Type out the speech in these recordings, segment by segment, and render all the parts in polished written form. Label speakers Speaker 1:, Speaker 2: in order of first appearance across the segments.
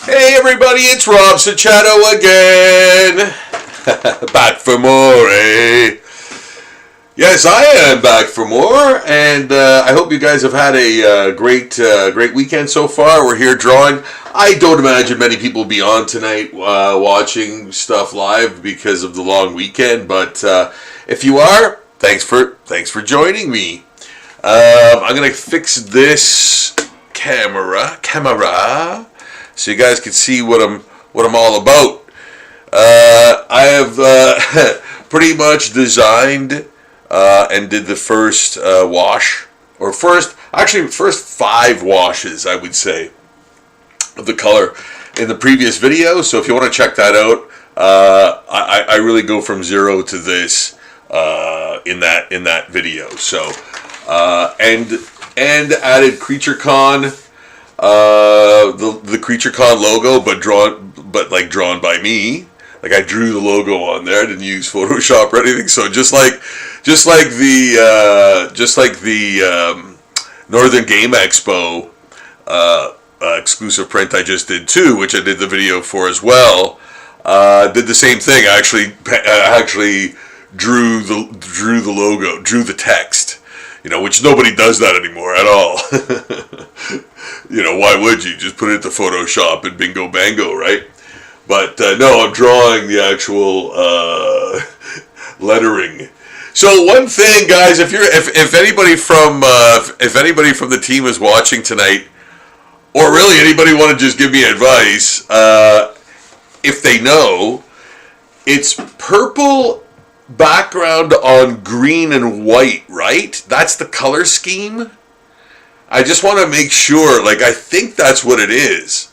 Speaker 1: Hey everybody, it's Rob Sacchato again. Back for more, eh? Yes, I am back for more, and I hope you guys have had a great weekend so far. We're here drawing. I don't imagine many people will be on tonight watching stuff live because of the long weekend, but if you are, thanks for joining me. I'm gonna fix this camera so you guys can see what I'm all about. I have pretty much designed and did the first wash, or first 5 washes, I would say, of the color in the previous video. So if you want to check that out, I really go from 0 to this in that video. So and added Creature Con. The Creature Con logo, but drawn by me. Like I drew the logo on there. I didn't use Photoshop or anything. So just like the Northern Game Expo exclusive print I just did too, which I did the video for as well. Did the same thing. I actually drew the logo, drew the text. Which nobody does that anymore at all. Why would you? Just put it into Photoshop and bingo bango, right? But no, I'm drawing the actual lettering. So one thing, guys, if anybody from the team is watching tonight, or really anybody want to just give me advice, if they know, it's purple background on green and white, right? That's the color scheme. I just want to make sure, I think that's what it is.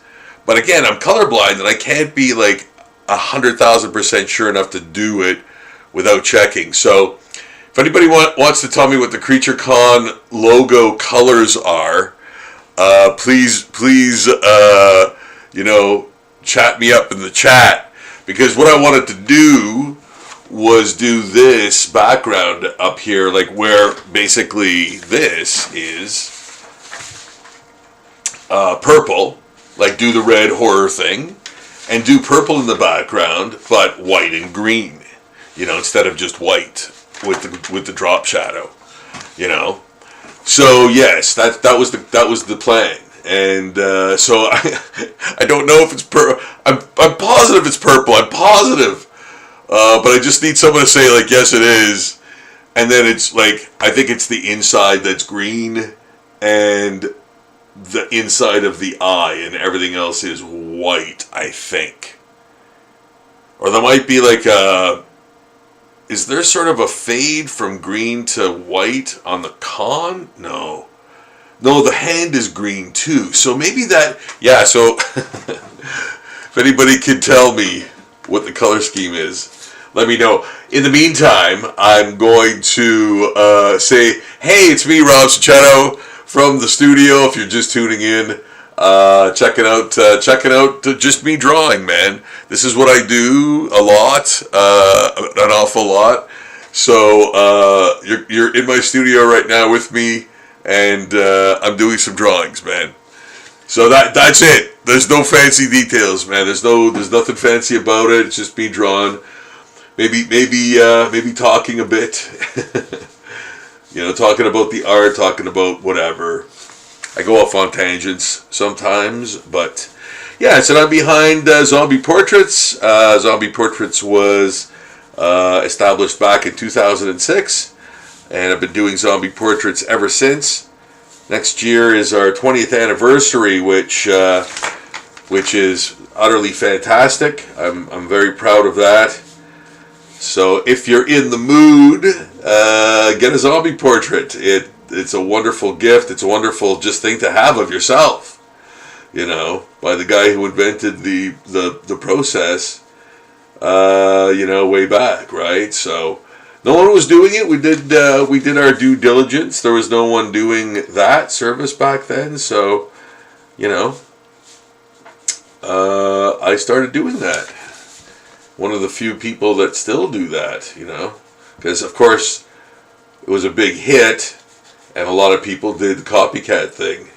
Speaker 1: But again, I'm colorblind and I can't be 100,000% sure enough to do it without checking. So if anybody wants to tell me what the Creature Con logo colors are, please chat me up in the chat, because what I wanted to do was do this background up here, where basically this is purple, do the red horror thing, and do purple in the background, but white and green, instead of just white with the drop shadow, So yes, that was the plan, and so I don't know if it's purple. I'm positive it's purple. I'm positive. But I just need someone to say, yes, it is. And then it's I think it's the inside that's green and the inside of the eye, and everything else is white, I think. Or there might be is there sort of a fade from green to white on the con? No, the hand is green too. So maybe that, yeah, so if anybody could tell me what the color scheme is, let me know. In the meantime, I'm going to say, hey, it's me, Rob Sacchato, from the studio. If you're just tuning in, checking out just me drawing, man. This is what I do a lot, an awful lot. So you're in my studio right now with me, and I'm doing some drawings, man. So that's it. There's no fancy details, man. There's nothing fancy about it. It's just me drawing. Maybe talking a bit, talking about the art, talking about whatever. I go off on tangents sometimes, but yeah. So I'm behind Zombie Portraits. Zombie Portraits was established back in 2006, and I've been doing zombie portraits ever since. Next year is our 20th anniversary, which is utterly fantastic. I'm very proud of that. So if you're in the mood, get a zombie portrait. It's a wonderful gift. It's a wonderful just thing to have of yourself, by the guy who invented the process, way back, right? So no one was doing it. We did our due diligence. There was no one doing that service back then. So, I started doing that. One of the few people that still do that, because of course it was a big hit, and a lot of people did the copycat thing.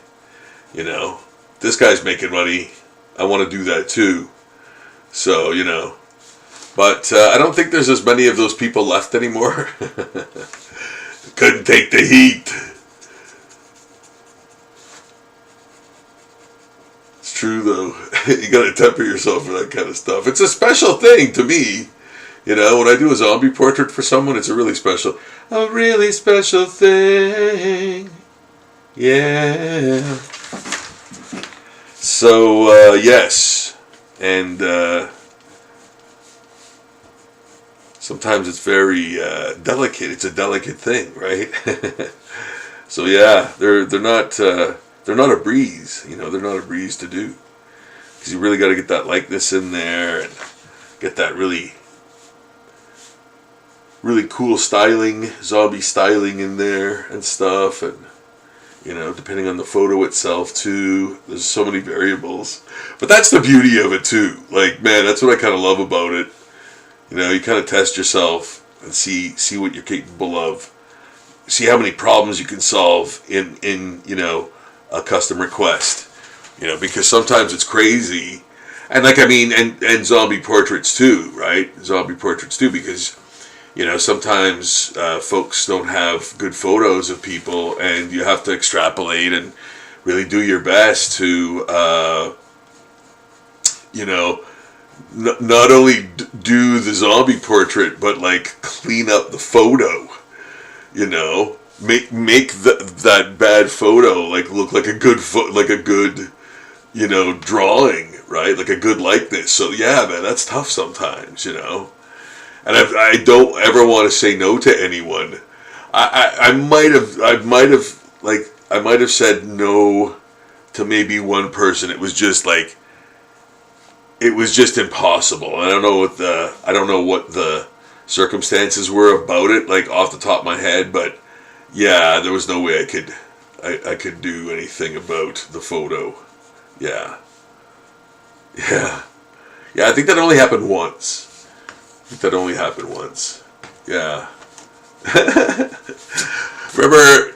Speaker 1: This guy's making money. I want to do that too. So, you know. But I don't think there's as many of those people left anymore. Couldn't take the heat. It's true though. You gotta temper yourself for that kind of stuff. It's a special thing to me. You know, when I do a zombie portrait for someone, it's a really special thing. Yeah. So, yes. And, sometimes it's very delicate. It's a delicate thing, right? So yeah, they're not a breeze. You know, they're not a breeze to do, because you really got to get that likeness in there and get that really cool styling, zombie styling in there and stuff. And you know, depending on the photo itself too, there's so many variables. But that's the beauty of it too. Like, man, that's what I kind of love about it. You know, you kind of test yourself and see what you're capable of. See how many problems you can solve in you know, a custom request. You know, because sometimes it's crazy. And like, I mean, and zombie portraits too, right? Zombie portraits too, because, you know, sometimes folks don't have good photos of people, and you have to extrapolate and really do your best to, you know, not only do the zombie portrait, but like clean up the photo, you know, make that bad photo like look like a good you know, drawing, right? Like a good likeness. So yeah, man, that's tough sometimes, you know. And I don't ever want to say no to anyone. I might have said no to maybe one person. It was just like, it was just impossible. I don't know what the circumstances were about it, like off the top of my head, but yeah, there was no way I could do anything about the photo. Yeah. I think that only happened once. Yeah. Remember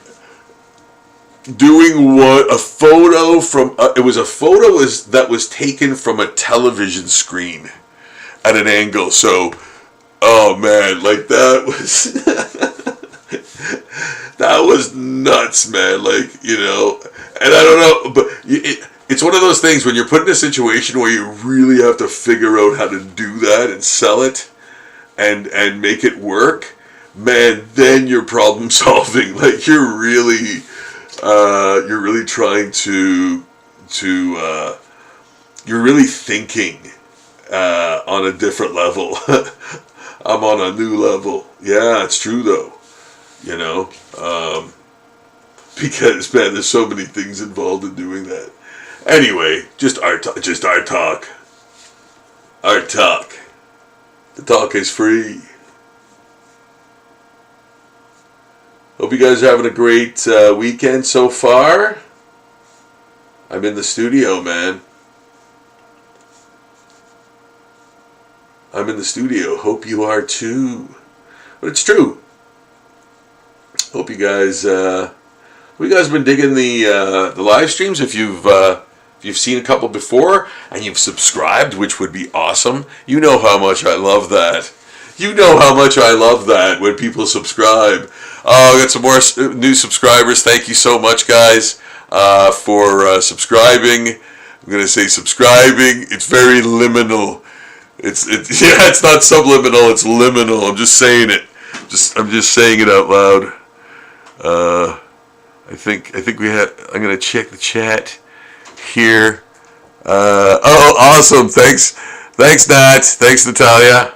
Speaker 1: doing a photo from it was a photo that was taken from a television screen at an angle. So, oh man, like that was that was nuts, man. Like, you know, and I don't know, but it's one of those things when you're put in a situation where you really have to figure out how to do that and sell it and make it work. Man, then you're problem solving. Like, you're really trying to you're really thinking on a different level. I'm on a new level. Yeah, it's true though. You know, because man, there's so many things involved in doing that. Anyway, just art talk. Art talk. The talk is free. Hope you guys are having a great weekend so far. I'm in the studio, man. I'm in the studio. Hope you are too. But it's true. Hope you guys have been digging the live streams. If you've seen a couple before and you've subscribed, which would be awesome. You know how much I love that. You know how much I love that when people subscribe. Oh, I got some more new subscribers. Thank you so much, guys, for subscribing. I'm gonna say subscribing. It's very liminal. It's not subliminal. It's liminal. I'm just saying it. I'm just saying it out loud. I think we had. I'm gonna check the chat here. Oh, awesome! Thanks, Nat. Thanks, Natalia.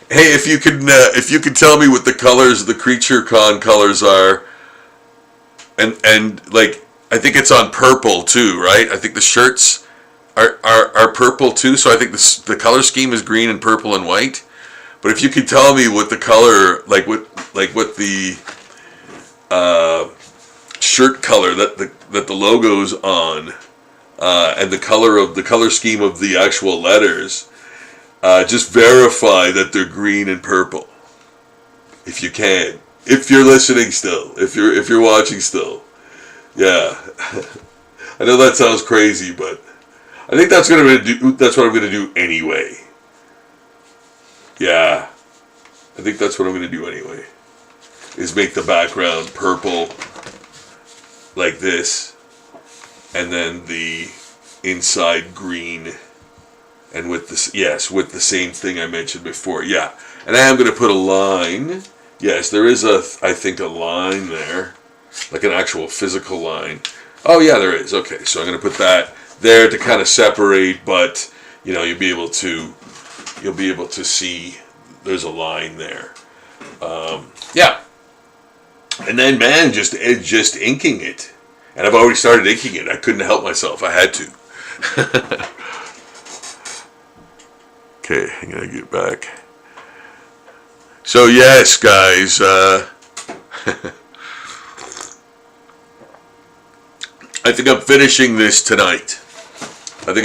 Speaker 1: Hey, if you could tell me what the colors of the Creature Con colors are, and like, I think it's on purple too, right? I think the shirts are purple too, so I think the color scheme is green and purple and white. But if you could tell me what the color, what the shirt color that the logo's on, and the color scheme of the actual letters. Just verify that they're green and purple, if you can. If you're listening still, if you're watching still, yeah. I know that sounds crazy, but I think that's what I'm gonna do anyway. Yeah, I think that's what I'm gonna do anyway. Is make the background purple like this, and then the inside green, and with this, yes, with the same thing I mentioned before. Yeah, and I am gonna put a line. Yes, there is I think a line there, like an actual physical line. Oh yeah, there is. Okay, so I'm gonna put that there to kind of separate, but you know, you'll be able to see there's a line there. Yeah, and then man, just inking it, and I've already started inking it. I couldn't help myself. I had to. Okay, I'm gonna get back. So yes, guys. I think I'm finishing this tonight. That's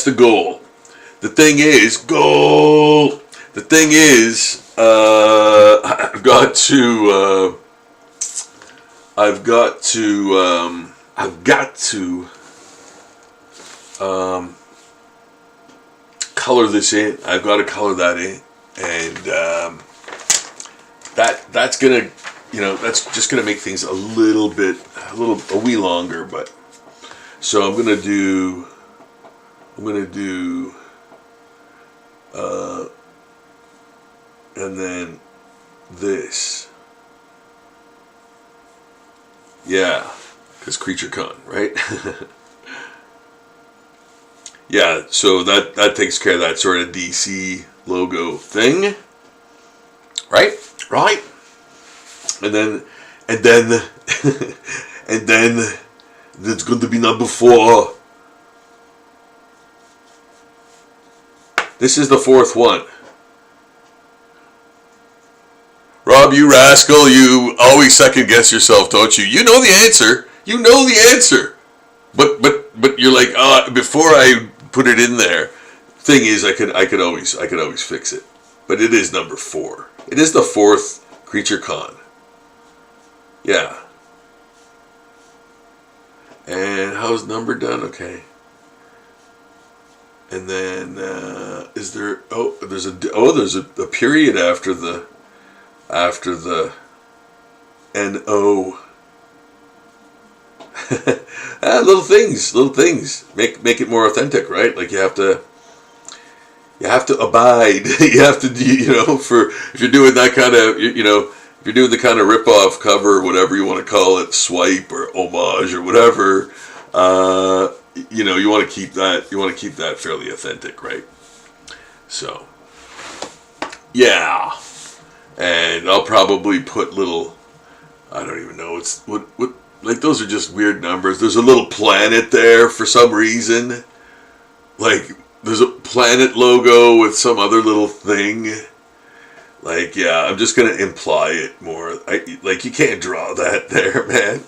Speaker 1: the goal. The thing is, I've got to color this in. I've got to color that in, and that's gonna, you know, that's just gonna make things a wee longer. But so I'm gonna do and then this, yeah, because Creature Con, right? Yeah, so that takes care of that sort of DC logo thing, right? And then and then there's going to be number 4. This is the 4th one. Rob, you rascal, you always second guess yourself, don't you? You know the answer. But you're like, oh, before I put it in there. Thing is, I could always fix it. But it is number 4. It is the 4th Creature Con. Yeah. And how's number done? Okay. And then is there? Oh, there's a period after the NO. Little things make it more authentic, right? Like you have to abide. You have to, you know, for if you're doing that kind of, you know, if you're doing the kind of rip-off cover, whatever you want to call it, swipe or homage or whatever, you know, you want to keep that fairly authentic, right? So, yeah, and I'll probably put little, I don't even know, it's what like those are just weird numbers. There's a little planet there for some reason, like there's a planet logo with some other little thing. Like, yeah, I'm just gonna imply it more. Like you can't draw that there, man.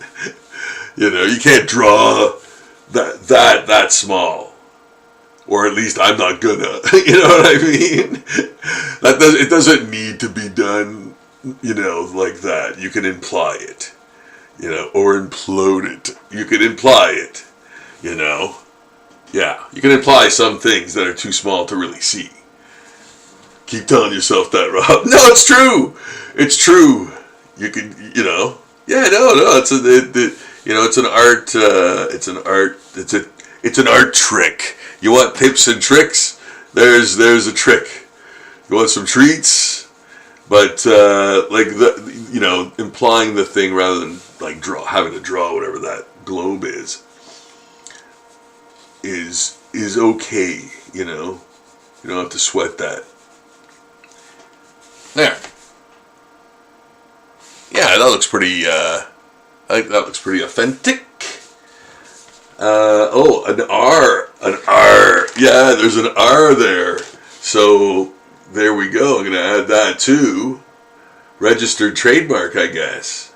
Speaker 1: You know, you can't draw that small, or at least I'm not gonna. You know what I mean? It doesn't need to be done, you know, like that. You can imply it, you know, or implode it. You can imply it, you know. Yeah, you can imply some things that are too small to really see. Keep telling yourself that, Rob. No, it's true. It's true. You can, you know. Yeah, no. It's an art. It's an art trick. You want tips and tricks? There's a trick. You want some treats? But like you know, implying the thing rather than like having to draw whatever that globe is okay. You know, you don't have to sweat that. There. Yeah, that looks pretty. I think that looks pretty authentic. Oh, an R. Yeah, there's an R there. So there we go. I'm gonna add that too. Registered trademark, I guess.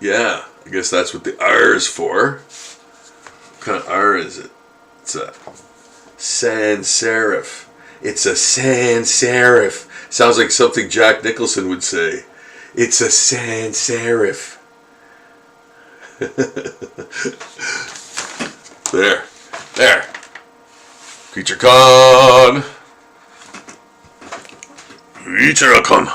Speaker 1: Yeah, I guess that's what the R is for. What kind of R is it? It's a sans serif. It's a sans serif. Sounds like something Jack Nicholson would say. It's a sans serif. There. There. Creature Con. Creature Con.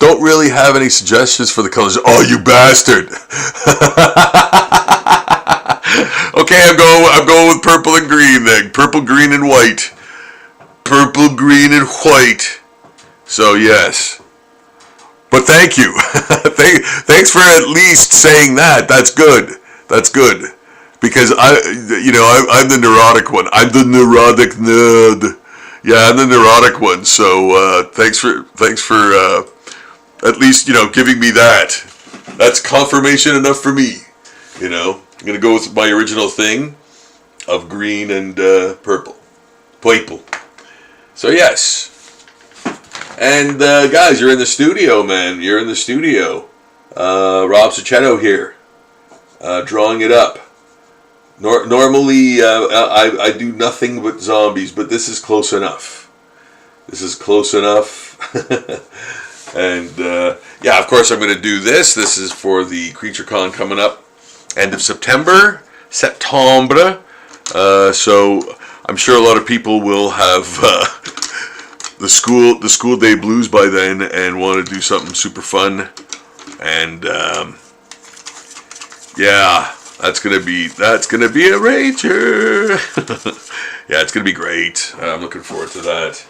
Speaker 1: Don't really have any suggestions for the colors. Oh, you bastard! Okay, I'm going with purple and green then. Purple, green, and white. Purple, green, and white. So yes. But thank you. Thanks for at least saying that. That's good. That's good. Because I'm the neurotic one. I'm the neurotic nerd. Yeah, I'm the neurotic one. So thanks for at least giving me that. That's confirmation enough for me. I'm gonna go with my original thing of green and purple. So yes. And guys, you're in the studio, man. You're in the studio. Rob Sachetto here, drawing it up. Normally, I do nothing but zombies, but this is close enough. This is close enough. And yeah, of course, I'm going to do this. This is for the Creature Con coming up, end of September. So I'm sure a lot of people will have the school day blues by then and want to do something super fun. And yeah, that's gonna be a rager. Yeah, it's gonna be great. I'm looking forward to that.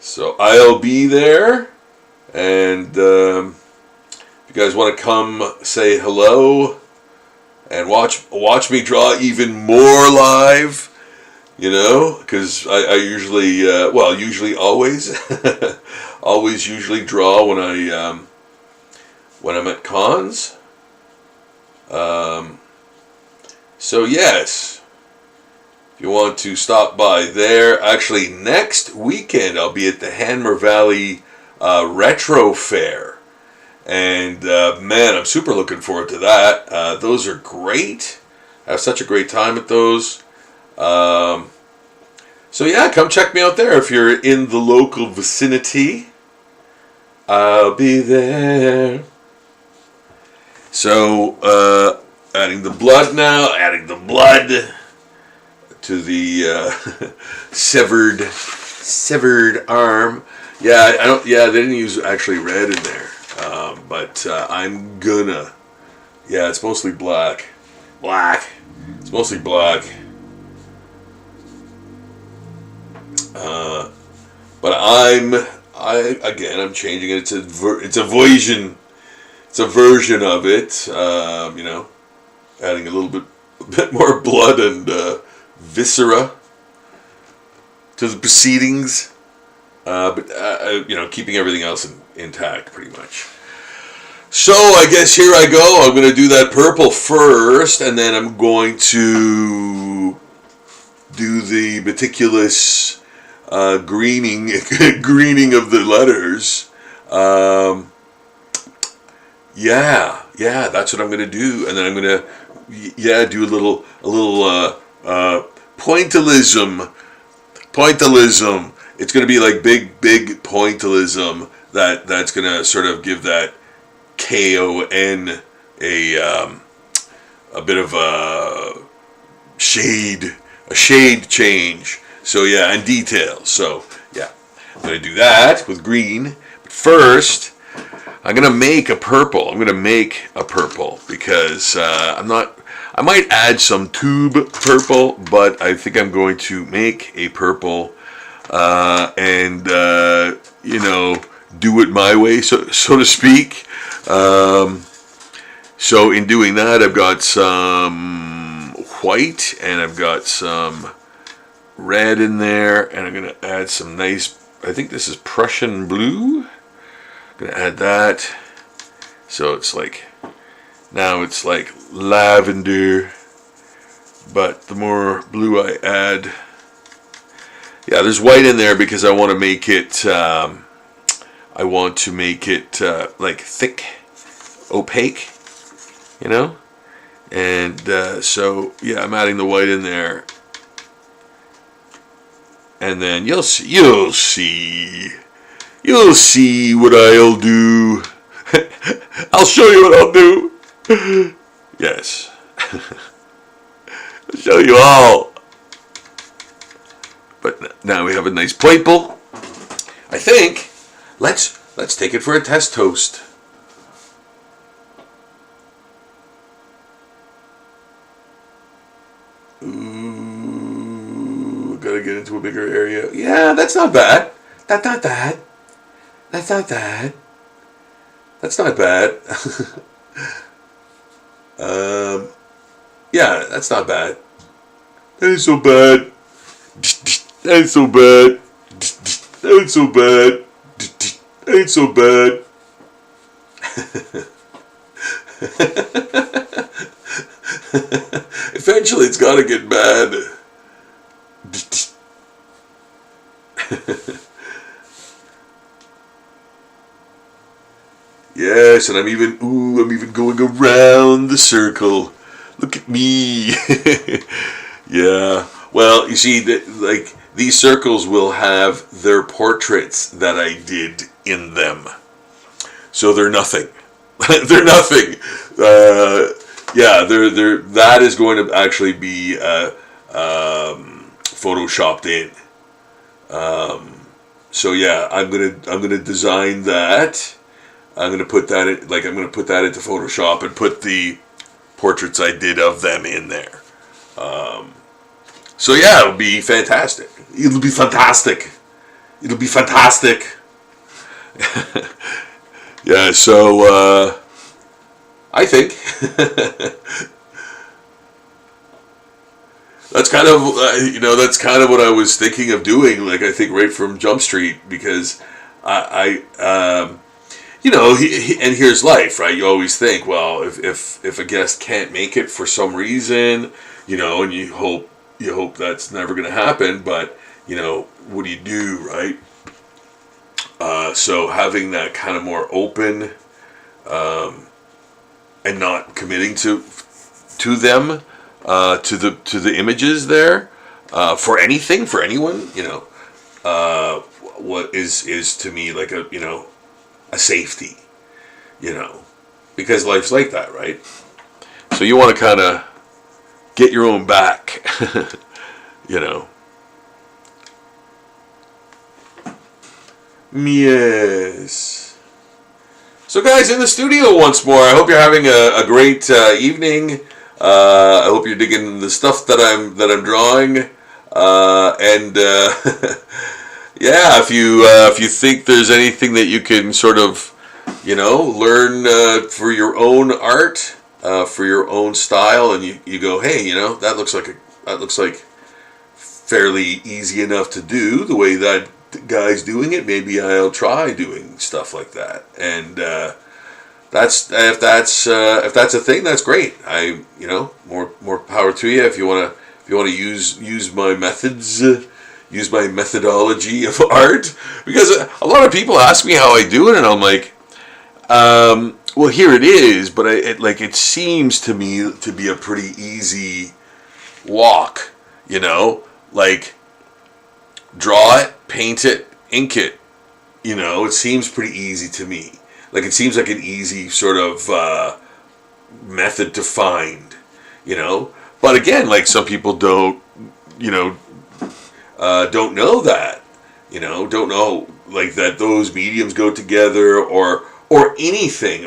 Speaker 1: So I'll be there, and if you guys want to come say hello and watch me draw even more live, because I usually usually always always usually draw when I'm at cons. So yes, if you want to stop by there, actually next weekend I'll be at the Hanmer Valley Retro Fair, and man, I'm super looking forward to that. Those are great. I have such a great time at those. So yeah, come check me out there if you're in the local vicinity. I'll be there. So adding the blood now. Adding the blood to the severed arm. Yeah, I don't. Yeah, they didn't use actually red in there. But I'm gonna. Yeah, it's mostly black. It's mostly black. But I'm changing it. It's a version. It's a version of it. Adding a bit more blood and viscera to the proceedings. But keeping everything else intact pretty much. So I guess here I go. I'm going to do that purple first, and then I'm going to do the meticulous greening of the letters. Yeah, that's what I'm going to do, and then I'm going to do a little pointillism. It's going to be like big pointillism that's going to sort of give that KON a bit of a shade change. So yeah, and detail. So yeah, I'm going to do that with green. But first, I'm going to make a purple. Because I might add some tube purple, but I think I'm going to make a purple and do it my way, so to speak. So in doing that, I've got some white and I've got some red in there, and I'm going to add some nice, I think this is Prussian blue. I'm going to add that. So it's like, now it's like lavender, but the more blue I add, yeah, there's white in there because I want to make it, like thick, opaque, and so yeah, I'm adding the white in there. And then you'll see what I'll do. I'll show you what I'll do. Yes. I'll show you all. But now we have a nice playful. I think let's take it for a test toast. Ooh, gotta get into a bigger area. Yeah, that's not bad. That's not bad. That's not bad. That's not bad. Yeah, that's not bad. That ain't so bad. That ain't so bad. That ain't so bad. That ain't so bad. Eventually it's gotta get bad. Yes, and I'm even going around the circle. Look at me. Yeah. Well, you see, like, these circles will have their portraits that I did in them. So they're nothing. They're nothing. Yeah, that is going to actually be photoshopped in. So yeah, I'm gonna design that. I'm gonna put that in, I'm gonna put that into Photoshop and put the portraits I did of them in there. So yeah, it'll be fantastic. It'll be fantastic. It'll be fantastic. Yeah. So I think that's kind of that's kind of what I was thinking of doing. Like, I think right from Jump Street, because and here's life, right? You always think, well, if a guest can't make it for some reason, and you hope that's never going to happen, but what do you do, right? So having that kind of more open, and not committing to them, to the images there, for anything, for anyone, what is to me like a safety, because life's like that, right? So you want to kind of get your own back, Yes. So guys, in the studio once more. I hope you're having a great evening. I hope you're digging the stuff that I'm drawing. Yeah, if you think there's anything that you can sort of learn for your own art, for your own style, and you go, hey, that looks like fairly easy enough to do the way that guy's doing it. Maybe I'll try doing stuff like that. And if that's a thing, that's great. More power to you. If you want to use my methods. Use my methodology of art, because a lot of people ask me how I do it, and I'm like, well, here it is, but it seems to me to be a pretty easy walk, like draw it, paint it, ink it, it seems pretty easy to me. Like, it seems like an easy sort of method to find, but again, like, some people don't know that, don't know like that those mediums go together, or anything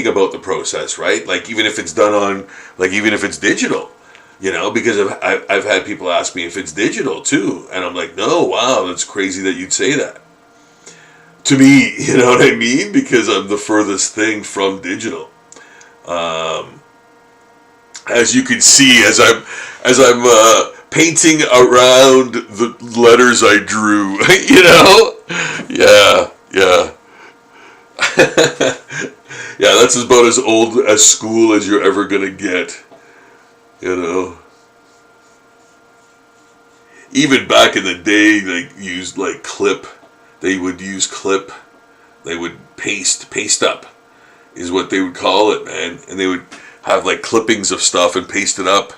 Speaker 1: about the process, right? Like, even if it's done on, even if it's digital, because I've had people ask me if it's digital too, and I'm like, no, wow, that's crazy that you'd say that to me, you know what I mean? Because I'm the furthest thing from digital. As you can see, as I'm painting around the letters I drew, yeah. Yeah, that's about as old as school as you're ever gonna get, Even back in the day, they used clip. They would use clip. They would paste up, is what they would call it, man. And they would have clippings of stuff and paste it up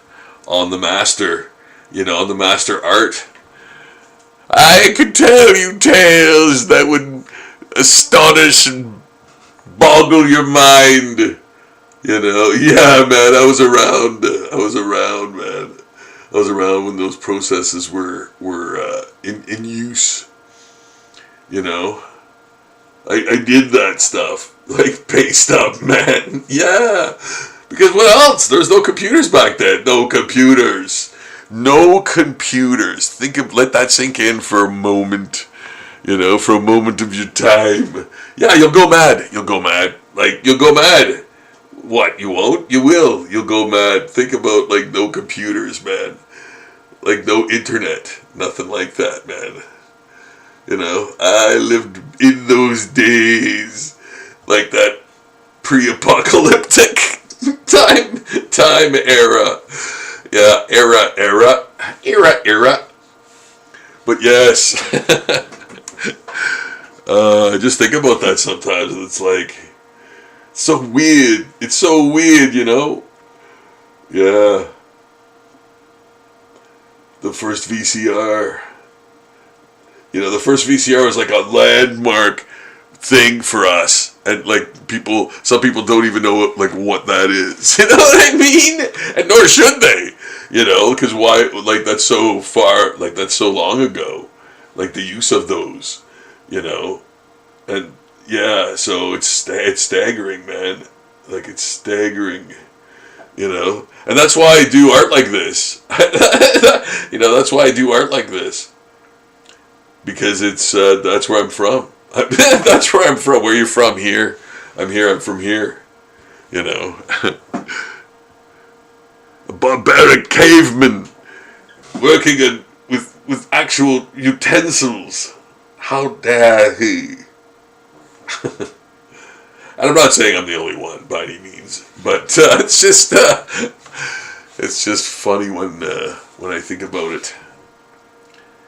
Speaker 1: on the master. On the master art. I could tell you tales that would astonish and boggle your mind. You know, yeah, man, I was around. Man. I was around when those processes were in use. You know, I did that stuff, like paste up, man. Yeah, because what else? There's no computers back then. No computers. No computers. Let that sink in for a moment. You know, for a moment of your time. Yeah, you'll go mad. You'll go mad. Like, you'll go mad. What? You won't? You will. You'll go mad. Think about, like, no computers, man. Like, no internet. Nothing like that, man. You know, I lived in those days. Like that pre-apocalyptic time era. Yeah, era. But yes. I just think about that sometimes, and it's like, so weird. It's so weird, you know? Yeah. The first VCR. You know, the first VCR was like a landmark thing for us. And like some people don't even know what that is. You know what I mean? And nor should they. You know, because why, like that's so far, like that's so long ago. Like the use of those, you know. And yeah, so it's staggering, man. Like it's staggering, you know. And that's why I do art like this. You know, that's why I do art like this. Because that's where I'm from. That's where I'm from. Where are you from? Here. I'm from here. You know. A barbaric caveman working with actual utensils. How dare he? And I'm not saying I'm the only one by any means, but it's just funny when I think about it.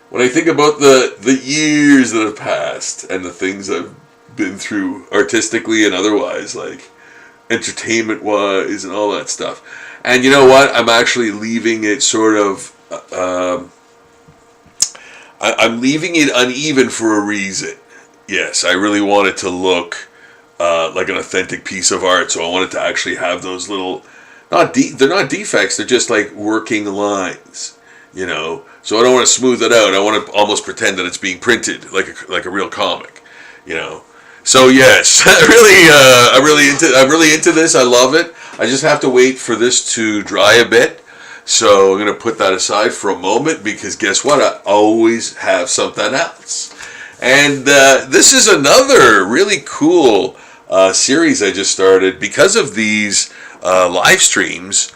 Speaker 1: When I think about the years that have passed and the things I've been through artistically and otherwise, like entertainment-wise and all that stuff. And you know what? I'm actually leaving it sort of... I'm leaving it uneven for a reason. Yes, I really want it to look like an authentic piece of art, so I want it to actually have those little... they're not defects, they're just like working lines, you know? So I don't want to smooth it out. I want to almost pretend that it's being printed like a real comic, you know. So yes, I'm really into this. I love it. I just have to wait for this to dry a bit. So I'm gonna put that aside for a moment because guess what? I always have something else. And this is another really cool series I just started because of these live streams.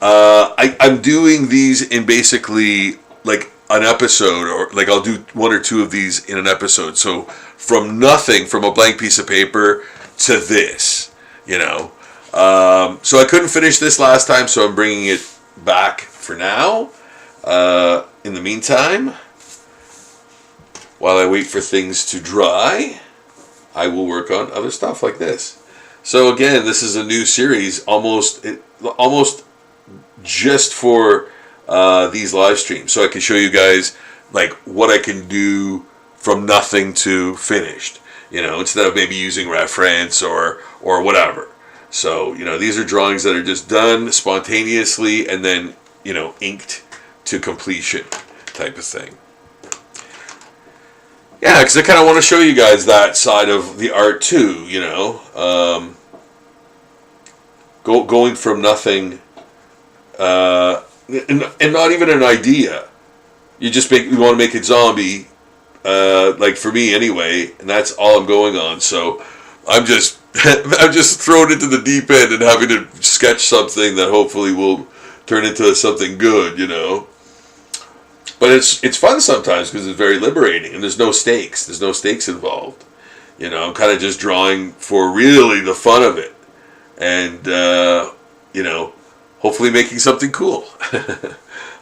Speaker 1: I'm doing these in basically like an episode, or like I'll do one or two of these in an episode. So from nothing, from a blank piece of paper to this, you know. So I couldn't finish this last time, so I'm bringing it back for now. In the meantime, while I wait for things to dry, I will work on other stuff like this. So again, this is a new series, almost just for these live streams, so I can show you guys like what I can do from nothing to finished, you know, instead of maybe using reference or whatever. So, you know, these are drawings that are just done spontaneously and then, you know, inked to completion type of thing. Yeah, because I kind of want to show you guys that side of the art too, you know. Going from nothing, and not even an idea. You want to make it zombie, like for me anyway, and that's all I'm going on. So I'm just thrown into the deep end and having to sketch something that hopefully will turn into something good, you know. But it's fun sometimes because it's very liberating and there's no stakes. There's no stakes involved. You know, I'm kind of just drawing for really the fun of it. And, you know, hopefully making something cool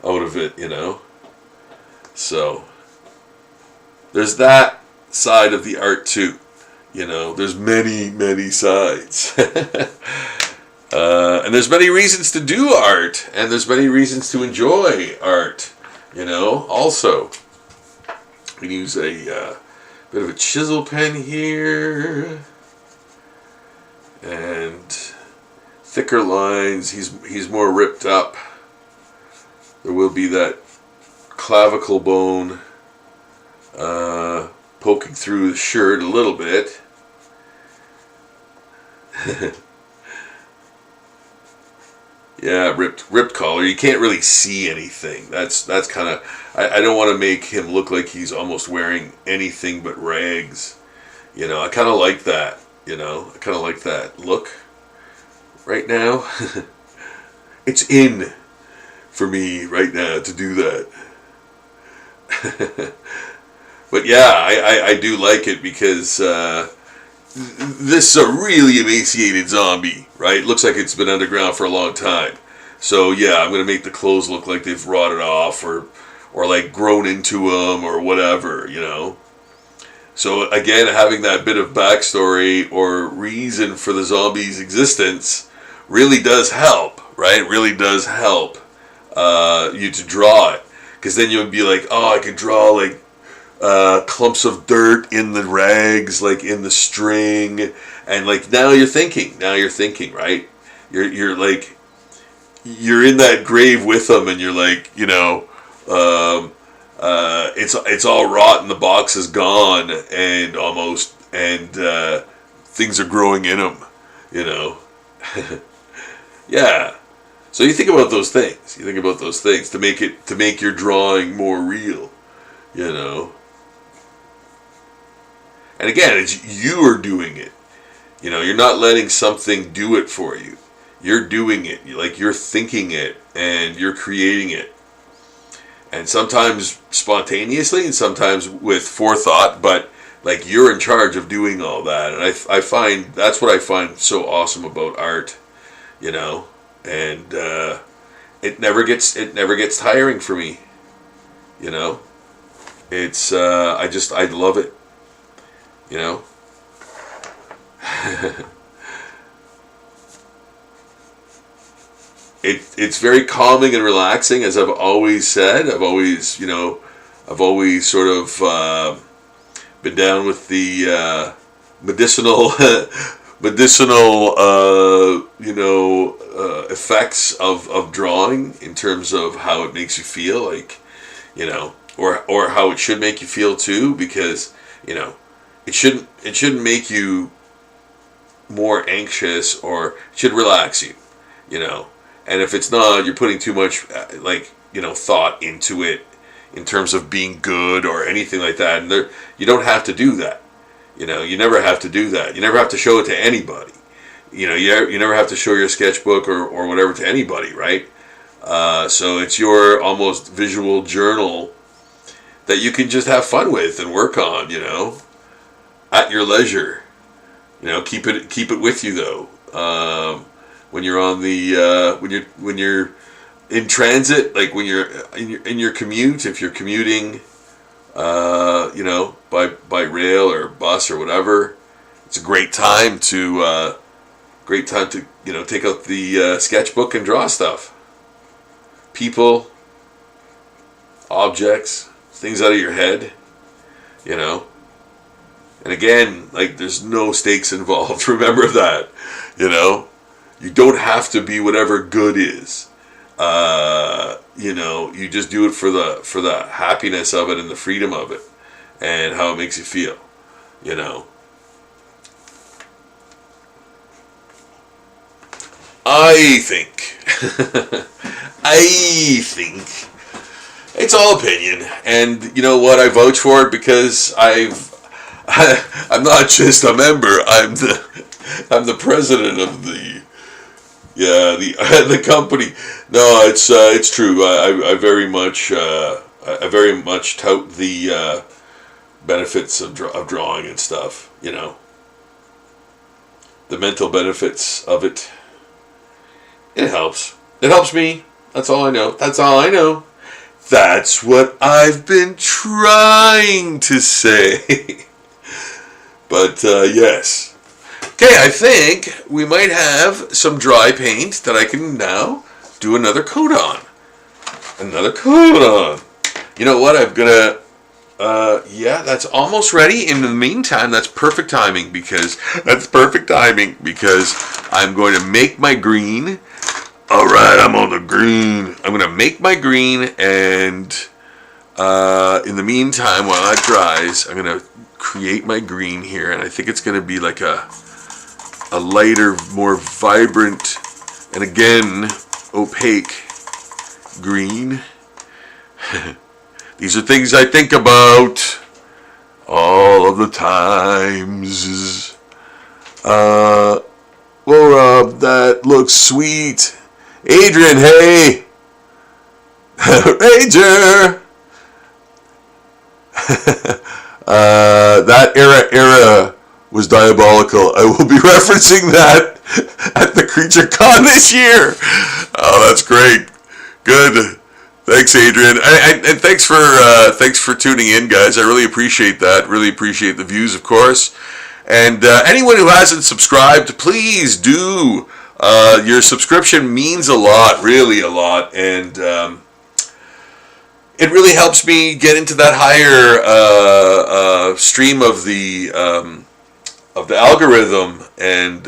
Speaker 1: out of it, you know. So, there's that side of the art too. You know, there's many, many sides. And there's many reasons to do art. And there's many reasons to enjoy art, you know, also. We can use a bit of a chisel pen here, and thicker lines. He's more ripped up. There will be that clavicle bone poking through the shirt a little bit. Yeah, ripped collar. You can't really see anything. That's kind of. I don't want to make him look like he's almost wearing anything but rags. You know, I kind of like that. You know, I kind of like that look right now. It's in for me right now to do that. But yeah, I do like it because this is a really emaciated zombie, right? Looks like it's been underground for a long time. So yeah, I'm going to make the clothes look like they've rotted off or like grown into them or whatever, you know. So again, having that bit of backstory or reason for the zombie's existence really does help, right? It really does help you to draw it. Because then you'll be like, oh, I could draw like clumps of dirt in the rags, like in the string, and like now you're thinking, right? You're like, you're in that grave with them, and you're like, you know, it's all rotten, the box is gone, and things are growing in them, you know. Yeah. So you think about those things. You think about those things to make your drawing more real, you know. And again, it's you are doing it. You know, you're not letting something do it for you. You're doing it. Like you're thinking it and you're creating it. And sometimes spontaneously and sometimes with forethought, but like you're in charge of doing all that. And I find that's what I find so awesome about art, you know. And it never gets tiring for me, you know. It's I love it, you know. It's very calming and relaxing, as I've always said. I've always sort of been down with the medicinal effects of drawing in terms of how it makes you feel, like, you know, or how it should make you feel too, because, you know, it shouldn't make you more anxious, or it should relax you, you know. And if it's not, you're putting too much like, you know, thought into it in terms of being good or anything like that. And you don't have to do that. You know, you never have to do that. You never have to show it to anybody. You know, you never have to show your sketchbook or whatever to anybody, right? So it's your almost visual journal that you can just have fun with and work on, you know, at your leisure. You know, keep it with you though. When you're on the when you're in transit, like when you're in your commute, if you're commuting, you know, by rail or bus or whatever, it's a great time to you know, take out the sketchbook and draw stuff. People, objects, things out of your head, you know. And again, like, there's no stakes involved. Remember that, you know. You don't have to be whatever good is. You know, you just do it for the happiness of it and the freedom of it and how it makes you feel, you know. I think it's all opinion, and you know what? I vouch for it because I'm not just a member. I'm the president of the company. No, it's true. I very much tout the benefits of drawing and stuff. You know, the mental benefits of it. It helps. It helps me. That's all I know. That's what I've been trying to say. But yes. Okay, I think we might have some dry paint that I can now do another coat on. You know what? I'm gonna yeah, that's almost ready. In the meantime, that's perfect timing because I'm going to make my green. All right, I'm on the green. I'm going to make my green, and in the meantime, while that dries, I'm going to create my green here, and I think it's going to be like a lighter, more vibrant, and again, opaque green. These are things I think about all of the times. Well, Rob, that looks sweet. Adrian, hey! Ranger! That era was diabolical. I will be referencing that at the Creature Con this year. Oh, that's great. Good. Thanks, Adrian, and thanks for tuning in, guys. I really appreciate that. Really appreciate the views, of course. And anyone who hasn't subscribed, please do. Your subscription means a lot, really a lot, and it really helps me get into that higher stream of the algorithm, and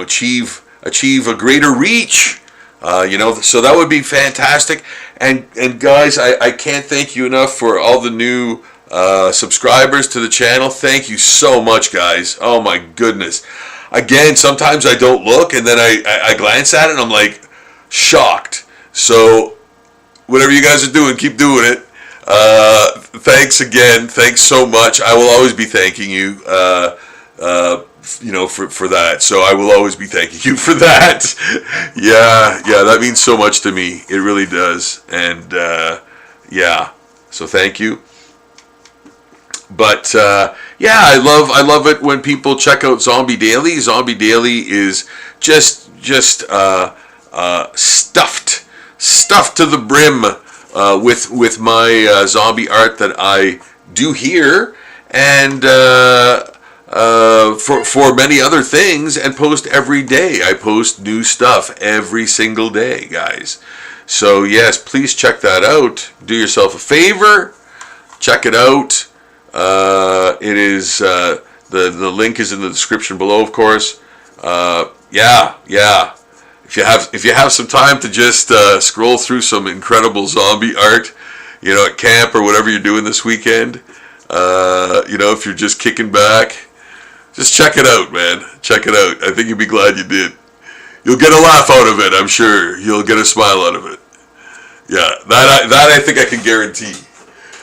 Speaker 1: achieve a greater reach. So that would be fantastic. And guys, I can't thank you enough for all the new subscribers to the channel. Thank you so much, guys. Oh my goodness. Again, sometimes I don't look, and then I glance at it and I'm like shocked. So whatever you guys are doing, keep doing it. Thanks again. Thanks so much. I will always be thanking you. For that. So I will always be thanking you for that. Yeah, that means so much to me. It really does. And so thank you. But I love it when people check out Zombie Daily. Zombie Daily is just stuffed to the brim with my zombie art that I do here, and for many other things, and post every day. I post new stuff every single day, guys. So yes, please check that out. Do yourself a favor, check it out. It is the link is in the description below, of course. Yeah. If you have some time to just scroll through some incredible zombie art, at camp or whatever you're doing this weekend, if you're just kicking back. Just check it out, man. Check it out. I think you'll be glad you did. You'll get a laugh out of it, I'm sure. You'll get a smile out of it. Yeah, that I think I can guarantee.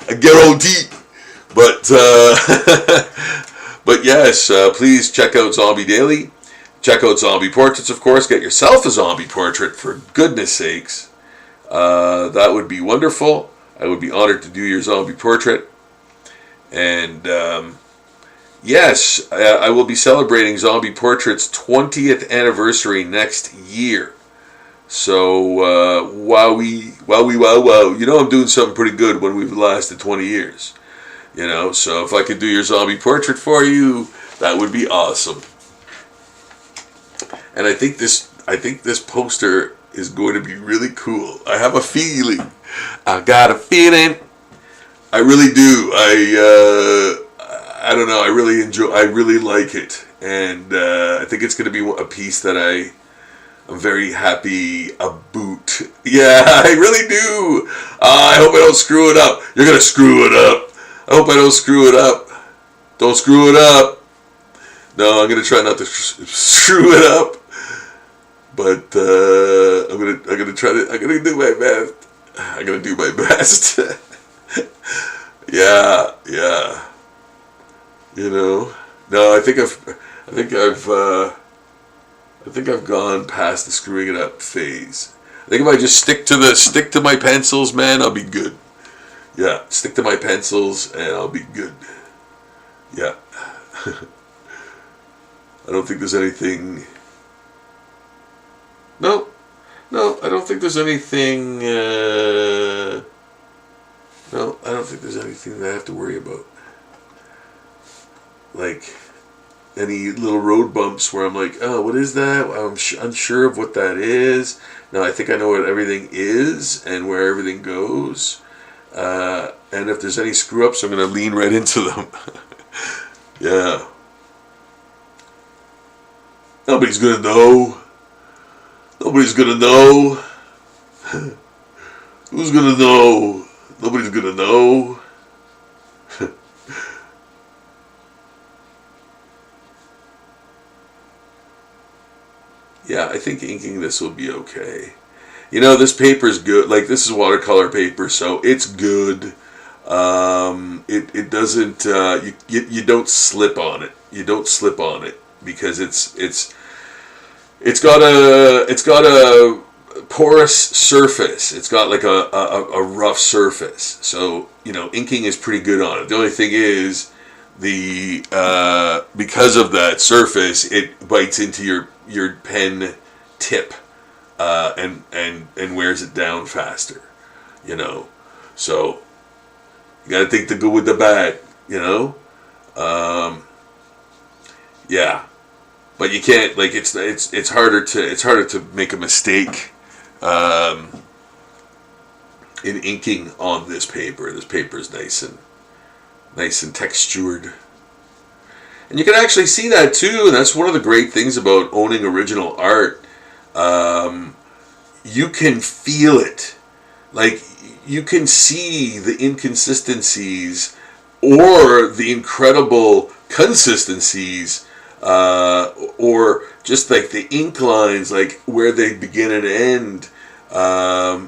Speaker 1: I guarantee. But yes, please check out Zombie Daily. Check out Zombie Portraits, of course. Get yourself a zombie portrait, for goodness sakes. That would be wonderful. I would be honored to do your zombie portrait. And yes, I will be celebrating Zombie Portrait's 20th anniversary next year. So, wowie. I'm doing something pretty good when we've lasted 20 years. So if I could do your zombie portrait for you, that would be awesome. And I think this poster is going to be really cool. I have a feeling. I got a feeling. I really do. I don't know. I really like it, and I think it's going to be a piece that I'm very happy about. Yeah, I really do. I hope I don't screw it up. You're going to screw it up. I hope I don't screw it up. Don't screw it up. No, I'm going to try not to screw it up. But I'm gonna do my best. I'm gonna do my best. Yeah. No, I think I've gone past the screwing it up phase. I think if I just stick to my pencils, man, I'll be good. Yeah, stick to my pencils and I'll be good. Yeah. I don't think there's anything. No, I don't think there's anything. No, I don't think there's anything that I have to worry about. Like any little road bumps where I'm like, oh, what is that? I'm unsure of what that is. No, I think I know what everything is and where everything goes. And if there's any screw-ups, I'm going to lean right into them. Yeah. Nobody's going to know. Nobody's going to know. Who's going to know? Nobody's going to know. Yeah, I think inking this will be okay. You know, this paper is good. Like, this is watercolor paper, so it's good. It doesn't, you don't slip on it. You don't slip on it because it's got a porous surface. It's got like a rough surface. So, you know, inking is pretty good on it. The only thing is because of that surface, it bites into your pen tip, and wears it down faster, you know. So you got to take the good with the bad, you know. Yeah, but you can't, like, it's harder to make a mistake in inking on this paper. This paper is nice and textured. And you can actually see that too, and that's one of the great things about owning original art. You can feel it. Like, you can see the inconsistencies or the incredible consistencies, or just like the ink lines, like where they begin and end,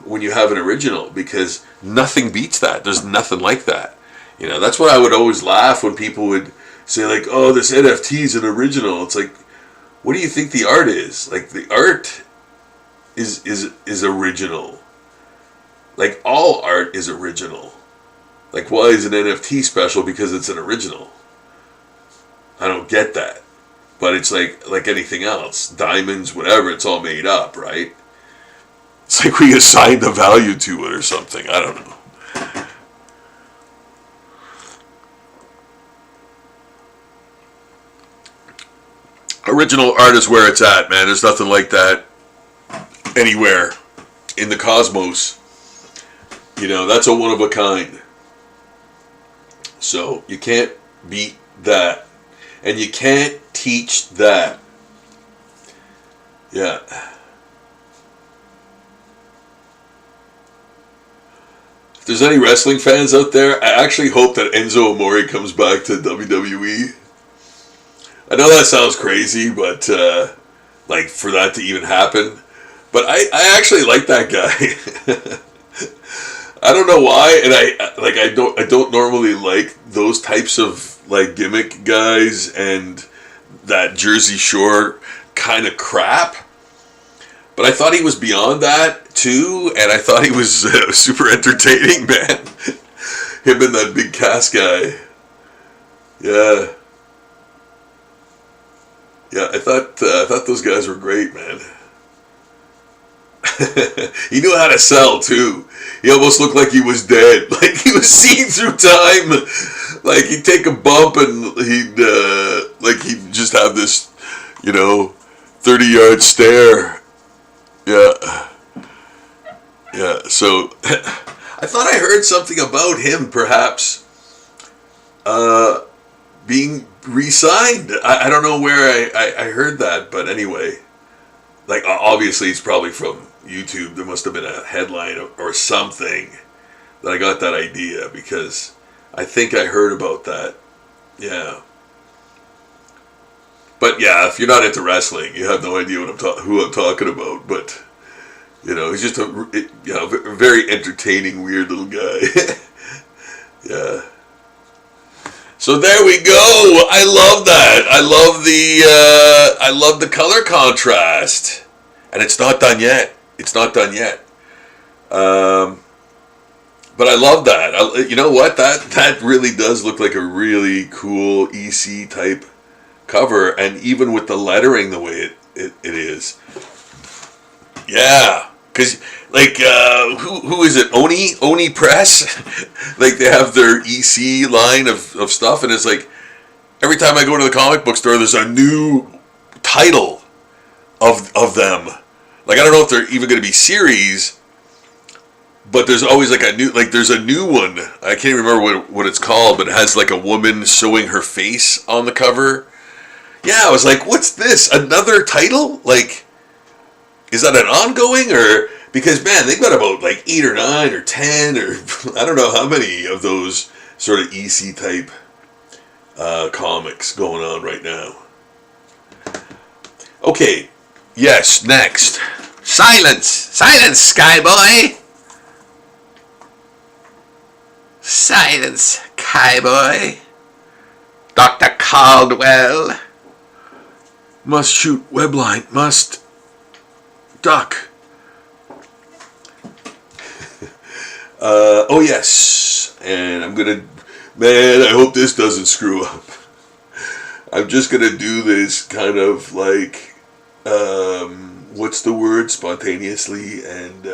Speaker 1: when you have an original, because nothing beats that. There's nothing like that. You know, that's why I would always laugh when people would say, like, oh, this NFT is an original. It's like, what do you think the art is? Like, the art is original. Like, all art is original. Like, why is an NFT special? Because it's an original. I don't get that. But it's like anything else. Diamonds, whatever, it's all made up, right? It's like we assign the value to it or something. I don't know. Original art is where it's at, man. There's nothing like that anywhere in the cosmos. You know, that's a one of a kind. So you can't beat that. And you can't teach that. Yeah. If there's any wrestling fans out there, I actually hope that Enzo Amore comes back to WWE. I know that sounds crazy, but like, for that to even happen. But I actually like that guy. I don't know why, and I don't normally like those types of, like, gimmick guys and that Jersey Shore kind of crap. But I thought he was beyond that too, and I thought he was super entertaining, man. Him and that big cast guy. Yeah. Yeah, I thought those guys were great, man. He knew how to sell too. He almost looked like he was dead. Like, he was seeing through time. Like, he'd take a bump and he'd just have this, 30-yard stare. Yeah. Yeah, so I thought I heard something about him perhaps being re-signed. I don't know where I heard that, but anyway. Like, obviously it's probably from YouTube. There must have been a headline or something that I got that idea, because I think I heard about that. Yeah. But yeah, if you're not into wrestling, you have no idea who I'm talking about. But, he's just a very entertaining, weird little guy. Yeah. So there we go. I love that. I love the color contrast, and it's not done yet. It's not done yet. But I love that. You know what? That really does look like a really cool EC type cover, and even with the lettering the way it is. Yeah. Because, like, who is it? Oni Press? Like, they have their EC line of stuff, and it's like, every time I go to the comic book store, there's a new title of them. Like, I don't know if they're even going to be series, but there's always like there's a new one. I can't remember what it's called, but it has like a woman showing her face on the cover. Yeah, I was like, what's this? Another title? Like, is that an ongoing or? Because man, they've got about like 8 or 9 or 10 or I don't know how many of those sort of EC type comics going on right now. Okay, yes, next. Silence! Silence, Skyboy! Silence, Skyboy. Dr. Caldwell. Must shoot webline, must duck. Oh yes, and I'm gonna, man, I hope this doesn't screw up. I'm just gonna do this kind of like, what's the word, spontaneously, and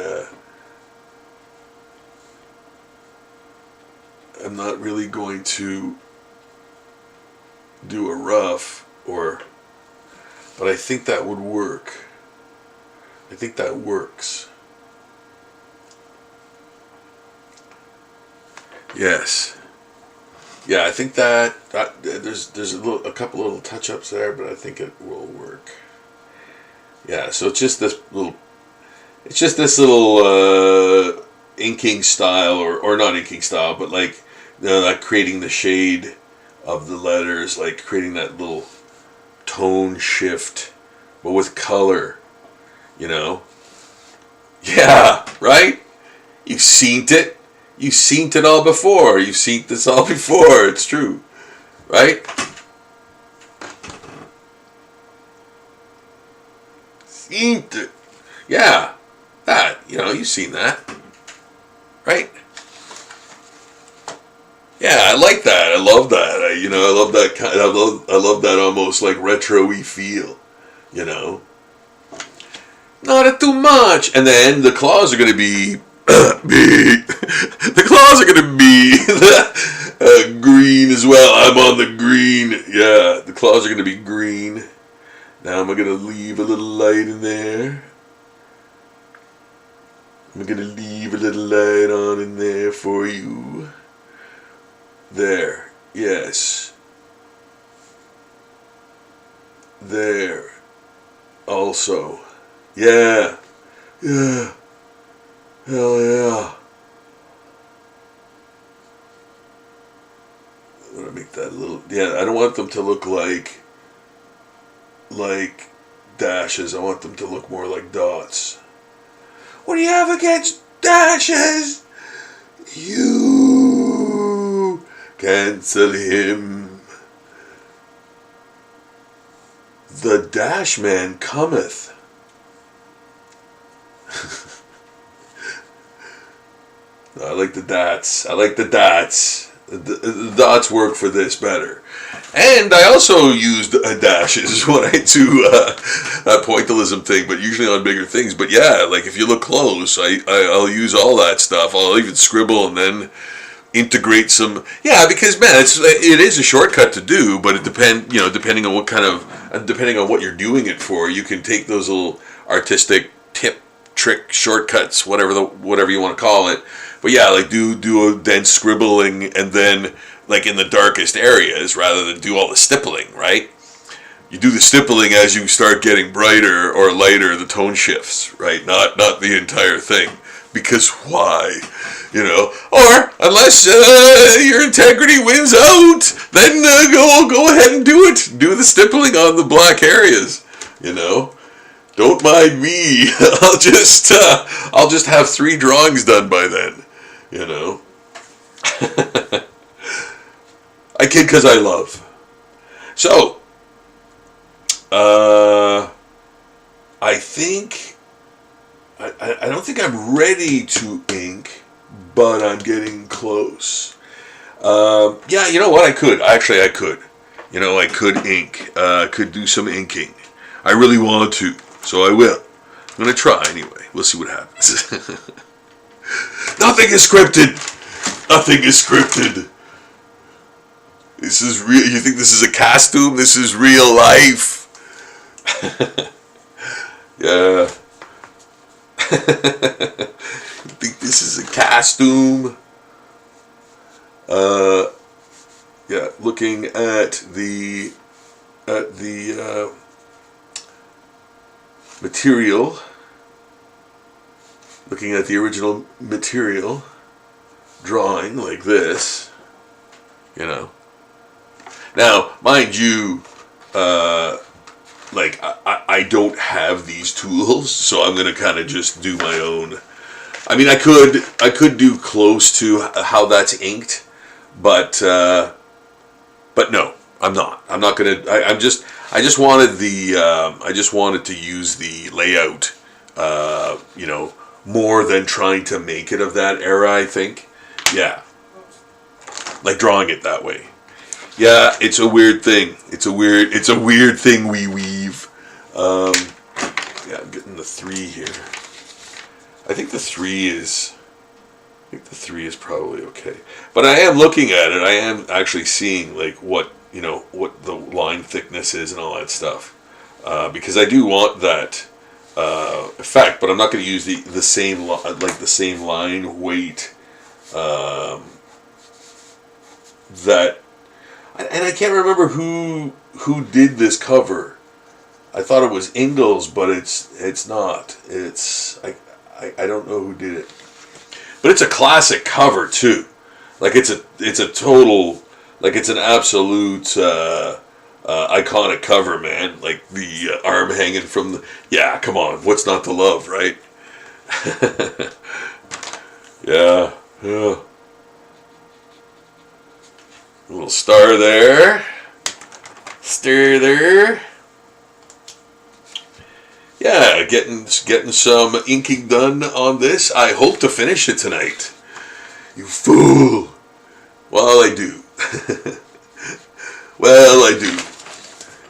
Speaker 1: I'm not really going to do a rough, but I think that would work. I think that works. Yes. Yeah, I think that there's a couple little touch-ups there, but I think it will work. Yeah, so it's just this little inking style, or not inking style, but like, like creating the shade of the letters, like creating that little tone shift, but with color, Yeah, right? You've seen it. You've seen it all before. You've seen this all before. It's true. Right? Seen it. Yeah. That. You've seen that. Right? Yeah, I like that. I love that. I love that kind. I love that almost like retro-y feel. Not too much. And then the claws are going to be big. The claws are going to be green as well. I'm on the green. Yeah, the claws are going to be green. Now I'm going to leave a little light in there. I'm going to leave a little light on in there for you. There. Yes. There. Also. Yeah. Yeah. Hell yeah. I'm gonna make that a little. Yeah, I don't want them to look like dashes. I want them to look more like dots. What do you have against dashes? You cancel him. The Dash Man cometh. I like the dots. I like the dots. The dots work for this better. And I also used dashes when I do that pointillism thing, but usually on bigger things. But yeah, like if you look close, I'll use all that stuff. I'll even scribble and then integrate some. Yeah, because man, it is a shortcut to do, but it depending on depending on what you're doing it for, you can take those little artistic trick shortcuts, whatever you want to call it. But yeah, like do a dense scribbling and then like in the darkest areas rather than do all the stippling, right? You do the stippling as you start getting brighter or lighter, the tone shifts, right? Not the entire thing. Because why? Or unless your integrity wins out, then go ahead and do it. Do the stippling on the black areas, Don't mind me. I'll just have 3 drawings done by then, I kid because I love. So, I think I don't think I'm ready to ink, but I'm getting close. Yeah, you know what? I could. Actually, I could. I could ink. Could do some inking. I really want to, so I will. I'm going to try anyway. We'll see what happens. Nothing is scripted. Nothing is scripted. This is real. You think this is a costume? This is real life. Yeah. think this is a costume. Yeah, looking at the material, looking at the original material, drawing like this, you know. Now, mind you, like I don't have these tools, so I'm gonna kind of just do my own. I mean, I could do close to how that's inked, but no, I'm not. I'm not gonna. I just wanted I just wanted to use the layout, you know, more than trying to make it of that era. I think, yeah, like drawing it that way. Yeah, it's a weird thing. It's a weird thing we weave. Yeah, I'm getting the 3 here. I think the 3 is probably okay. But I am looking at it. I am actually seeing like what the line thickness is and all that stuff, because I do want that effect. But I'm not going to use the same line weight that. And I can't remember who did this cover. I thought it was Ingalls, but it's not. I don't know who did it. But it's a classic cover too. Like it's a total, like it's an absolute iconic cover, man. Like the arm hanging from the, yeah, come on, what's not to love, right? Yeah. A little star there. Star there. Yeah, getting some inking done on this. I hope to finish it tonight. You fool. Well, I do. Well, I do.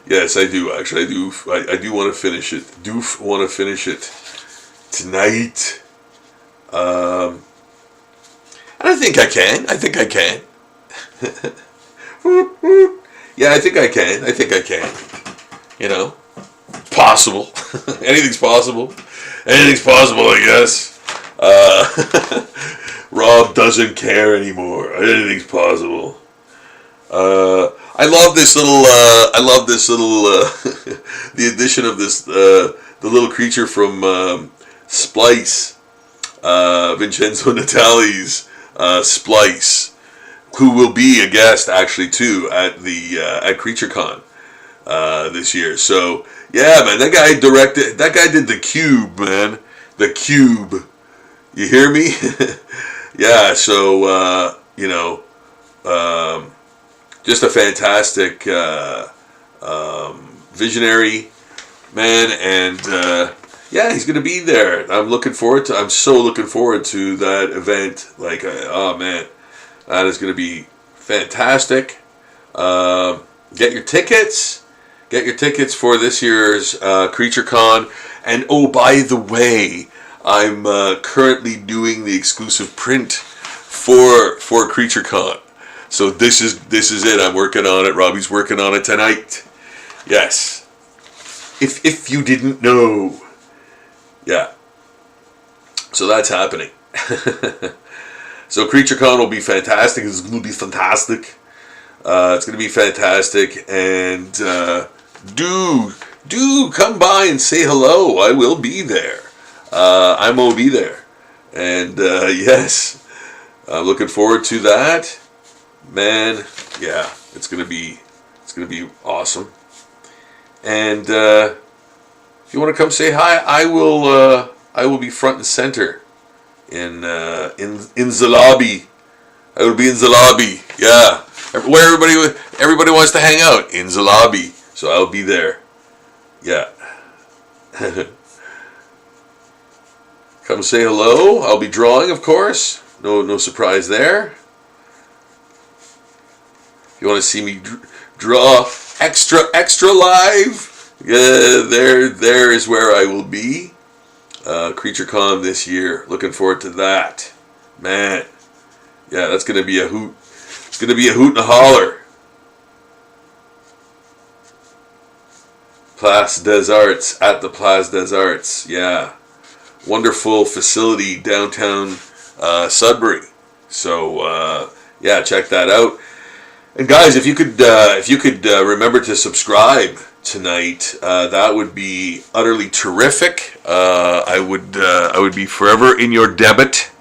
Speaker 1: Yes, I do. Actually, I do want to finish it. Do want to finish it tonight. And I think I can. Yeah, I think I can. You know, it's possible. Anything's possible. Anything's possible, I guess. Rob doesn't care anymore. Anything's possible. I love this little. The addition of this. The little creature from Splice. Vincenzo Natali's Splice, who will be a guest actually too at Creature Con this year. So yeah, man, that guy did the Cube, man. The Cube. You hear me? Yeah. So just a fantastic visionary man, and yeah, he's gonna be there. I'm so looking forward to that event. Like, oh man, that is gonna be fantastic. Get your tickets. Get your tickets for this year's Creature Con. And oh, by the way, I'm currently doing the exclusive print for Creature Con. So this is it. I'm working on it. Robbie's working on it tonight. Yes. If you didn't know. Yeah. So that's happening. So Creature Con will be fantastic. It's going to be fantastic. It's going to be fantastic. And do come by and say hello. I will be there. I will be there. And yes, I'm looking forward to that. Man, yeah, it's gonna be awesome. And if you want to come say hi, I will be front and center in the lobby. I will be in the lobby. Yeah, where everybody wants to hang out, in the lobby. So I'll be there. Yeah. Come say hello. I'll be drawing, of course. No surprise there. You want to see me draw extra live? Yeah, there is where I will be. Creature Con this year. Looking forward to that. Man. Yeah, that's going to be a hoot. It's going to be a hoot and a holler. Place des Arts. At the Place des Arts. Yeah. wonderful facility downtown Sudbury. So yeah, check that out. And guys, if you could remember to subscribe tonight, that would be utterly terrific. I would be forever in your debit,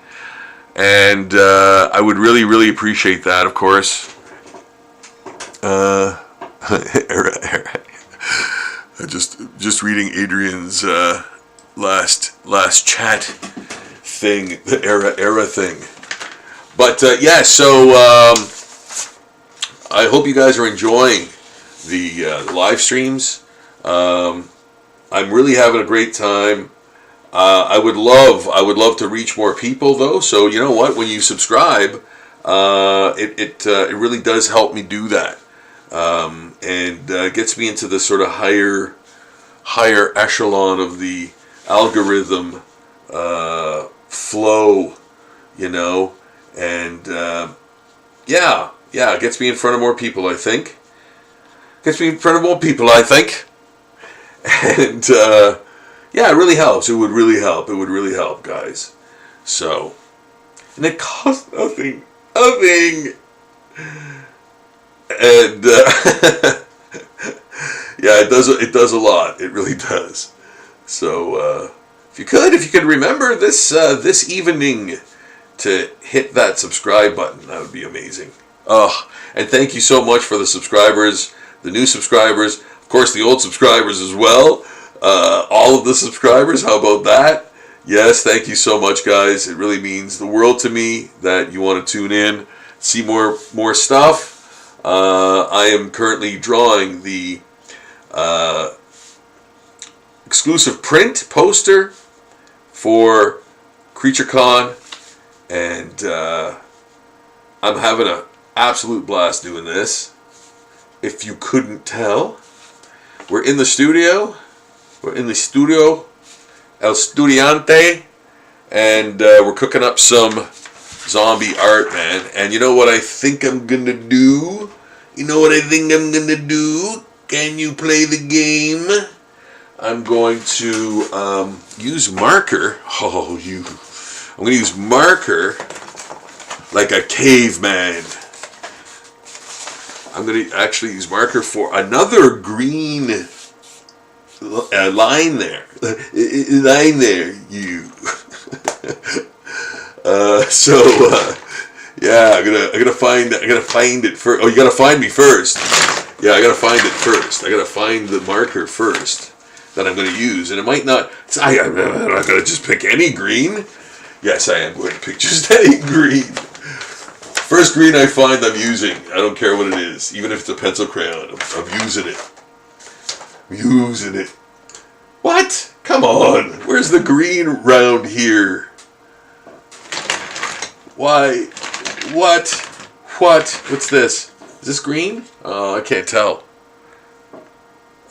Speaker 1: and I would really appreciate that, of course. Just reading Adrian's last chat thing, the era thing. But yeah, so I hope you guys are enjoying the live streams. I'm really having a great time. I would love to reach more people though. So you know what? When you subscribe, it really does help me do that, and gets me into the sort of higher echelon of the algorithm flow, you know, and yeah, it gets me in front of more people, I think. And yeah, it really helps. It would really help, guys. So, and it costs nothing. And yeah, it does a lot. It really does. So if you could remember this evening to hit that subscribe button, that would be amazing. And thank you so much for the subscribers, the new subscribers, of course the old subscribers as well. All of the subscribers, how about that? Yes, thank you so much, guys. It really means the world to me that you want to tune in, see more stuff. I am currently drawing the exclusive print poster for Creature Con, and I'm having an absolute blast doing this. If you couldn't tell, we're in the studio. El Studiante, and we're cooking up some zombie art, man. And you know what I think I'm gonna do? Can you play the game? I'm going to use marker. I'm going to use marker like a caveman. I'm going to actually use marker for another green line there. You. Yeah, I'm gonna find it first. Oh, you gotta find me first. Yeah, I gotta find it first. I gotta find the marker first that I'm gonna use, and it might not. I'm not gonna just pick any green. Yes, I am going to pick just any green. First green I find, I'm using. I don't care what it is, even if it's a pencil crayon. I'm using it. What? Come on. Where's the green round here? Why? What? What's this? Is this green? I can't tell.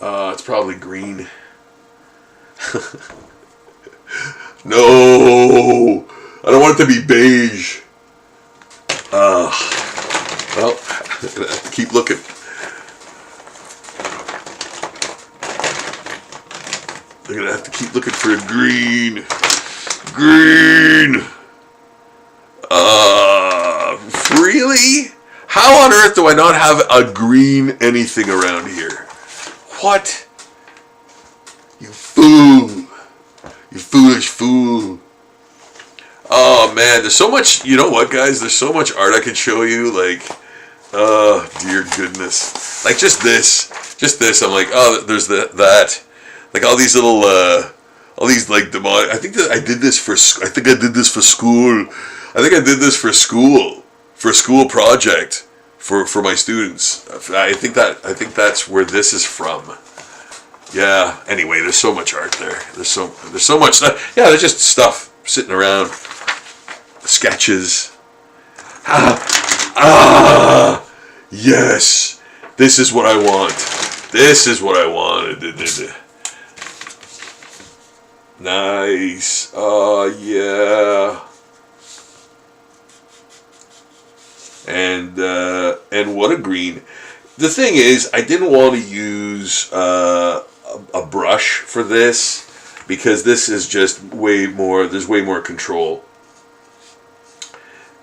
Speaker 1: It's probably green. No! I don't want it to be beige. Well, I'm gonna have to keep looking. I'm gonna have to keep looking for a green. Really? How on earth do I not have a green anything around here? What? You fool. You foolish fool. Oh man, there's so much, you know what guys, there's so much art I could show you, like, oh dear goodness. Like just this, I'm like, oh, there's that. Like all these little, all these like demonic, I think I did this for school. I think I did this for a school project for my students. I think that's where this is from. Yeah. Anyway, there's so much art there. There's so much stuff. Yeah, there's just stuff sitting around. Sketches. Yes. This is what I want. This is what I wanted. Nice. Yeah. And what a green. The thing is, I didn't want to use a brush for this. because this is just way more, there's way more control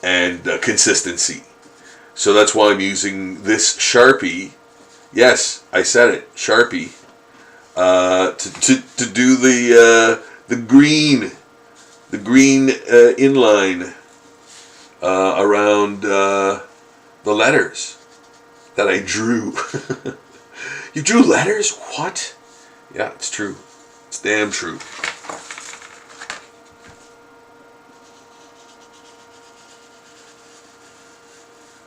Speaker 1: and consistency. So that's why I'm using this Sharpie. Yes, I said it, Sharpie, to do the green inline around the letters that I drew. You drew letters? What? Yeah, it's true. It's damn true.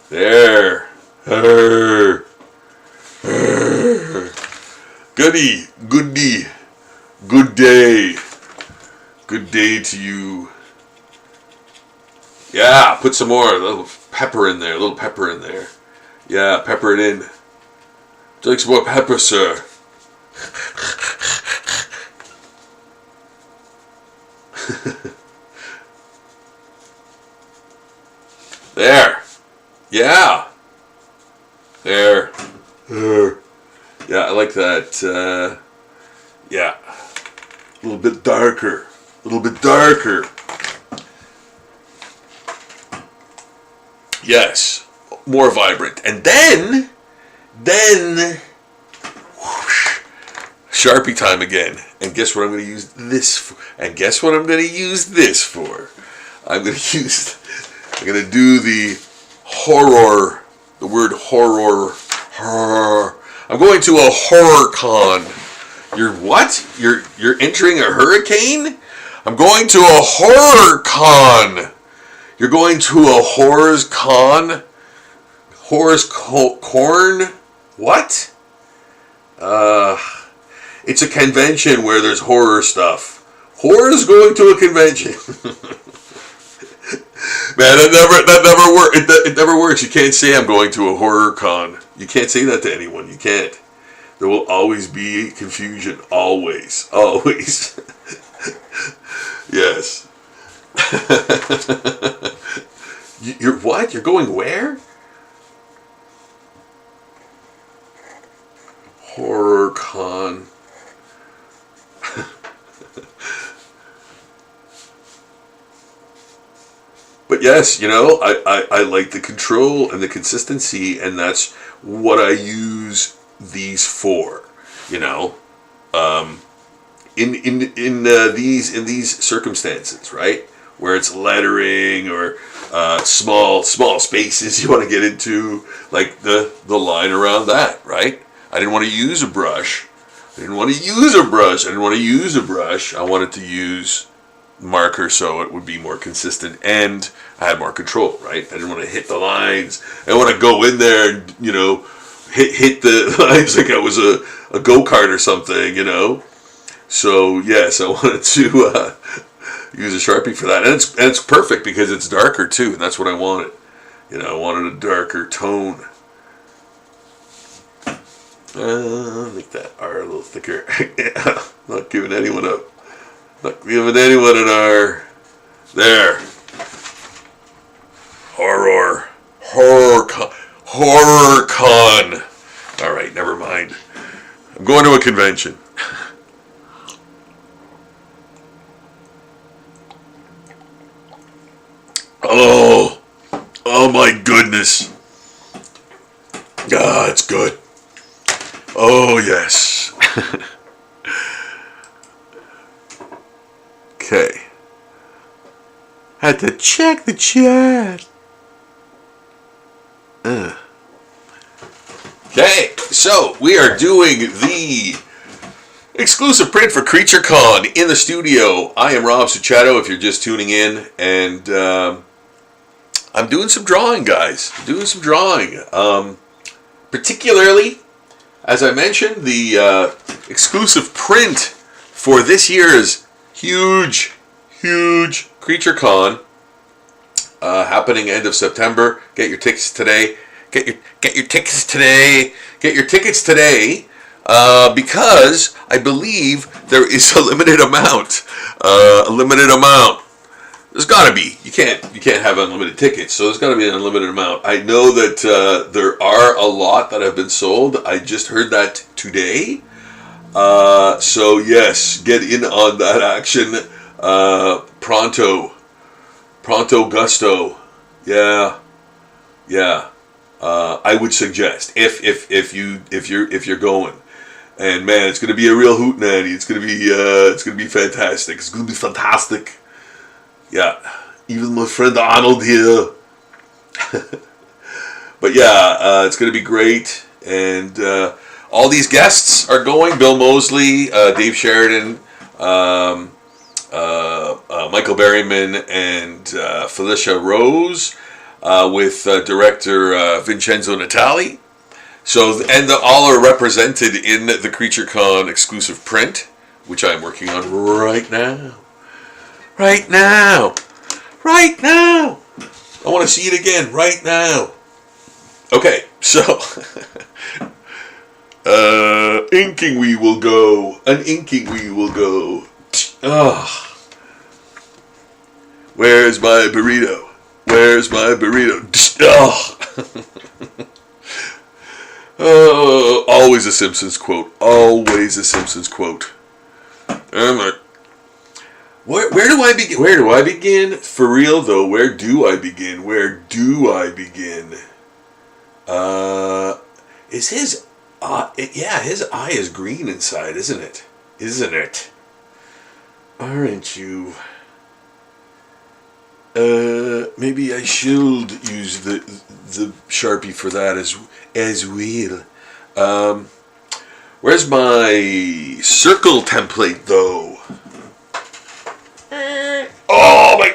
Speaker 1: There. Goody. Good day. Good day to you. Yeah, put some more. A little pepper in there. Yeah, pepper it in. Would you like some more pepper, sir? There. Yeah. There. Yeah, I like that. Yeah. A little bit darker. Yes. More vibrant. And then whoosh, Sharpie time again. And guess what I'm going to use this for? I'm going to do the horror, the word horror. I'm going to a horror con. You're what? You're entering a hurricane? I'm going to a horror con. You're going to a horrors con? Corn? What? It's a convention where there's horror stuff. Horror's going to a convention. Man, it never works. You can't say I'm going to a horror con. You can't say that to anyone. You can't. There will always be confusion. Always. Yes. You're what? You're going where? Horror con. But yes, I like the control and the consistency, and that's what I use these for. In these circumstances, right, where it's lettering or small spaces you want to get into, like the line around that, right? I didn't want to use a brush. I wanted to use marker so it would be more consistent and I had more control, right? I didn't want to hit the lines. I didn't want to go in there and, hit the lines like I was a go-kart or something, So, yes, I wanted to use a Sharpie for that. And it's perfect because it's darker, too, and that's what I wanted. I wanted a darker tone. Make that R a little thicker. Yeah, not giving anyone up. Not giving anyone an R. There. Horror con. All right, never mind. I'm going to a convention. Oh my goodness. Ah, it's good. Oh, yes. Okay. Had to check the chat. Okay, so we are doing the exclusive print for Creature Con in the studio. I am Rob Suchato, if you're just tuning in, and I'm doing some drawing, guys. Particularly, as I mentioned, the exclusive print for this year's huge Creature Con happening end of September. Get your tickets today. Get your tickets today. Because I believe there is a limited amount. There's got to be. You can't have unlimited tickets, so there's got to be an unlimited amount. I know that there are a lot that have been sold. I just heard that today. So yes, get in on that action. Pronto gusto. Yeah. I would suggest if you're going, and man, it's gonna be a real hootenanny. It's gonna be fantastic. It's gonna be fantastic. Yeah, even my friend Arnold here. But yeah, it's gonna be great, and all these guests are going. Bill Moseley, Dave Sheridan, Michael Berryman, and Felicia Rose, with director Vincenzo Natali. So, and all are represented in the Creature Con exclusive print, which I'm working on right now. Right now. Right now. I want to see it again right now. Okay, so inking we will go. An inking we will go. Oh. Where's my burrito? Where's my burrito? Oh. Oh, always a Simpsons quote. Always a Simpsons quote. Where do I begin? Where do I begin? For real though, where do I begin? Where do I begin? Is his yeah, his eye is green inside, isn't it? Isn't it? Aren't you? Maybe I should use the Sharpie for that as well. Where's my circle template though? Oh my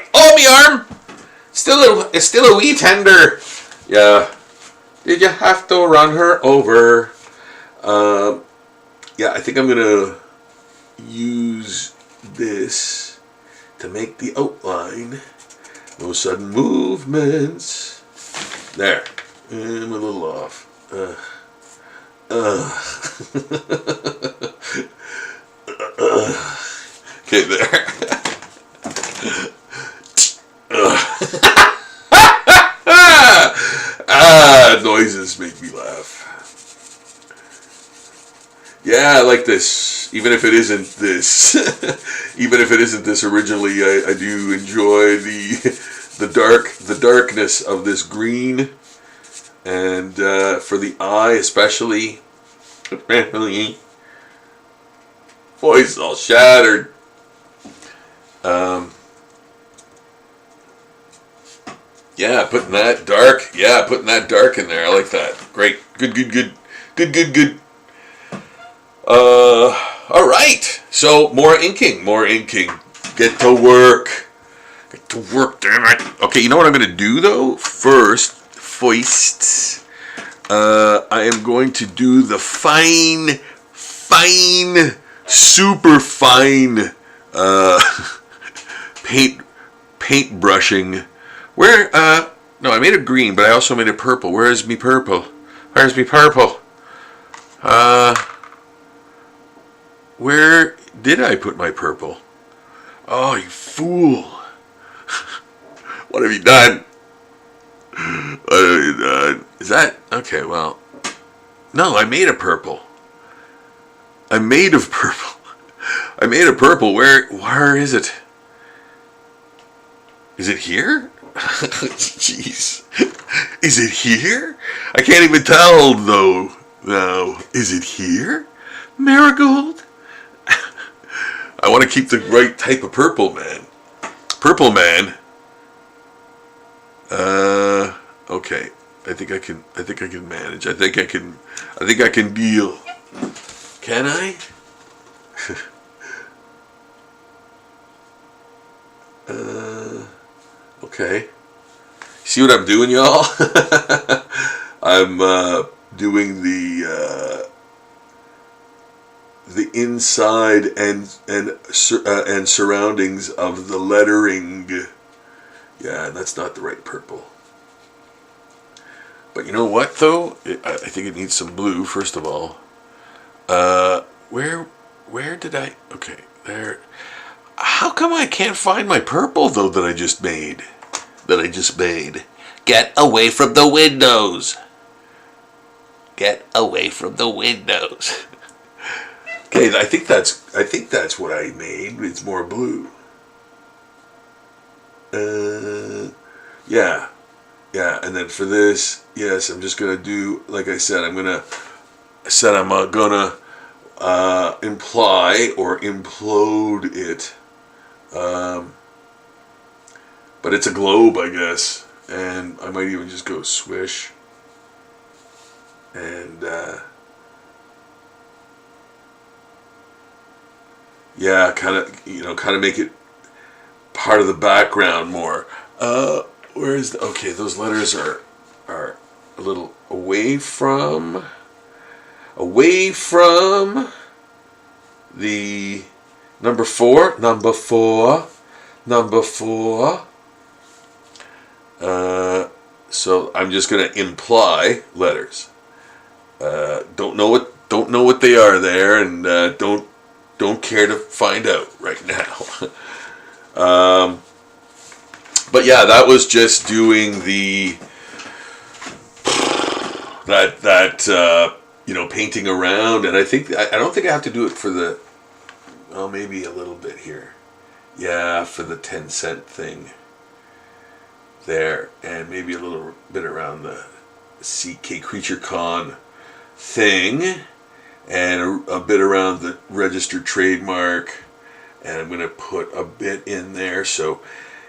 Speaker 1: arm! It's still a wee tender. Yeah. Did you have to run her over? Yeah, I think I'm gonna use this to make the outline. No sudden movements. There. I'm a little off. Okay, there. Noises make me laugh. Yeah, I like this. Even if it isn't this, even if it isn't this originally, I do enjoy the darkness of this green, and for the eye especially. Voice all shattered. Yeah, putting that dark. Yeah, putting that dark in there. I like that. Great. Good. All right. So more inking. Get to work. Damn it. Okay, you know what I'm going to do though? First, I am going to do the fine, super fine paint brushing. Where, no, I made it green, but I also made it purple. Where's me purple? Where did I put my purple? Oh, you fool. What have you done? Is that, okay, well, no, I made a purple. I made a purple. Where is it? Is it here? Jeez. Is it here? I can't even tell though. No. Is it here? Marigold? I want to keep the right type of purple, man. Okay. I think I can manage. I think I can deal. Can I? Okay. See what I'm doing, y'all? I'm doing the inside and surroundings of the lettering. Yeah, that's not the right purple. But you know what, though? I think it needs some blue, first of all. Where did I... Okay, there... How come I can't find my purple, though, that I just made? Get away from the windows. Okay, I think that's what I made. It's more blue. Yeah, and then for this, yes, I'm just gonna do, like I said, I'm gonna imply or implode it, but it's a globe, I guess, and I might even just go swish, and yeah, kind of make it part of the background more. Where is okay? Those letters are a little away from the number four. So I'm just gonna imply letters. Don't know what they are there, and don't care to find out right now. But yeah, that was just doing the painting around, and I don't think I have to do it for the, well, maybe a little bit here. Yeah, for the 10-cent thing there, and maybe a little bit around the Creature Con thing, and a bit around the registered trademark, and I'm gonna put a bit in there. So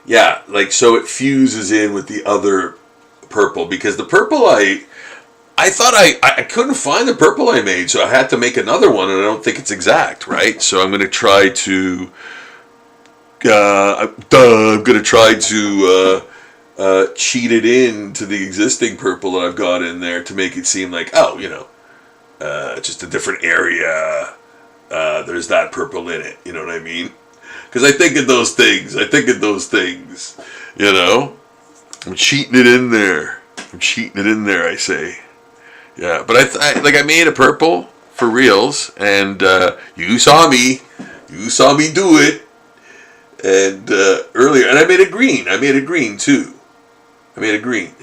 Speaker 1: yeah, so it fuses in with the other purple, because the purple I thought I couldn't find the purple I made, so I had to make another one, and I don't think it's exact, right? So I'm gonna try to cheat it into the existing purple that I've got in there to make it seem like, just a different area. There's that purple in it. You know what I mean? Because I think of those things. I'm cheating it in there. I say. Yeah, but I made a purple for reals, and you saw me do it, and earlier, and I made a green too. I made a green.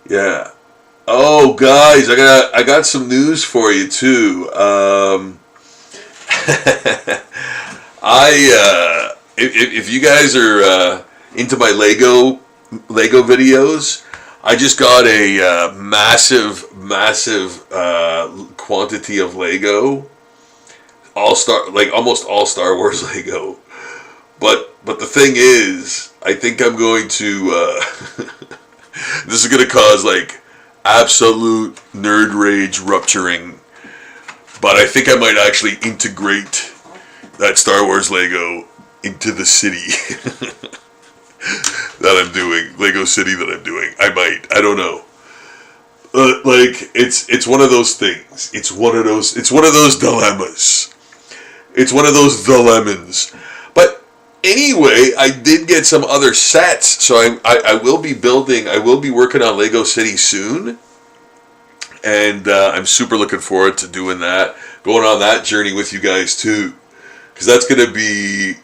Speaker 1: Yeah. Oh, guys, I got some news for you too. If you guys are into my Lego videos, I just got a massive quantity of Lego, almost all Star Wars Lego. But the thing is, I think I'm going to this is going to cause absolute nerd rage rupturing, but I think I might actually integrate that Star Wars Lego into the city that I'm doing, Lego City that I'm doing. I don't know. It's one of those things. It's one of those dilemmas. It's one of those dilemmas. But anyway, I did get some other sets, so I will be building. I will be working on Lego City soon, and I'm super looking forward to doing that, going on that journey with you guys too, because that's gonna be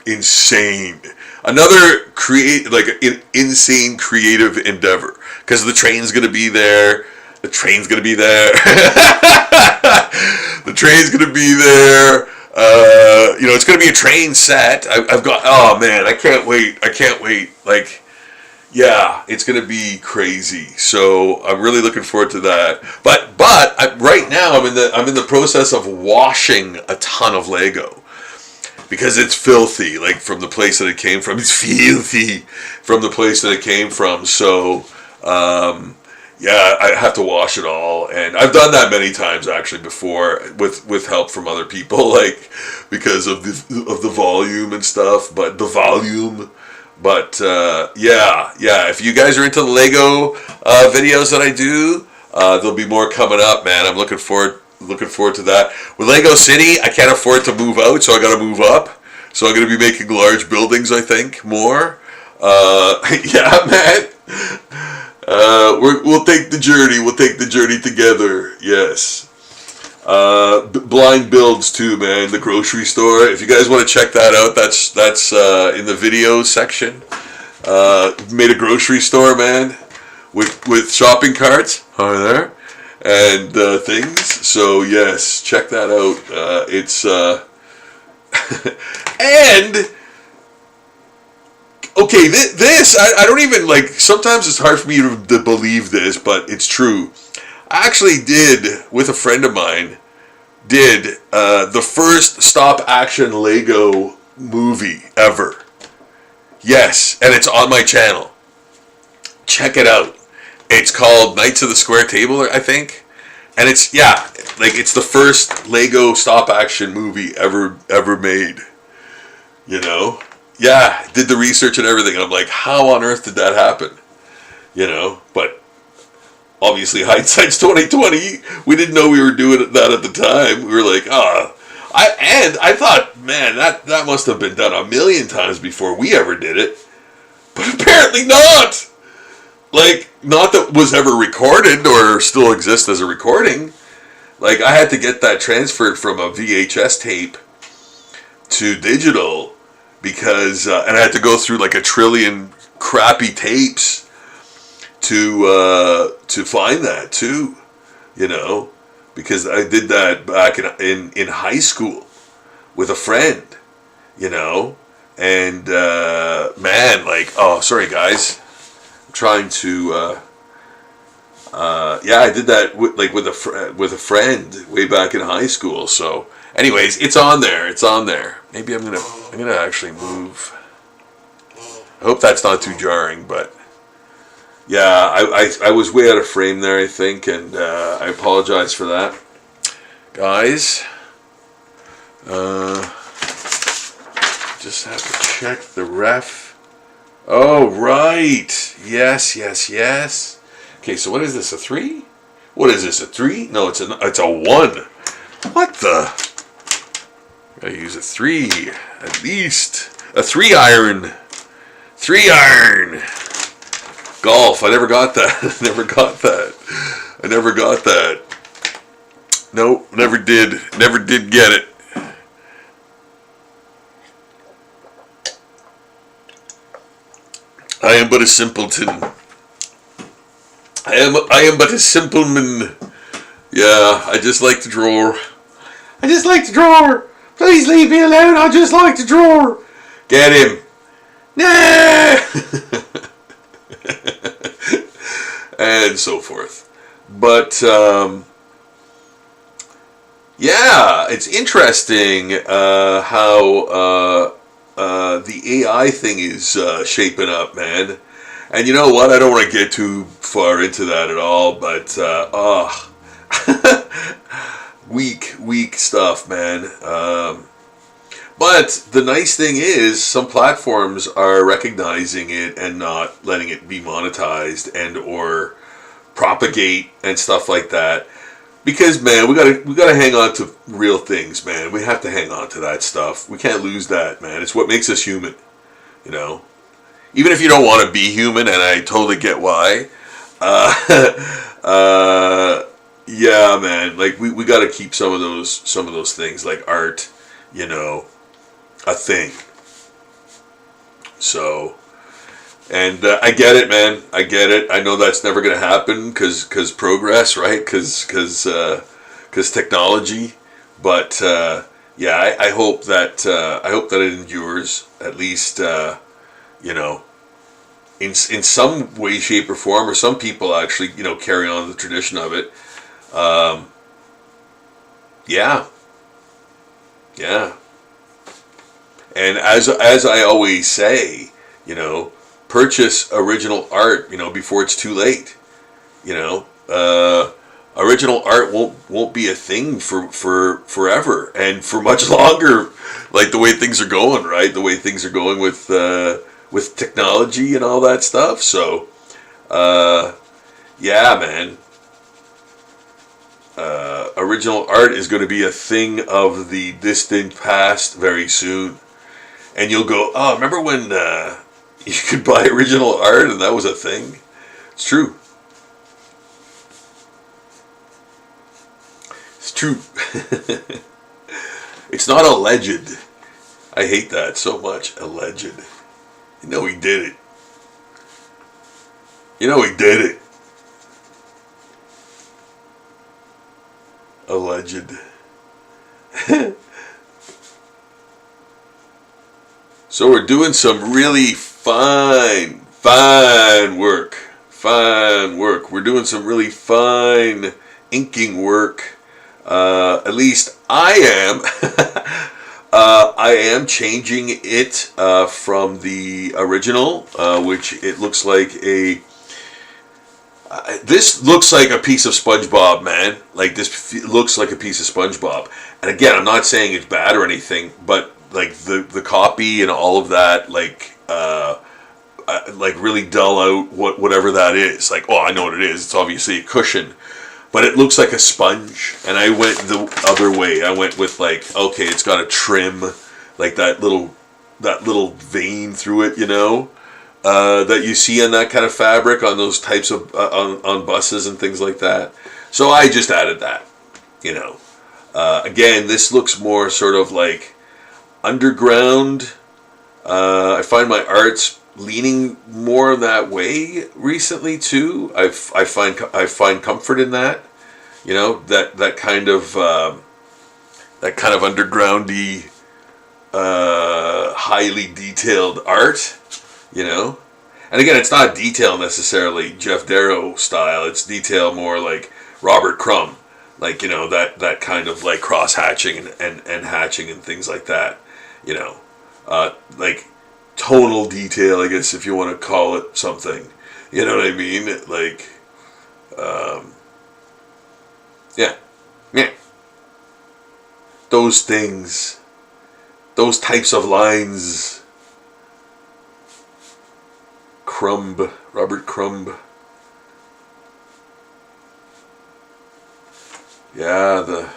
Speaker 1: insane. Another insane creative endeavor, because the train's gonna be there. The train's gonna be there. It's gonna be a train set. I've got. Oh man, I can't wait. Yeah, it's gonna be crazy. So I'm really looking forward to that. But right now I'm in the process of washing a ton of Lego, because it's filthy. From the place that it came from, it's filthy from the place that it came from. So yeah, I have to wash it all, and I've done that many times actually before with help from other people, because of the volume and stuff. But yeah. If you guys are into the Lego videos that I do, there'll be more coming up, man. I'm looking forward to that. With Lego City, I can't afford to move out, so I got to move up. So I'm going to be making large buildings, I think, more. Yeah, man. We'll take the journey. We'll take the journey together. Yes. Blind builds too, man. The grocery store. If you guys want to check that out, that's in the video section. Made a grocery store, man. with shopping carts are there and things. So yes, check that out. It's and okay, this I don't even like. Sometimes it's hard for me to believe this, but it's true. I actually did with a friend of mine. Did the first stop action Lego movie ever. Yes, and it's on my channel. Check it out. It's called Knights of the Square Table, I think. And it's, yeah, like it's the first Lego stop action movie ever made. You know? Yeah, did the research and everything. And I'm like, how on earth did that happen? You know, but obviously hindsight's 2020. We didn't know we were doing that at the time. We were like, I thought, man, that must have been done a million times before we ever did it. But apparently not. Like, not that was ever recorded or still exists as a recording. Like, I had to get that transferred from a VHS tape to digital because, and I had to go through like a trillion crappy tapes to find that too, you know, because I did that back in high school with a friend, you know, and man, like, oh, sorry guys, I'm trying to, yeah, I did that with a friend way back in high school. So, anyways, it's on there. It's on there. Maybe I'm gonna actually move. I hope that's not too jarring, but. Yeah, I was way out of frame there, I think, and I apologize for that. Guys, just have to check the ref. Oh, right. Yes. Okay, so what is this, a 3? What is this, a 3? No, it's a 1. What the? Gotta use a 3, at least. A 3 iron. 3 iron. Golf. I never got that. I never got that. Nope, never did. Never did get it. I am but a simpleton. I am but a simple man. Yeah, I just like to draw. I just like to draw. Please leave me alone. I just like to draw. Get him. Nah. And so forth. But yeah, it's interesting how the AI thing is shaping up, man. And you know what? I don't want to get too far into that at all, but weak stuff, man. But the nice thing is, some platforms are recognizing it and not letting it be monetized and or propagate and stuff like that. Because, man, we gotta hang on to real things, man. We have to hang on to that stuff. We can't lose that, man. It's what makes us human, you know. Even if you don't want to be human, and I totally get why. Yeah, man. Like we gotta keep some of those things like art, you know, a thing. So, and I get it, man. I get it. I know that's never gonna happen because progress, right? Because technology. But yeah, I hope that it endures at least. You know, in some way, shape, or form, or some people actually, you know, carry on the tradition of it. Yeah. And as I always say, you know, purchase original art, you know, before it's too late. You know, original art won't be a thing for forever and for much longer. Like the way things are going, right? The way things are going with technology and all that stuff. So, yeah, man. Original art is going to be a thing of the distant past very soon. And you'll go, oh, remember when you could buy original art and that was a thing? It's true. It's true. It's not alleged. I hate that so much. Alleged. You know he did it. You know he did it. Alleged. So we're doing some really fine work. Fine work. We're doing some really fine inking work. At least I am. I am changing it from the original, which it looks like a... this looks like a piece of SpongeBob, man. Like, this looks like a piece of SpongeBob. And again, I'm not saying it's bad or anything, but like the copy and all of that, like really dull out whatever that is. Like, oh, I know what it is. It's obviously a cushion, but it looks like a sponge. And I went the other way. I went with like, okay, it's got a trim, like that little vein through it, you know, that you see on that kind of fabric on those types of on buses and things like that. So I just added that, you know. Again, this looks more sort of like underground. I find my art's leaning more that way recently too. I find comfort in that, you know, that kind of undergroundy, highly detailed art, you know. And again, it's not detail necessarily Jeff Darrow style. It's detail more like Robert Crumb, like, you know, that kind of like cross hatching and hatching and things like that, you know, like tonal detail, I guess, if you want to call it something, you know what I mean? Like, yeah, those things, those types of lines. Crumb, Robert Crumb. Yeah, the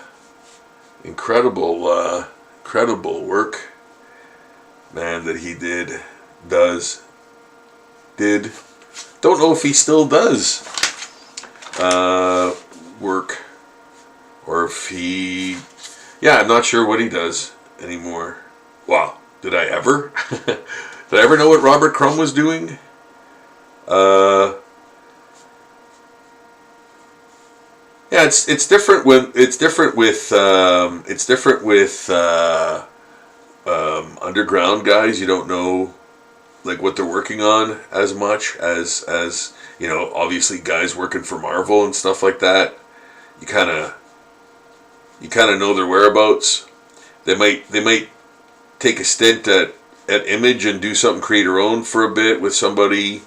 Speaker 1: incredible work, man, that he did. Don't know if he still does work, or if he, yeah, I'm not sure what he does anymore. Wow, did I ever? Did I ever know what Robert Crumb was doing? Yeah, it's different with underground guys. You don't know like what they're working on as much as you know, obviously guys working for Marvel and stuff like that. You kind of know their whereabouts. They might take a stint at Image and do something, create their own for a bit with somebody,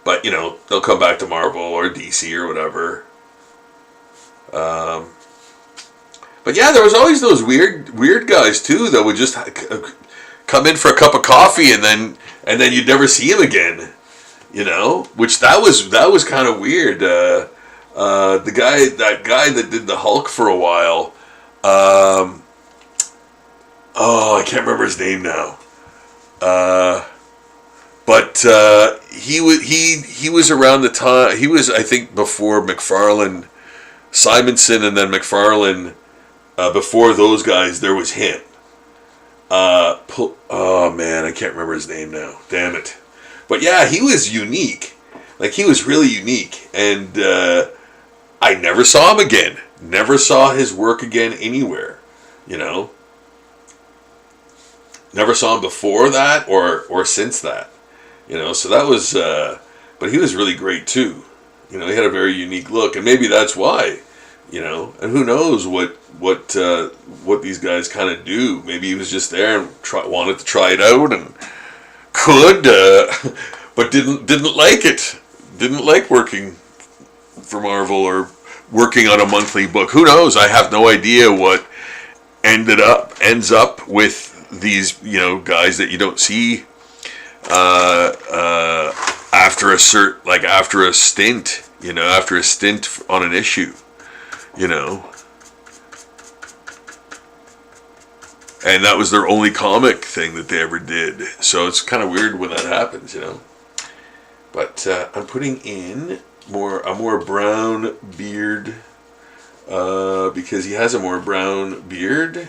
Speaker 1: but you know, they'll come back to Marvel or DC or whatever. But yeah, there was always those weird guys too that would just come in for a cup of coffee and then you'd never see him again, you know, which that was kind of weird. That guy that did the Hulk for a while, oh, I can't remember his name now. But he was around the time, he was, I think, before McFarlane, Simonson, and then McFarlane. Before those guys, there was him. Oh man, I can't remember his name now. Damn it. But yeah, he was unique. Like, he was really unique, and I never saw him again. Never saw his work again anywhere. You know. Never saw him before that or since that. You know, so that was, but he was really great too. You know, he had a very unique look, and maybe that's why, you know, and who knows what these guys kind of do. Maybe he was just there and wanted to try it out and could, but didn't like it. Didn't like working for Marvel or working on a monthly book. Who knows? I have no idea what ends up with these, you know, guys that you don't see after a stint, you know, after a stint on an issue, you know. And that was their only comic thing that they ever did. So it's kind of weird when that happens, you know. But I'm putting in a more brown beard because he has a more brown beard.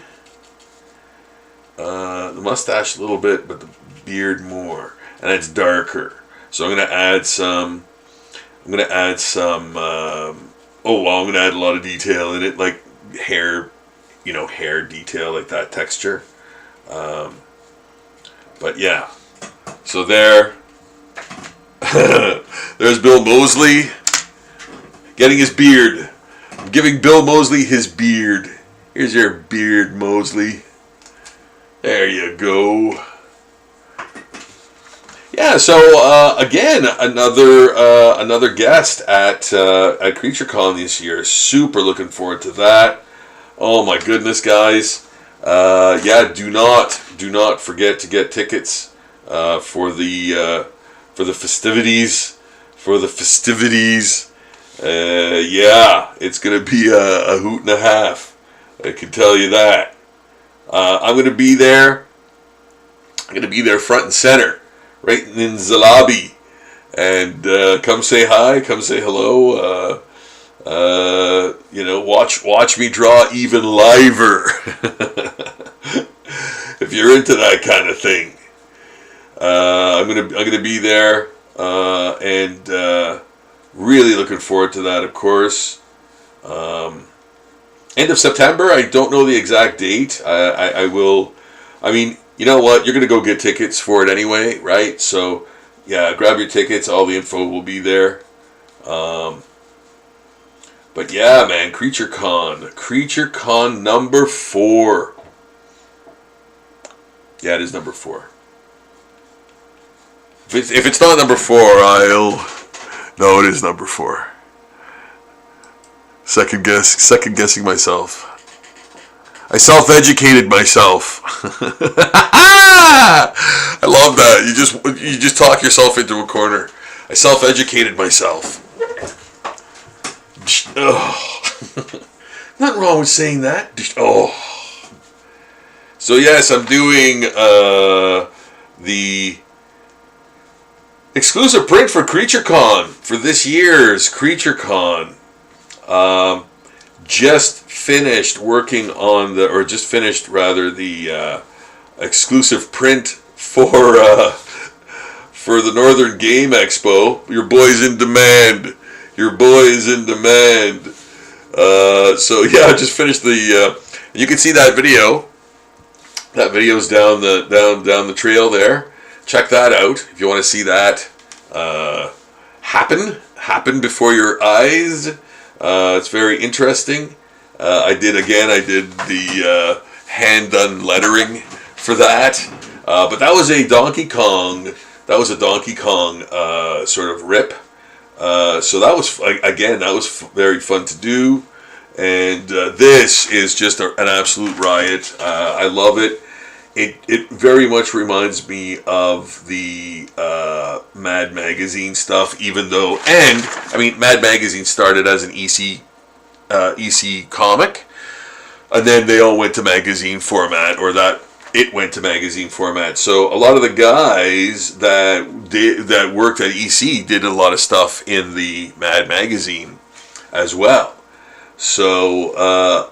Speaker 1: The mustache a little bit, but the beard more, and it's darker. So I'm gonna add some oh, well, I'm going to add a lot of detail in it, like hair, hair detail, like that texture. But yeah, so there's Bill Moseley getting his beard. I'm giving Bill Moseley his beard. Here's your beard, Moseley. There you go. Yeah, so again, another guest at Creature Con this year. Super looking forward to that. Oh my goodness, guys! Yeah, do not forget to get tickets for the festivities. Yeah, it's gonna be a hoot and a half. I can tell you that. I'm gonna be there. I'm gonna be there front and center, right in the lobby, and come say hi, come say hello. Watch me draw even liver. If you're into that kind of thing, I'm gonna be there, and really looking forward to that. Of course, end of September. I don't know the exact date. I will. I mean, you know what? You're gonna go get tickets for it anyway, right? So, yeah, grab your tickets. All the info will be there. But yeah, man, Creature Con number 4. Yeah, it is number 4. If it's not number 4, no, it is number 4. Second guessing myself. I self-educated myself. I love that. You just talk yourself into a corner. I self-educated myself. Oh. Nothing wrong with saying that. Oh. So yes, I'm doing the exclusive print for Creature Con for this year's Creature Con. Just finished working on the exclusive print for the Northern Game Expo. Your boy's in demand. So yeah, I just finished you can see that video. That video's down the trail there. Check that out if you want to see that happen before your eyes. It's very interesting. I did the hand done lettering for that, but that was a Donkey Kong. Sort of rip. So that was very fun to do, and this is just an absolute riot. I love it. It very much reminds me of the Mad Magazine stuff, even though, Mad Magazine started as an EC comic, and then they all went to magazine format, it went to magazine format. So a lot of the guys that worked at EC did a lot of stuff in the Mad Magazine as well. So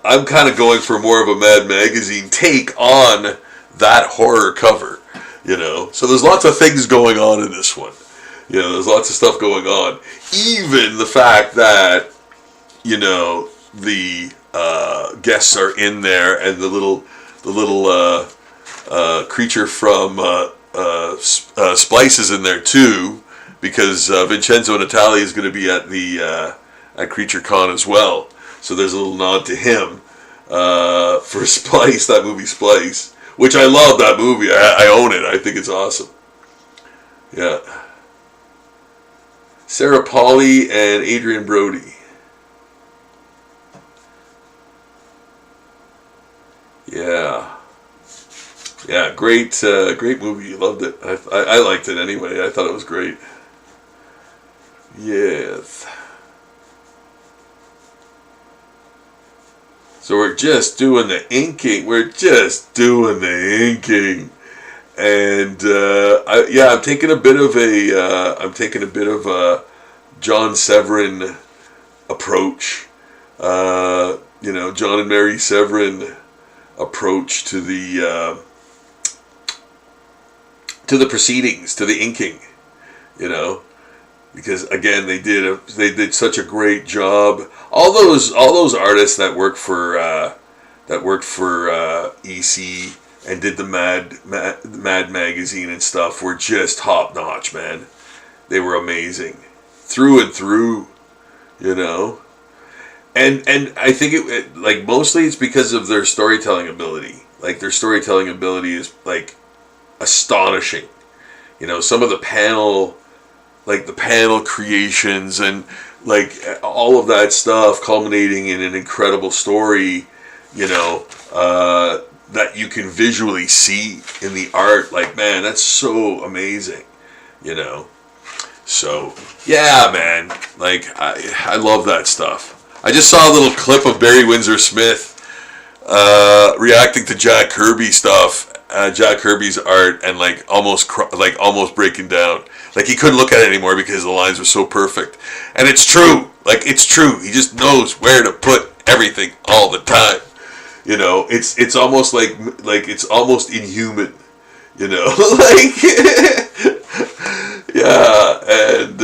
Speaker 1: I'm kind of going for more of a Mad Magazine take on that horror cover, So there's lots of things going on in this one. There's lots of stuff going on. Even the fact that, the guests are in there, and the little creature from Splice is in there too, because Vincenzo Natali is going to be at Creature Con as well. So there's a little nod to him for Splice, that movie Splice, which I love that movie. I own it. I think it's awesome. Yeah. Sarah Pauly and Adrian Brody. Yeah. Yeah, great movie. Loved it. I liked it anyway. I thought it was great. Yes. So we're just doing the inking. And I'm taking a bit of a John Severin approach. John and Mary Severin approach to the proceedings, to the inking. because again they did such a great job. All those artists that worked for EC and did the Mad magazine and stuff were just top notch, man. They were amazing through and through, you know. And I think it like mostly it's because of their storytelling ability. Like their storytelling ability is like astonishing. You know, some of the panel creations and like all of that stuff culminating in an incredible story, you know, that you can visually see in the art. Like, man, that's so amazing, you know. So, yeah, man, like, I love that stuff. I just saw a little clip of Barry Windsor Smith reacting to Jack Kirby stuff, Jack Kirby's art, and like almost breaking down. Like he couldn't look at it anymore because the lines were so perfect. And it's true. Like it's true. He just knows where to put everything all the time. You know, it's almost like it's almost inhuman. You know, like yeah, and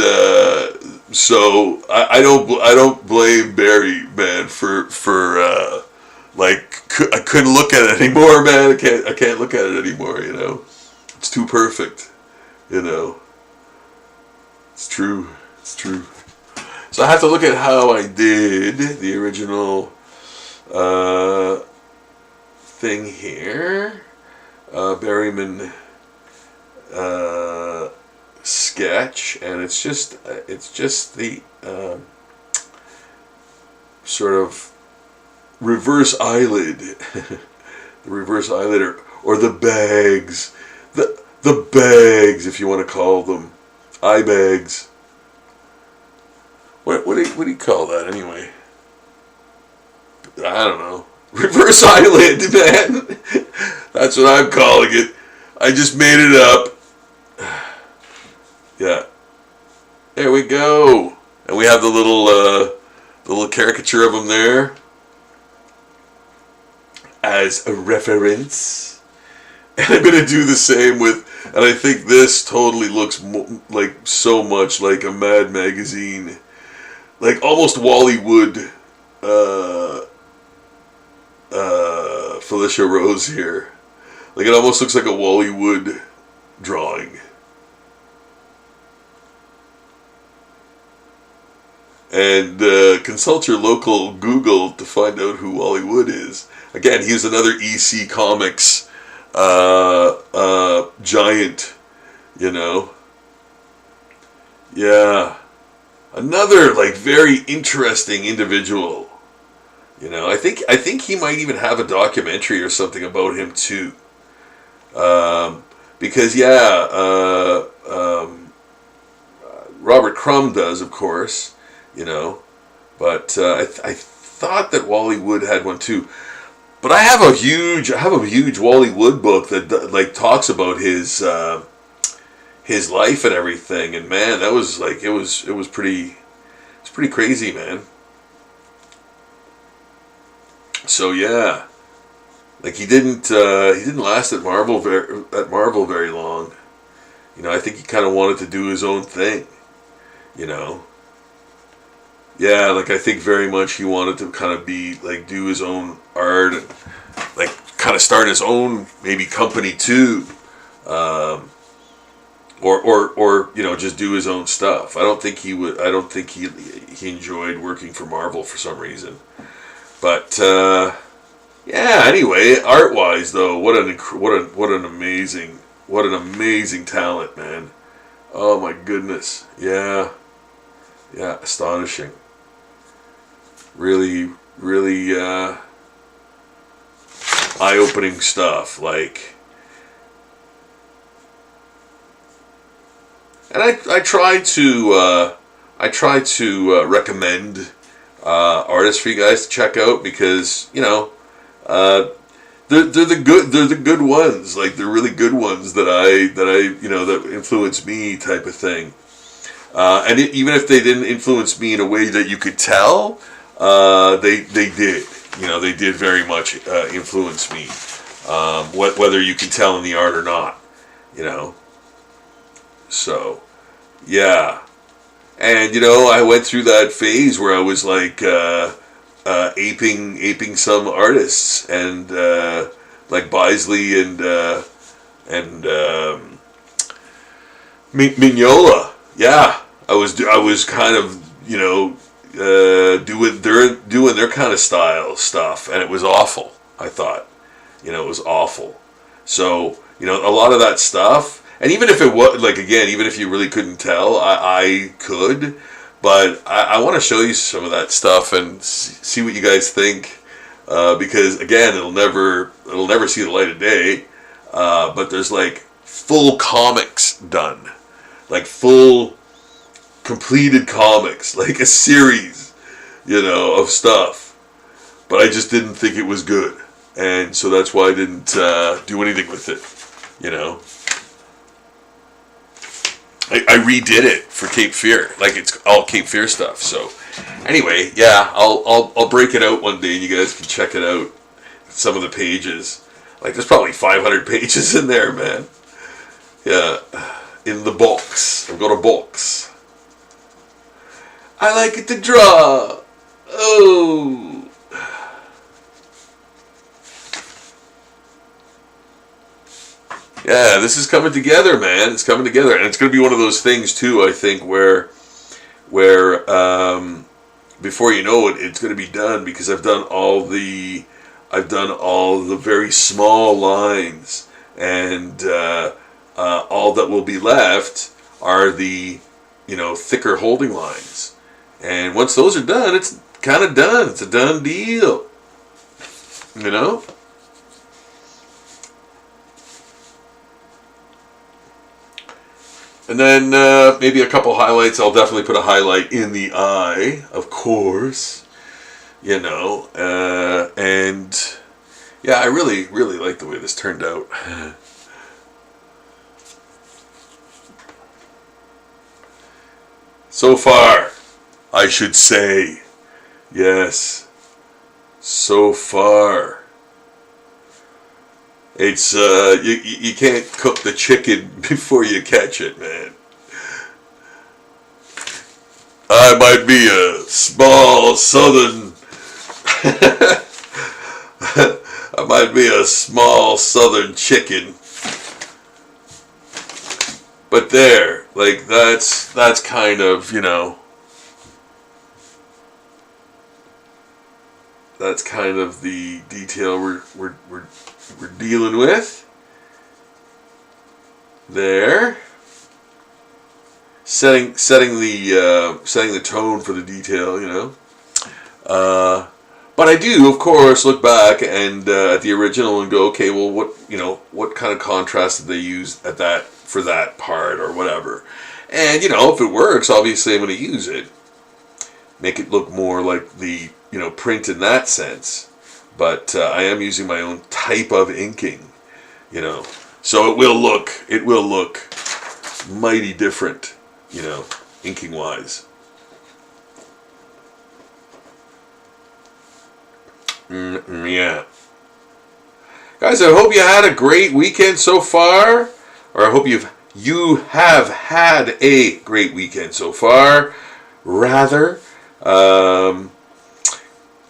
Speaker 1: so I don't blame Barry, man, for like I couldn't look at it anymore, man. I can't look at it anymore. You know, it's too perfect. You know, it's true. It's true. So I have to look at how I did the original thing here. Berryman sketch, and it's just the sort of reverse eyelid, the reverse eyelid, or the bags, the bags, if you want to call them, eye bags. What do you call that anyway? I don't know. Reverse eyelid, man. That's what I'm calling it. I just made it up. Yeah. There we go. And we have the little caricature of him there as a reference. And I'm going to do the same with, and I think this totally looks like so much like a Mad magazine. Like almost Wally Wood, Felicia Rose here. Like it almost looks like a Wally Wood drawing. And consult your local Google to find out who Wally Wood is. Again, he's another EC Comics giant, you know. Yeah. Another like very interesting individual. You know, I think he might even have a documentary or something about him too. Because Robert Crumb does, of course, you know, but I thought that Wally Wood had one too. But I have a huge Wally Wood book that like talks about his life and everything, and man, that was like it was pretty crazy, man. So yeah, like he didn't last at Marvel very long. You know, I think he kind of wanted to do his own thing. You know. Yeah, like I think very much he wanted to kind of be like do his own art and like kind of start his own maybe company too, or you know just do his own stuff. I don't think he enjoyed working for Marvel for some reason. But yeah. Anyway, art wise though, what an amazing talent, man. Oh my goodness, yeah, astonishing. Really eye-opening stuff. Like, and I try to recommend artists for you guys to check out because you know they're the good ones. Like they're really good ones that I you know that influence me type of thing. And even if they didn't influence me in a way that you could tell, they did. You know, they did very much influence me, whether you can tell in the art or not. You know. So, yeah. And, I went through that phase where I was like aping some artists, and like Bisley and Mignola. Yeah, I was kind of doing their kind of style stuff, and it was awful. I thought, it was awful. So a lot of that stuff. And even if it was, like, again, even if you really couldn't tell, I could. But I want to show you some of that stuff and see what you guys think. Because, again, it'll never see the light of day. But there's, like, full comics done. Like, full, completed comics. Like a series, of stuff. But I just didn't think it was good. And so that's why I didn't do anything with it, I redid it for Cape Fear, like it's all Cape Fear stuff. So, anyway, yeah, I'll break it out one day, and you guys can check it out. Some of the pages, like there's probably 500 pages in there, man. Yeah, in the box. I've got a box. I like it to draw. Oh. Yeah, this is coming together, man. It's coming together, and it's going to be one of those things too. I think where before you know it, it's going to be done, because I've done all the very small lines, and all that will be left are the thicker holding lines. And once those are done, it's kind of done. It's a done deal. And then maybe a couple highlights. I'll definitely put a highlight in the eye, of course. And yeah, I really, really like the way this turned out. So far, I should say. Yes. So far. It's you can't cook the chicken before you catch it, man. I might be a small southern I might be a small southern chicken. But there, like that's kind of, that's kind of the detail we're dealing with. There. Setting the tone for the detail, but I do, of course, look back and at the original and go, okay, well, what kind of contrast did they use for that part or whatever? And if it works, obviously I'm going to use it, make it look more like the print in that sense. But I am using my own type of inking, so it will look mighty different, inking wise. Yeah. Guys, I hope you had a great weekend so far, or I hope you have had a great weekend so far, rather.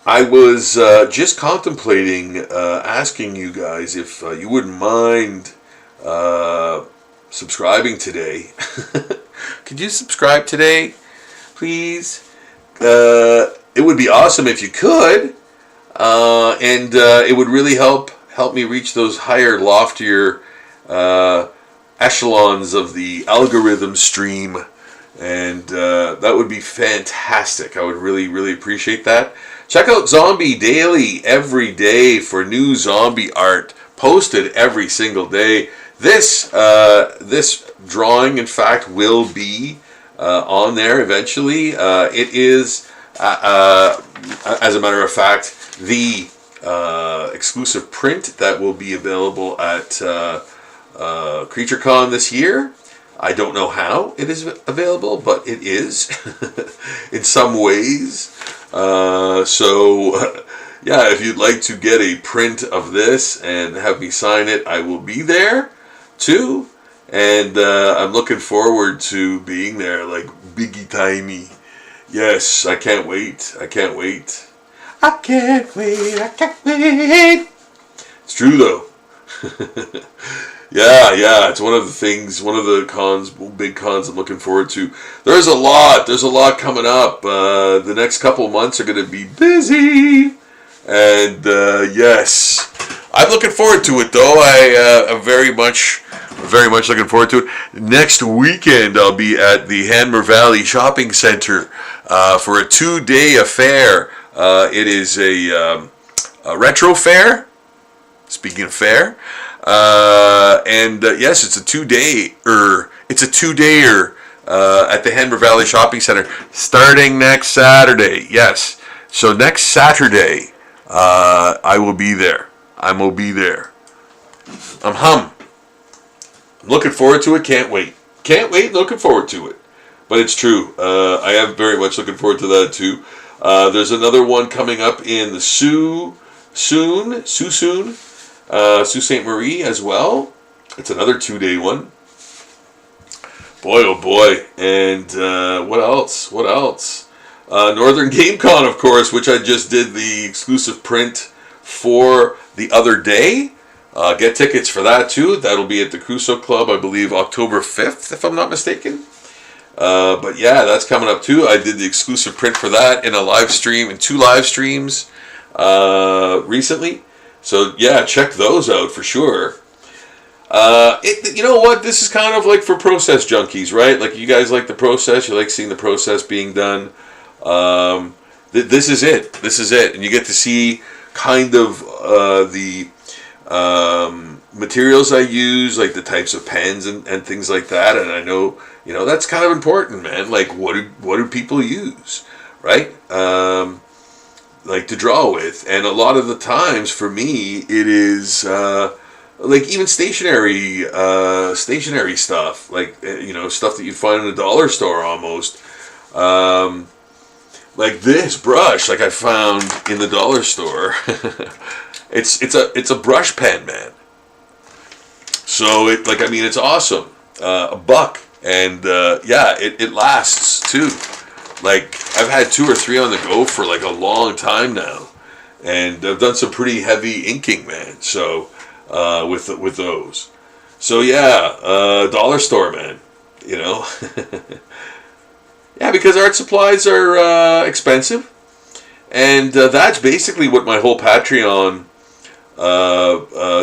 Speaker 1: I was just contemplating asking you guys if you wouldn't mind subscribing today. Could you subscribe today, please? It would be awesome if you could, and it would really help me reach those higher, loftier echelons of the algorithm stream, and that would be fantastic. I would really, really appreciate that. Check out Zombie Daily every day for new zombie art posted every single day. This drawing, in fact, will be on there eventually. It is, as a matter of fact, the exclusive print that will be available at Creature Con this year. I don't know how it is available, but it is in some ways. So, yeah, if you'd like to get a print of this and have me sign it, I will be there too. And I'm looking forward to being there, like biggie timey. Yes, I can't wait. I can't wait. I can't wait. I can't wait. It's true though. Yeah, it's one of the things, one of the cons, big cons I'm looking forward to. There's a lot coming up. The next couple months are going to be busy. And, yes, I'm looking forward to it though. I'm very much looking forward to it. Next weekend, I'll be at the Hanmer Valley Shopping Center, for a 2-day affair. It is a retro fair. Speaking of fair, yes, it's a 2-dayer. It's a 2-dayer at the Hanmer Valley Shopping Center starting next Saturday. Yes, so next Saturday, I will be there. I'm looking forward to it. Can't wait. Looking forward to it. But it's true. I am very much looking forward to that too. There's another one coming up in the Sault Ste. Marie as well. It's another 2-day one. Boy, oh boy. And what else? Northern Game Con, of course, which I just did the exclusive print for the other day. Get tickets for that too. That'll be at the Crusoe Club, I believe, October 5th, if I'm not mistaken. But yeah, that's coming up too. I did the exclusive print for that in a live stream, in 2 live streams recently. So yeah, check those out for sure. You know what? This is kind of like for process junkies, right? Like you guys like the process. You like seeing the process being done. This is it. And you get to see kind of the materials I use, like the types of pens and things like that. And I know, that's kind of important, man. Like what do people use, right? Like to draw with. And a lot of the times for me it is like even stationary stuff, like stuff that you find in a dollar store almost, like this brush, like I found in the dollar store. it's a brush pen, man. So it's awesome. $1, and yeah, it lasts too. Like I've had 2 or 3 on the go for like a long time now, and I've done some pretty heavy inking, man. So with those, so yeah, dollar store, man. Yeah, because art supplies are expensive, and that's basically what my whole Patreon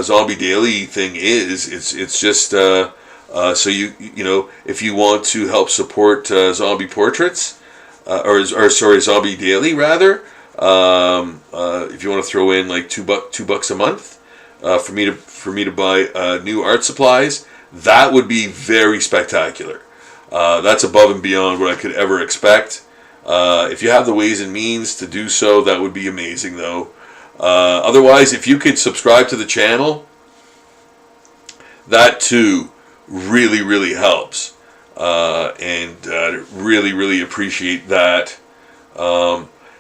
Speaker 1: Zombie Daily thing is. It's just so if you want to help support zombie portraits. Zombie Daily rather. If you want to throw in like $2 a month for me to buy new art supplies, that would be very spectacular. That's above and beyond what I could ever expect. If you have the ways and means to do so, that would be amazing, though. Otherwise, if you could subscribe to the channel, that too really, really helps. And really appreciate that.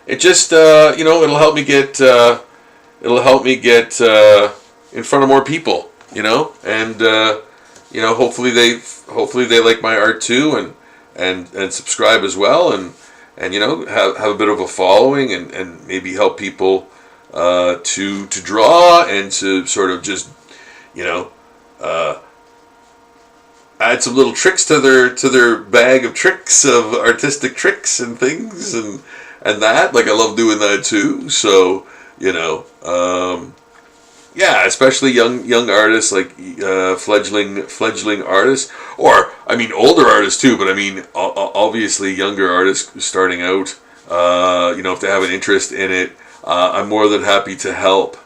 Speaker 1: It just it'll help me get in front of more people, and hopefully they like my art too, and subscribe as well, and have a bit of a following, and maybe help people to draw and to sort of just add some little tricks to their bag of tricks, of artistic tricks and things, and that, like, I love doing that too. So yeah, especially young artists, like fledgling artists, or I mean older artists too, but I mean obviously younger artists starting out. If they have an interest in it, I'm more than happy to help.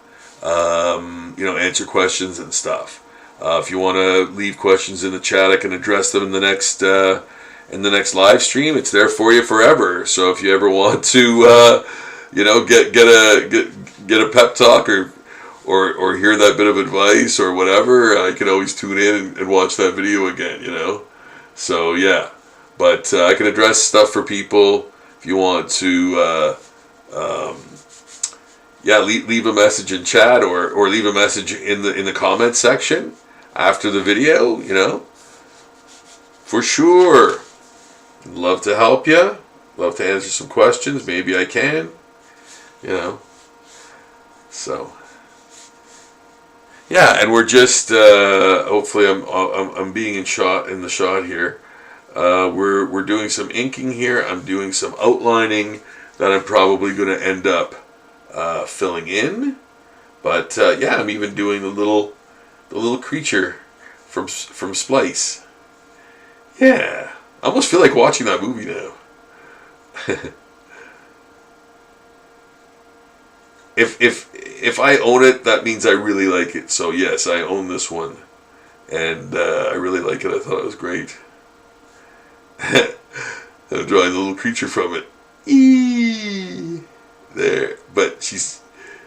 Speaker 1: Answer questions and stuff. If you want to leave questions in the chat, I can address them in the next live stream. It's there for you forever. So if you ever want to, get a pep talk or hear that bit of advice or whatever, I can always tune in and watch that video again. So yeah, but I can address stuff for people if you want to. Leave a message in chat or leave a message in the comments section after the video, for sure. Love to help you. Love to answer some questions. Maybe I can. You know. So. Yeah, and we're just hopefully I'm being in the shot here. We're doing some inking here. I'm doing some outlining that I'm probably going to end up filling in. But yeah, I'm even doing the little creature from Splice. Yeah, I almost feel like watching that movie now. If I own it, that means I really like it. So yes, I own this one, and I really like it. I thought it was great. I'm drawing the little creature from it. Eee! There, but she's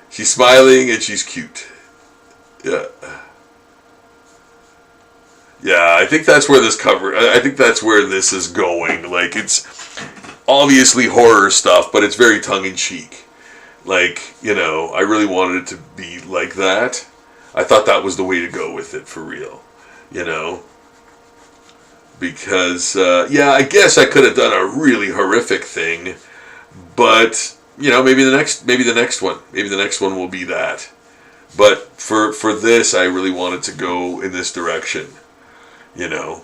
Speaker 1: smiling and she's cute. Yeah. Yeah, I think that's where this I think that's where this is going. Like, it's obviously horror stuff, but it's very tongue-in-cheek. Like, you know, I really wanted it to be like that. I thought that was the way to go with it, for real. You know? Because, yeah, I guess I could have done a really horrific thing, but, you know, maybe the next one will be that. But for this, I really wanted to go in this direction. You know?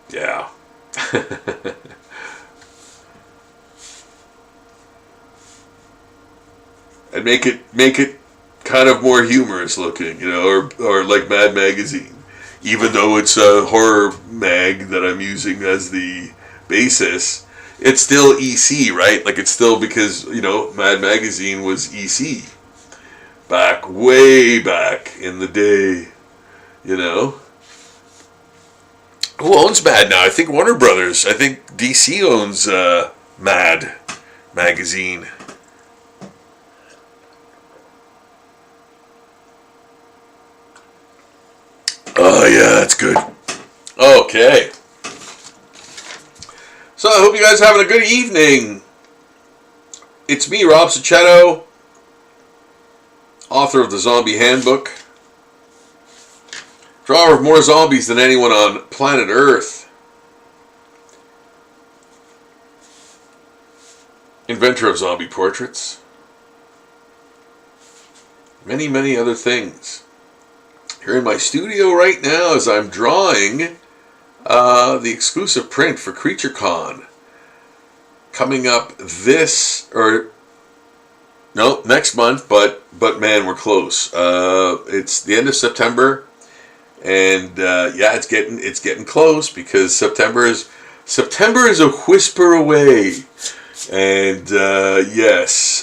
Speaker 1: Yeah. And make it kind of more humorous looking, you know, or like Mad Magazine. Even though it's a horror mag that I'm using as the basis, it's still EC, right? Like, it's still, because, you know, Mad Magazine was EC. Way back in the day, you know? Who owns Mad now? I think Warner Brothers. I think DC owns Mad Magazine. Oh, yeah, that's good. Okay. So, I hope you guys are having a good evening. It's me, Rob Sachetto, author of the Zombie Handbook, drawer of more zombies than anyone on planet Earth, inventor of zombie portraits, many, many other things. Here in my studio right now as I'm drawing the exclusive print for Creature Con. Coming up next month, but man, we're close. It's the end of September, and yeah, it's getting close, because September is a whisper away. And yes,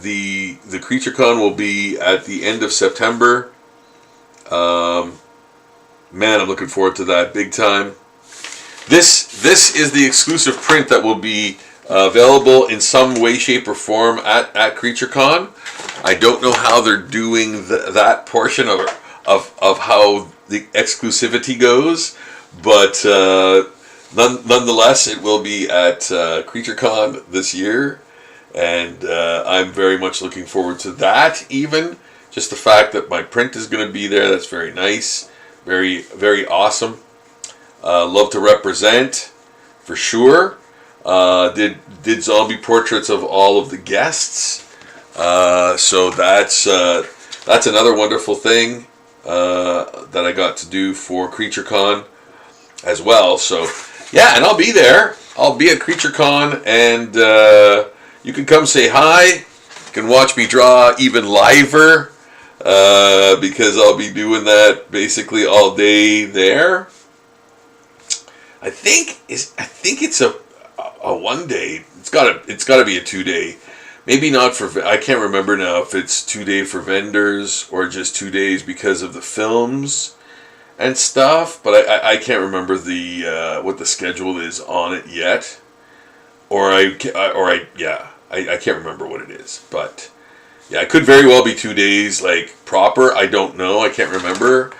Speaker 1: the Creature Con will be at the end of September. Man, I'm looking forward to that big time. This is the exclusive print that will be available in some way, shape, or form at Creature Con. I don't know how they're doing that portion of how the exclusivity goes, but nonetheless, it will be at Creature Con this year, and I'm very much looking forward to that. Even just the fact that my print is going to be there, that's very nice, very, very awesome. Love to represent, for sure. Did zombie portraits of all of the guests, so that's another wonderful thing that I got to do for Creature Con as well. So yeah, and I'll be there. I'll be at Creature Con, and you can come say hi. You can watch me draw even liver, because I'll be doing that basically all day there. I think it's a 1 day. It's gotta be a 2 day. Maybe not for, I can't remember now if it's 2 day for vendors or just 2 days because of the films and stuff. But I can't remember what the schedule is on it yet. I can't remember what it is. But yeah, it could very well be 2 days, like proper. I don't know. I can't remember.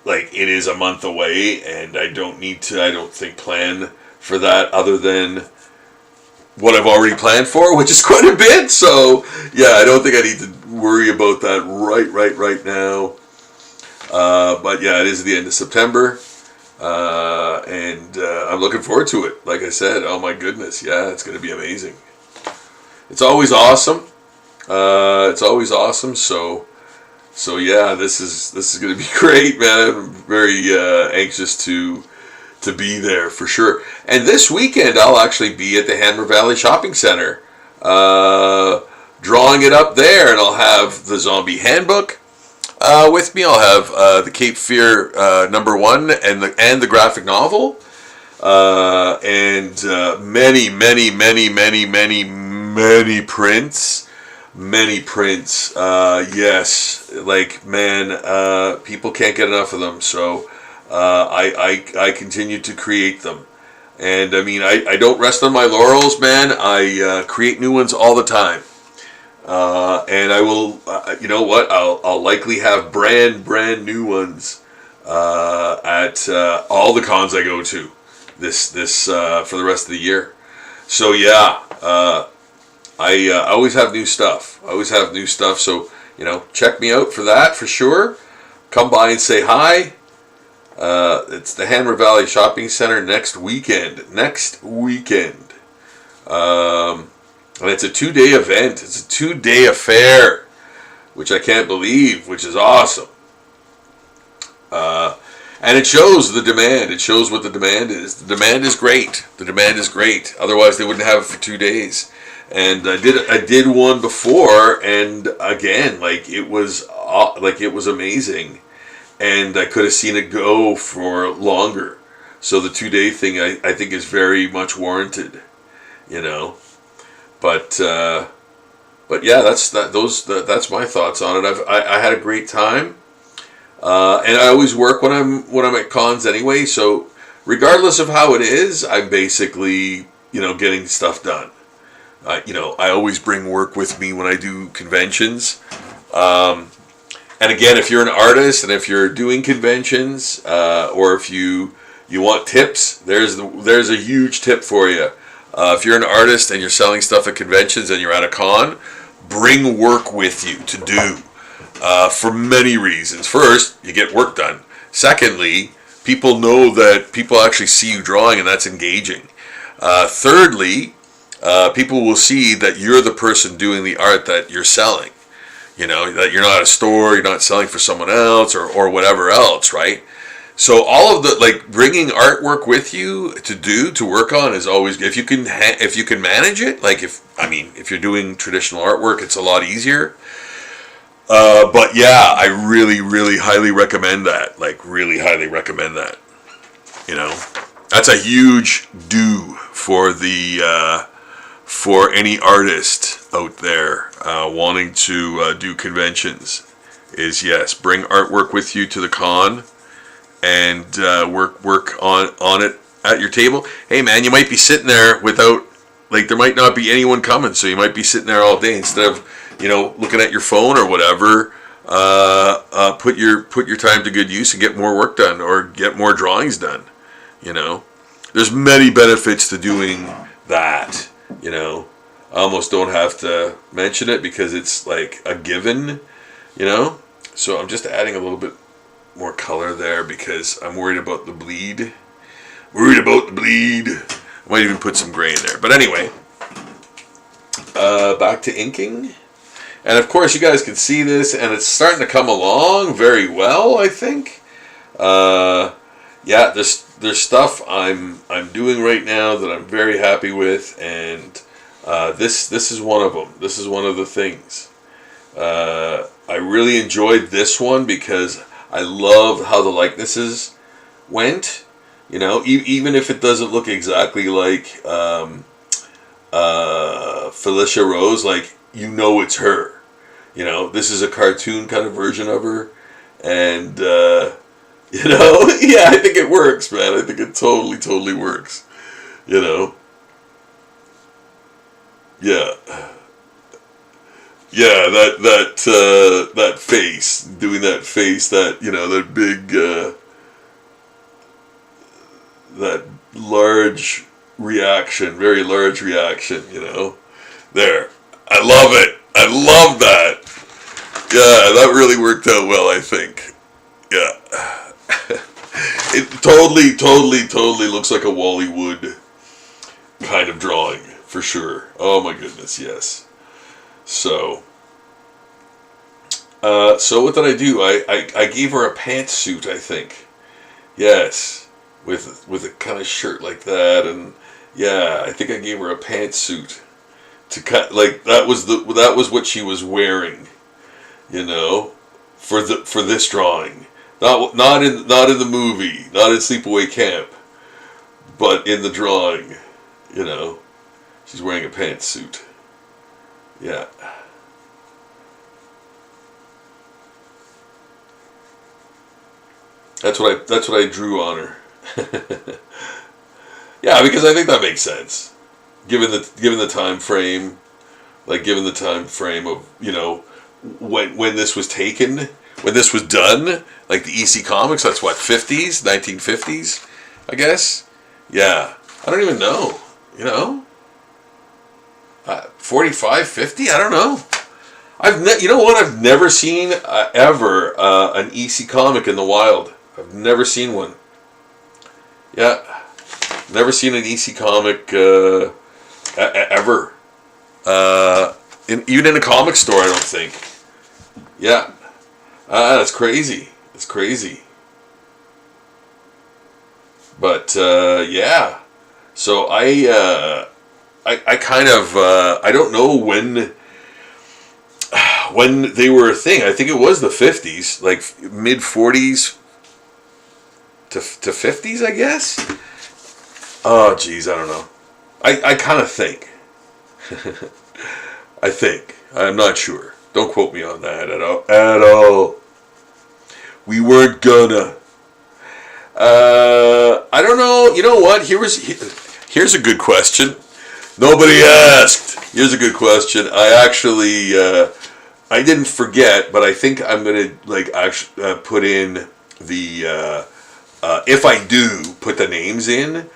Speaker 1: Like, it is a month away, and I don't think, plan for that other than what I've already planned for, which is quite a bit. So yeah, I don't think I need to worry about that right now. But yeah, it is the end of September. And I'm looking forward to it. Like I said, oh my goodness, yeah, it's going to be amazing. It's always awesome. It's always awesome. So yeah, this is going to be great, man. I'm very anxious to be there for sure. And this weekend, I'll actually be at the Hammer Valley Shopping Center, drawing it up there, and I'll have the Zombie Handbook with me. I'll have the Cape Fear #1 and the graphic novel, and many prints. Many prints. Yes, like, man, people can't get enough of them. So I continue to create them. And I mean, I don't rest on my laurels, man. I create new ones all the time. And I will, you know what? I'll likely have brand new ones at all the cons I go to this for the rest of the year. So yeah, I always have new stuff. So, you know, check me out for that for sure. Come by and say hi. It's the Hammer Valley Shopping Center next weekend. And it's a 2-day event. It's a 2-day affair, which I can't believe, which is awesome. And it shows the demand. It shows what the demand is. The demand is great. Otherwise, they wouldn't have it for 2 days. And I did one before, and again, it was amazing. And I could have seen it go for longer. So the 2-day thing, I think, is very much warranted. You know. But yeah, that's my thoughts on it. I had a great time, and I always work when I'm at cons anyway. So regardless of how it is, I'm basically, you know, getting stuff done. You know, I always bring work with me when I do conventions. And again, if you're an artist and if you're doing conventions, or if you want tips, there's a huge tip for you. If you're an artist and you're selling stuff at conventions and you're at a con, bring work with you to do for many reasons. First, you get work done. Secondly, people know that people actually see you drawing, and that's engaging. Thirdly, people will see that you're the person doing the art that you're selling. You know, that you're not a store, you're not selling for someone else or whatever else, right? So all of the, bringing artwork with you to work on is always, if you can manage it, if you're doing traditional artwork, it's a lot easier. But yeah, I really, really highly recommend that. Really highly recommend that. You know, that's a huge do for any artist out there wanting to do conventions. Is yes, bring artwork with you to the con. And work on it at your table. Hey man, you might be sitting there without, there might not be anyone coming, so you might be sitting there all day instead of, you know, looking at your phone or whatever. Put your time to good use and get more work done or get more drawings done. You know, there's many benefits to doing that. You know, I almost don't have to mention it because it's like a given. You know, so I'm just adding a little bit more color there because I'm worried about the bleed. I might even put some gray in there. But anyway, back to inking. And of course you guys can see this, and it's starting to come along very well, I think. Yeah, there's stuff I'm doing right now that I'm very happy with, and this is one of them. This is one of the things. I really enjoyed this one because I love how the likenesses went, you know, even if it doesn't look exactly like Felicia Rose, you know it's her. You know, this is a cartoon kind of version of her, and, you know, yeah, I think it works, man. I think it totally works, you know. Yeah. Yeah, that face, doing that face, that, you know, that big, that large reaction, very large reaction, you know. There. I love it. I love that. Yeah, that really worked out well, I think. Yeah. It totally looks like a Wally Wood kind of drawing, for sure. Oh my goodness, yes. So what did I do? I gave her a pantsuit, I think. Yes, with a kind of shirt like that, and yeah, I think I gave her a pantsuit to cut. Like that was what she was wearing, you know, for this drawing. Not in the movie, not in Sleepaway Camp, but in the drawing, you know, she's wearing a pantsuit. Yeah. That's what I drew on her. Yeah, because I think that makes sense, given the time frame, given the time frame of, you know, when this was taken, when this was done, like the EC Comics. That's what, 50s, 1950s, I guess. Yeah, I don't even know. You know, 45, 50. I don't know. You know what? I've never seen ever an EC comic in the wild. I've never seen one. Yeah, never seen an EC comic ever. Even in a comic store, I don't think. Yeah, that's crazy. It's crazy. But yeah, so I kind of I don't know when they were a thing. I think it was the 50s, like mid 40s to 50s, I guess. Oh, geez, I don't know. I kind of think. I think. I'm not sure. Don't quote me on that at all. At all. We weren't gonna. I don't know. You know what? Here's a good question. Nobody asked. Here's a good question. I actually I didn't forget, but I think I'm gonna actually put in the if I do put the names in,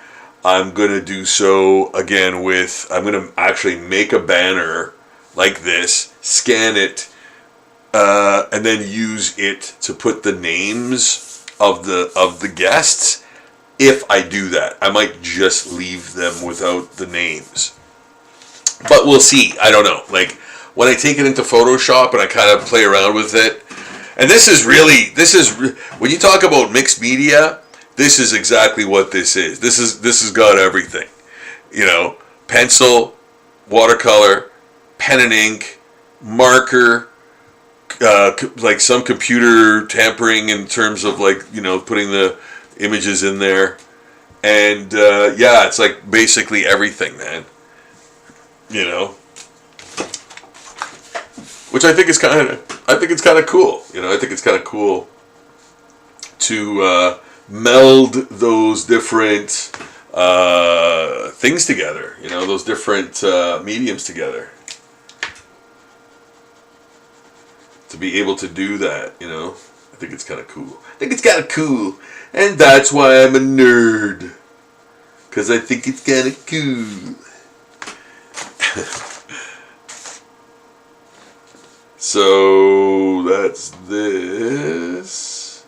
Speaker 1: I'm gonna do so again with. I'm gonna actually make a banner like this, scan it, and then use it to put the names of the guests. If I do that, I might just leave them without the names, but we'll see. I don't know. Like when I take it into Photoshop and I kind of play around with it, and this is when you talk about mixed media, this is exactly what this is. This has got everything, you know, pencil, watercolor, pen and ink, marker, like some computer tampering in terms of like, you know, putting the images in there, and yeah, it's like basically everything, man. You know, which I think is kind of cool. You know, I think it's kind of cool to meld those different things together. You know, those different mediums together. To be able to do that, you know, I think it's kind of cool. I think it's kind of cool. And that's why I'm a nerd. Because I think it's kind of cool. So, that's this.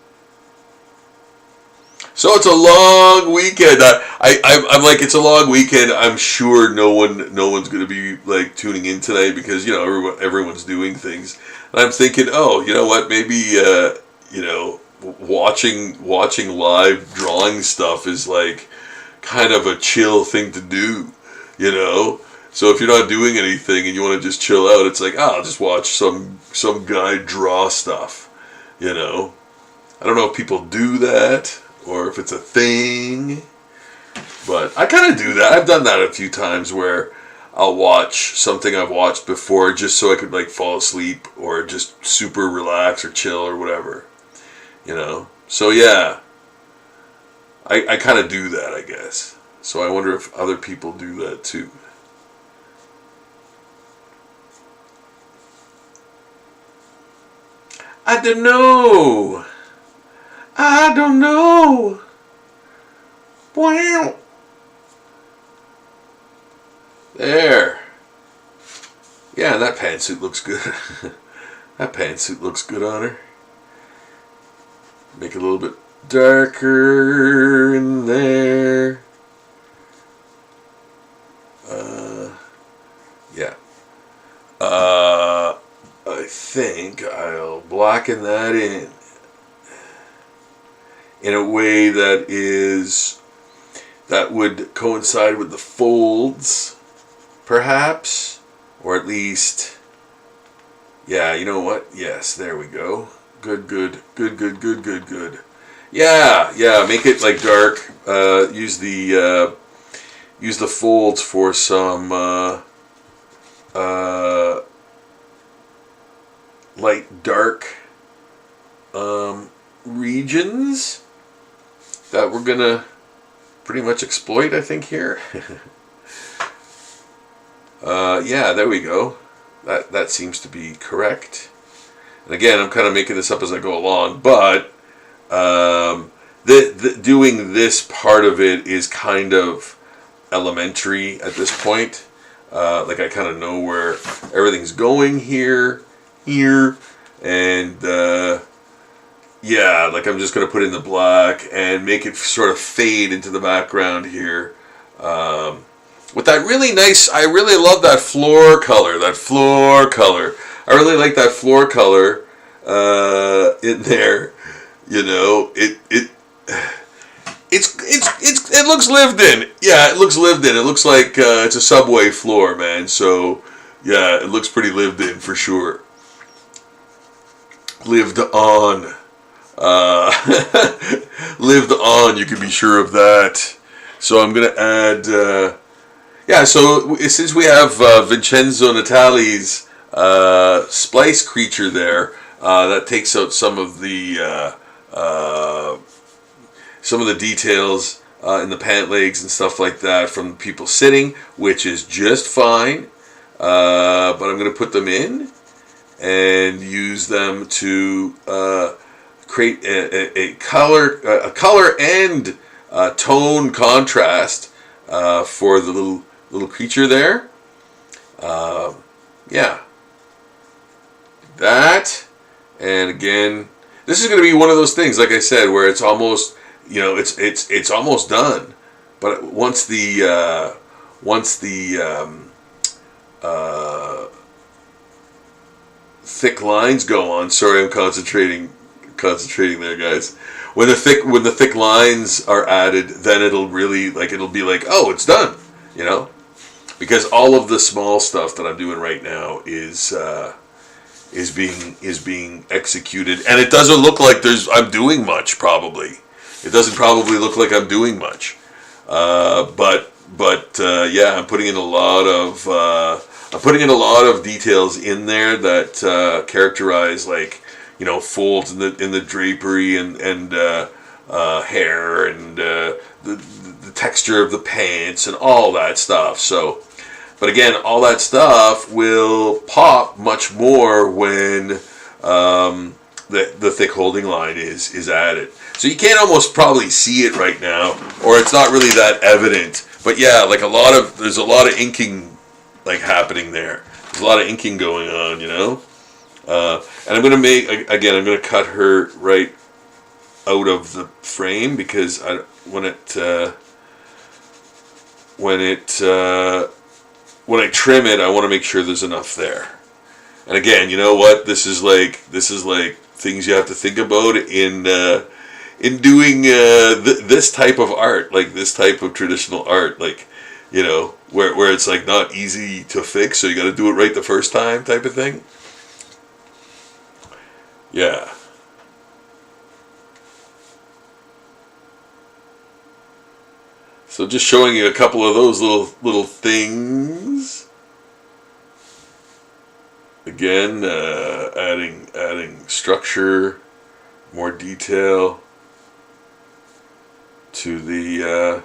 Speaker 1: So, it's a long weekend. I'm like, it's a long weekend. I'm sure no one's going to be, like, tuning in tonight because, you know, everyone's doing things. And I'm thinking, oh, you know what, maybe, you know, watching live drawing stuff is like kind of a chill thing to do, you know. So if you're not doing anything and you want to just chill out, it's like, I'll just watch some guy draw stuff, you know. I don't know if people do that or if it's a thing, but I kind of do that. I've done that a few times where I'll watch something I've watched before just so I could like fall asleep or just super relax or chill or whatever. You know, so yeah, I kind of do that, I guess. So I wonder if other people do that too. I don't know. I don't know. Wow. There. Yeah, that pantsuit looks good. That pantsuit looks good on her. Make it a little bit darker in there. Yeah. I think I'll blacken that in a way that would coincide with the folds, perhaps, or at least, yeah, you know what? Yes, there we go. Good. Yeah, make it like dark. Use the folds for some light dark regions that we're gonna pretty much exploit, I think, here. Yeah, there we go. That seems to be correct. And again, I'm kind of making this up as I go along, but doing this part of it is kind of elementary at this point. Like I kind of know where everything's going here, and yeah, like I'm just going to put in the black and make it sort of fade into the background here. With that really nice, I really love that floor color. I really like that floor color in there. You know, it looks lived in. Yeah, it looks lived in. It looks like it's a subway floor, man. So yeah, it looks pretty lived in for sure. Lived on. Lived on, you can be sure of that. So I'm going to add, yeah, so since we have Vincenzo Natali's splice creature there, that takes out some of the details in the pant legs and stuff like that from people sitting, which is just fine. But I'm going to put them in and use them to create a color and tone contrast for the little creature there. Yeah, that, and again, this is going to be one of those things, like I said, where it's almost, you know, it's almost done, but once the thick lines go on. Sorry, I'm concentrating there, guys. When the thick lines are added, then it'll be like, oh, it's done, you know, because all of the small stuff that I'm doing right now is being executed, and it doesn't look like I'm doing much. Probably, it doesn't probably look like I'm doing much, but yeah, I'm putting in a lot of details in there that characterize, like, you know, folds in the drapery and hair and the texture of the pants and all that stuff. So, but again, all that stuff will pop much more when the thick holding line is added. So you can't almost probably see it right now, or it's not really that evident. But yeah, like there's a lot of inking like happening there. There's a lot of inking going on, you know. And I'm going to cut her right out of the frame, because when I trim it, I want to make sure there's enough there. And again, you know what? This is like things you have to think about in doing this type of art, like this type of traditional art, like, you know, where it's like not easy to fix, so you got to do it right the first time, type of thing. Yeah. So just showing you a couple of those little things. Again, adding structure, more detail to the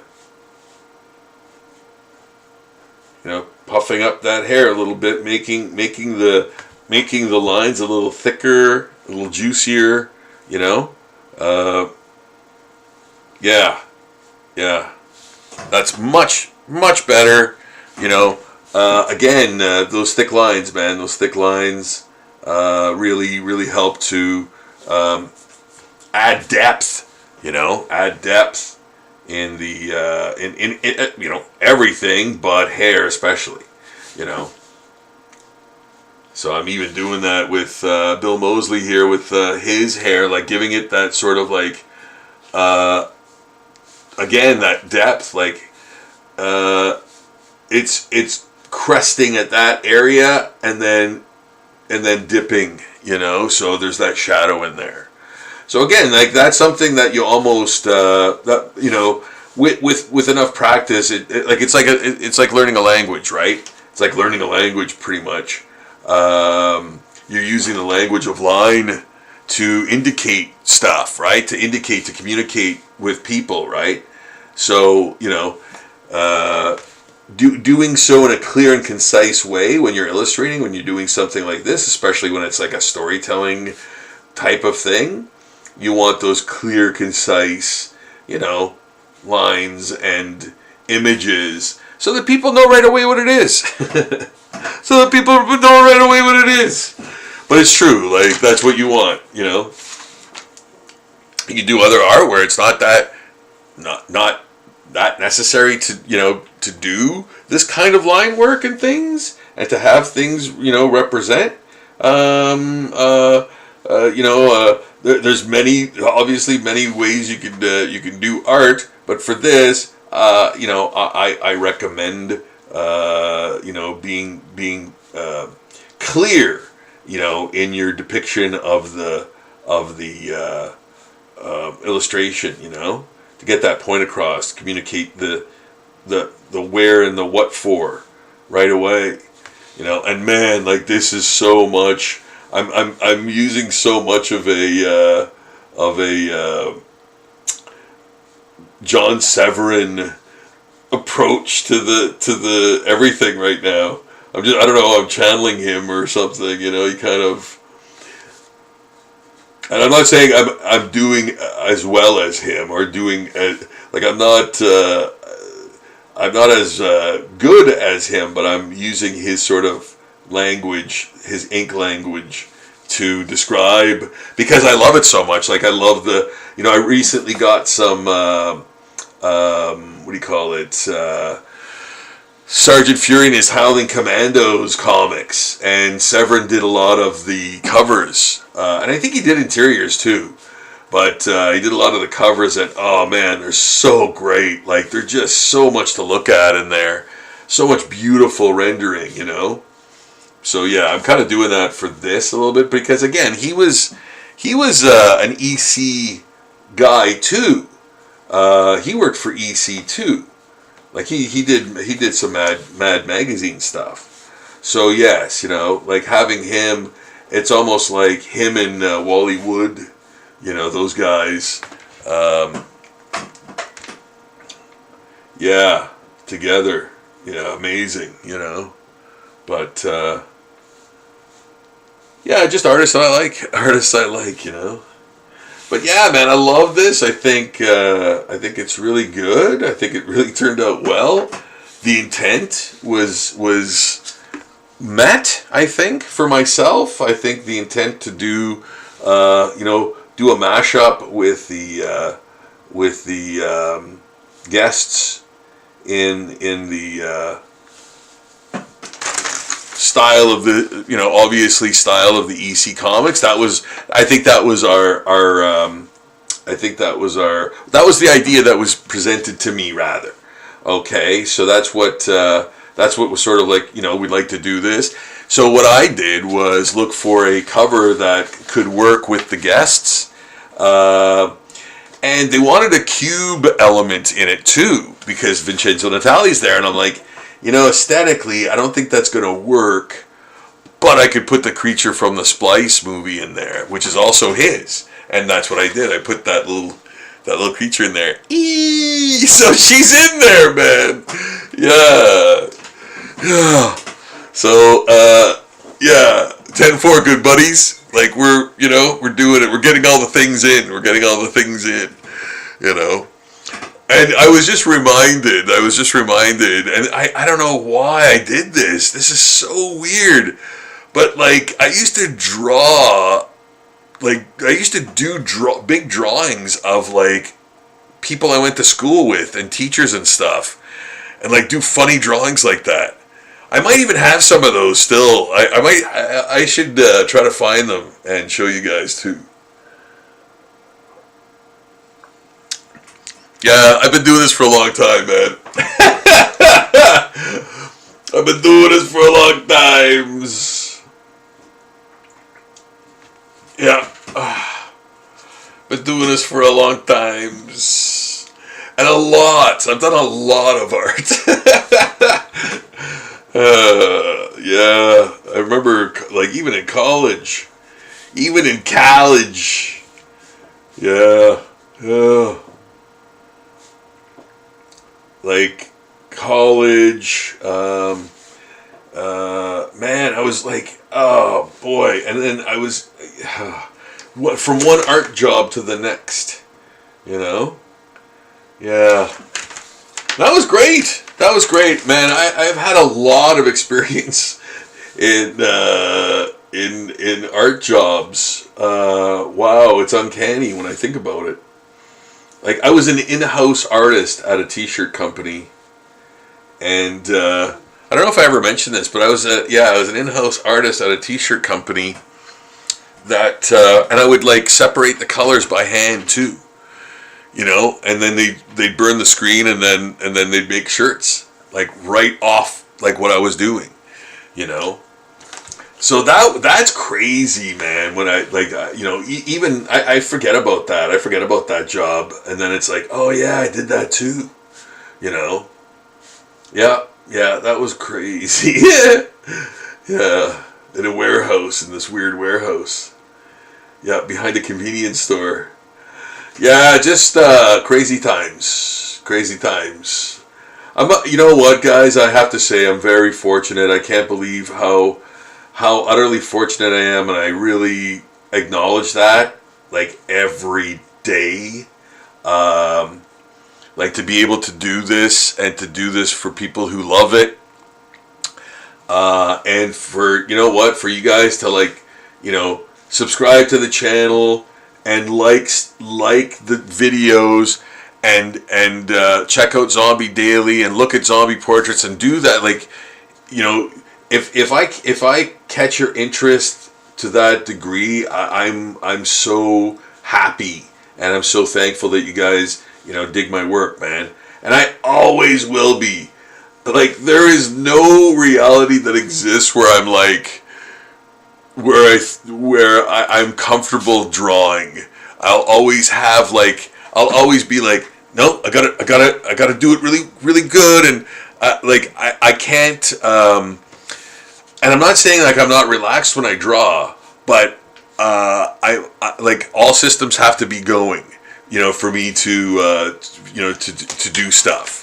Speaker 1: you know, puffing up that hair a little bit, making the lines a little thicker, a little juicier, you know. Yeah, that's much better, you know. Again, those thick lines, man, really help to add depth, add depth in the in everything but hair especially, So I'm even doing that with Bill Moseley here with his hair, like giving it that sort of like again that depth, like it's cresting at that area and then dipping, so there's that shadow in there. So again, like that's something that you almost with enough practice, it's like learning a language, right? It's like learning a language pretty much. You're using the language of line to indicate stuff, right? To communicate with people, right? So doing so in a clear and concise way when you're illustrating, when you're doing something like this, especially when it's like a storytelling type of thing, you want those clear, concise, lines and images so that people know right away what it is. So that people know right away what it is. But it's true, like that's what you want, You do other art where it's not that necessary to to do this kind of line work and things, and to have things represent. There's obviously many ways you can do art, but for this, I recommend being clear, in your depiction of the illustration, to get that point across, communicate the where and the what for right away, and man, like this is so much. I'm using so much of a John Severin approach to the everything right now. I don't know, I'm channeling him or something, he kind of, and I'm not saying I'm doing as well as him or doing like I'm not as good as him, but I'm using his sort of language, his ink language, to describe, because I love it so much. Like I love the, I recently got some what do you call it, Sergeant Fury and his Howling Commandos comics, and Severin did a lot of the covers, and I think he did interiors too, but he did a lot of the covers, and oh man, they're so great. Like they're just so much to look at in there, so much beautiful rendering, So yeah, I'm kind of doing that for this a little bit, because again, he was an EC guy too. He worked for EC too. Like he did some Mad Magazine stuff. So yes, like having him, it's almost like him and Wally Wood, those guys. Yeah, together. Amazing. But. Yeah, just artists I like. But yeah, man, I love this. I think it's really good. I think it really turned out well. The intent was met, I think, for myself. I think the intent to do do a mashup with the guests in the style of the, obviously style of the EC comics. That was the idea that was presented to me, rather. Okay, so that's what was sort of like, we'd like to do this. So what I did was look for a cover that could work with the guests, and they wanted a cube element in it too, because Vincenzo Natali's there, and I'm like, aesthetically, I don't think that's going to work, but I could put the creature from the Splice movie in there, which is also his, and that's what I did. I put that little creature in there. So she's in there, man. Yeah. So, yeah, 10-4, good buddies. Like we're doing it. We're getting all the things in. And I was just reminded, and I don't know why I did this. This is so weird. But, like, I used to do big drawings of, like, people I went to school with and teachers and stuff, and like do funny drawings like that. I might even have some of those still. I should try to find them and show you guys too. Yeah, I've been doing this for a long time, man. I've been doing this for a long time. Yeah. Been doing this for a long time. And a lot. I've done a lot of art. Yeah. I remember, like, even in college. Even in college. Yeah. Yeah. Like, college. Man, I was like, oh, boy. And then I was... from one art job to the next, you know? Yeah. That was great. That was great, man. I've had a lot of experience in art jobs. Wow, it's uncanny when I think about it. Like, I was an in-house artist at a t-shirt company, and I don't know if I ever mentioned this, but I was an in-house artist at a t-shirt company. That and I would like separate the colors by hand too, you know, and then they'd burn the screen and then they'd make shirts like right off like what I was doing, you know. So that's crazy, man. When I like you know, even I forget about that. I forget about that job, and then it's like, oh yeah, I did that too, you know. Yeah, that was crazy. Yeah, in a warehouse, in this weird warehouse. Yeah, behind a convenience store. Yeah, just crazy times. Crazy times. You know what, guys? I have to say I'm very fortunate. I can't believe how utterly fortunate I am, and I really acknowledge that, like, every day. Like, to be able to do this, and to do this for people who love it. And for, you know what, for you guys to, like, you know, subscribe to the channel and like the videos and check out Zombie Daily and look at zombie portraits and do that. Like, you know, if I catch your interest to that degree, I'm so happy and I'm so thankful that you guys, you know, dig my work, man. And I always will be. Like, there is no reality that exists where I'm like, where I'm comfortable drawing. I'll always have like, I'll always be like, no, I gotta do it really, really good, and like I can't. And I'm not saying like I'm not relaxed when I draw, but I like all systems have to be going, you know, for me to you know, to do stuff.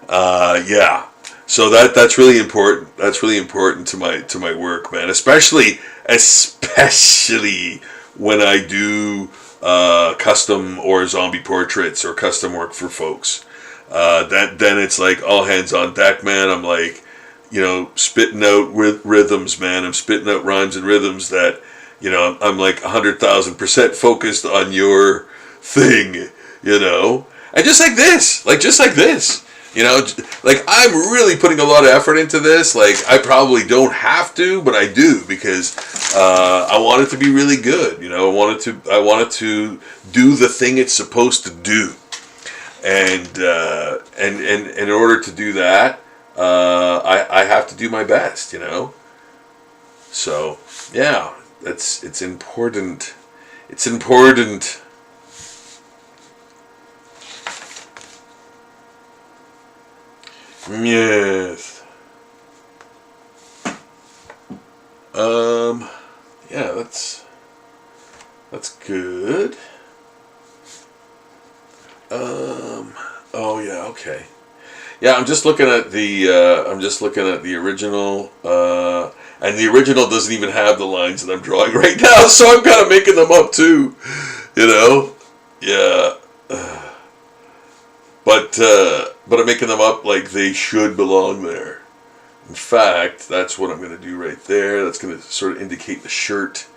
Speaker 1: Yeah. So that's really important. That's really important to my work, man. Especially when I do custom or zombie portraits or custom work for folks. Then it's like all hands on deck, man. I'm like, you know, spitting out rhythms, man. I'm spitting out rhymes and rhythms that, you know, I'm like 100,000% focused on your thing, you know. And just like this. You know, like, I'm really putting a lot of effort into this. Like, I probably don't have to, but I do, because I want it to be really good. You know, I want it to do the thing it's supposed to do, and in order to do that, I have to do my best. You know, so yeah, it's important. It's important. Yes. Yeah, that's good. Oh yeah, okay. Yeah, I'm just looking at the original, and the original doesn't even have the lines that I'm drawing right now, so I'm kind of making them up too, you know. Yeah. But I'm making them up like they should belong there. In fact, that's what I'm going to do right there. That's going to sort of indicate the shirt